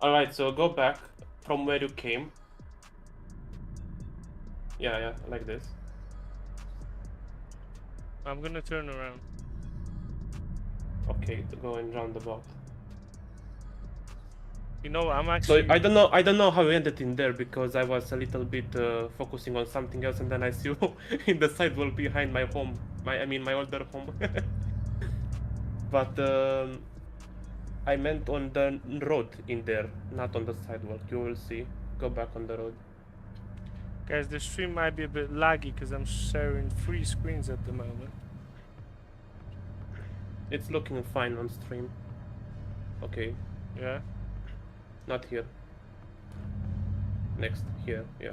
Alright, so go back from where you came. Yeah, like this. I'm gonna turn around. Okay, to go in roundabout. You know, I'm actually. So I don't know how you ended in there because I was a little bit focusing on something else, and then I see you in the sidewalk behind my home. I mean my older home. But I meant on the road in there, not on the sidewalk. You will see. Go back on the road. Guys, the stream might be a bit laggy because I'm sharing 3 screens at the moment. It's looking fine on stream. Okay. Yeah. Not here. Next, here, yeah.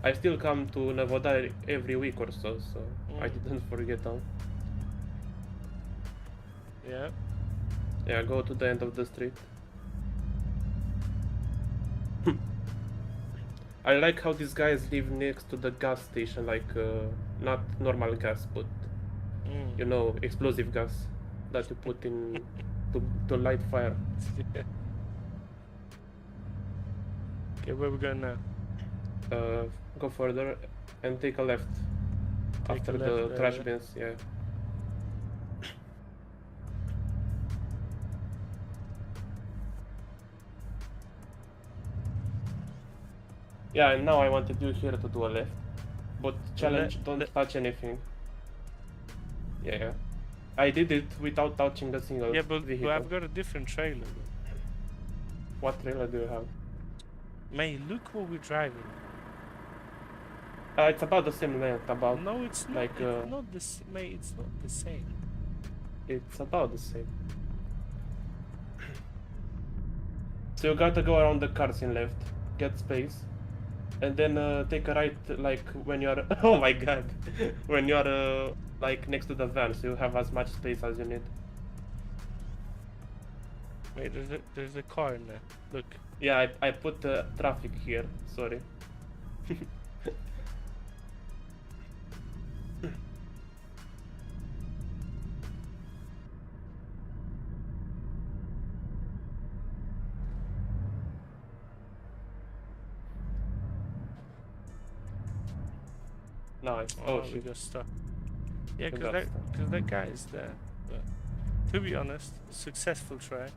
I still come to Navodari every week or so, so I didn't forget all. Yeah. Yeah, go to the end of the street. I like how these guys live next to the gas station, like not normal gas, but you know, explosive gas that you put in to light fire. Yeah. Okay, where we going now? Go further and take a left after the trash bins. Yeah. Yeah, and now I wanted you here to do a left. But challenge, don't le- touch anything. Yeah. I did it without touching a single Yeah, but vehicle. I've got a different trailer. What trailer do you have? Mate, look what we're driving. It's about the same length, about... No, it's not. like, It's not this, mate. It's not the same. It's about the same. So you gotta go around the cars in left, get space, and then take a right, like when you're... oh my god! When you're like next to the van, so you have as much space as you need. Wait, there's a car in there. Look. Yeah, I put traffic here, sorry. Nice. Oh we shit. got stuck. Yeah, We because got stuck. that guy is there. But to be honest, successful try.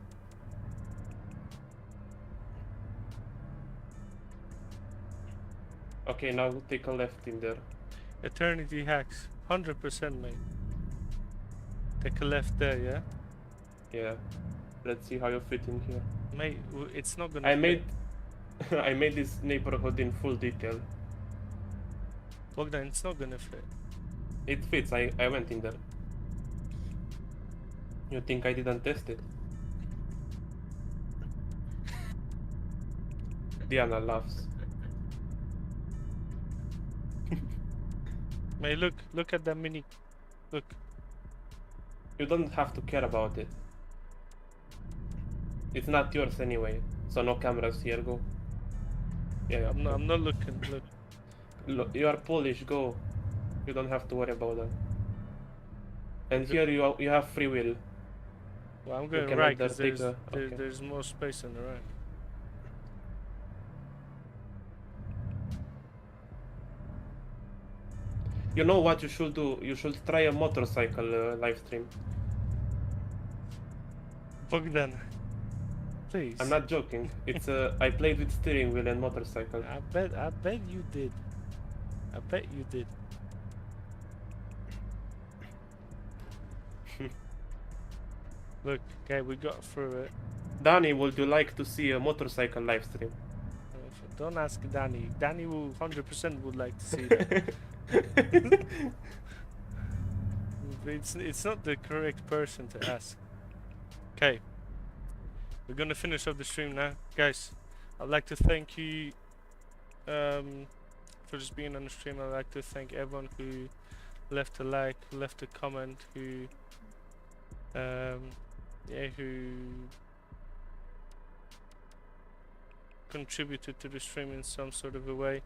Okay, now take a left in there. Eternity hacks, 100%, mate. Take a left there, yeah. Yeah. Let's see how you fit in here. Mate, it's not gonna. I fit. made I made this neighborhood in full detail. Bogdan, it's not gonna fit. It fits, I went in there. You think I didn't test it? Diana laughs. Mate, look at that mini. Look. You don't have to care about it. It's not yours anyway, so no cameras here, go. Yeah, I'm not looking. Look. You are Polish, go. You don't have to worry about that. And here you have free will. Well, I'm You going can right either because take okay. there's more space on the right. You know what you should do? You should try a motorcycle live stream. Bogdan, please. I'm not joking. It's I played with steering wheel and motorcycle. I bet you did. I bet you did. Look, okay, we got through it. Danny, would you like to see a motorcycle live stream? Don't ask Danny. Danny will 100% would like to see that. It's not the correct person to ask. Okay, we're gonna finish up the stream now, guys. I'd like to thank you for just being on the stream. I'd like to thank everyone who left a like, left a comment, who contributed to the stream in some sort of a way.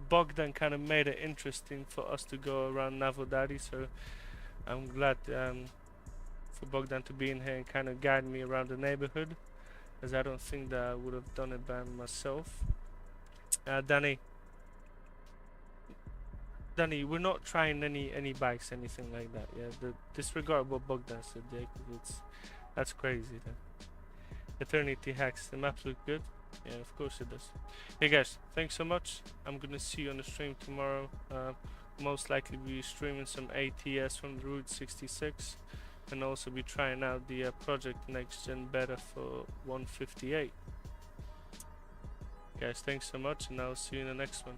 Bogdan kind of made it interesting for us to go around Navodari, so I'm glad for Bogdan to be in here and kind of guide me around the neighborhood, as I don't think that I would have done it by myself. Danny, we're not trying any bikes, anything like that. Yeah, disregard what Bogdan said, Jake. That's crazy. Then. Eternity hacks. The maps look good. Yeah, of course it does. Hey guys, thanks so much. I'm gonna see you on the stream tomorrow. Most likely be streaming some ATS from the Route 66, and also be trying out the Project Next Gen beta for 158. Guys, thanks so much, and I'll see you in the next one.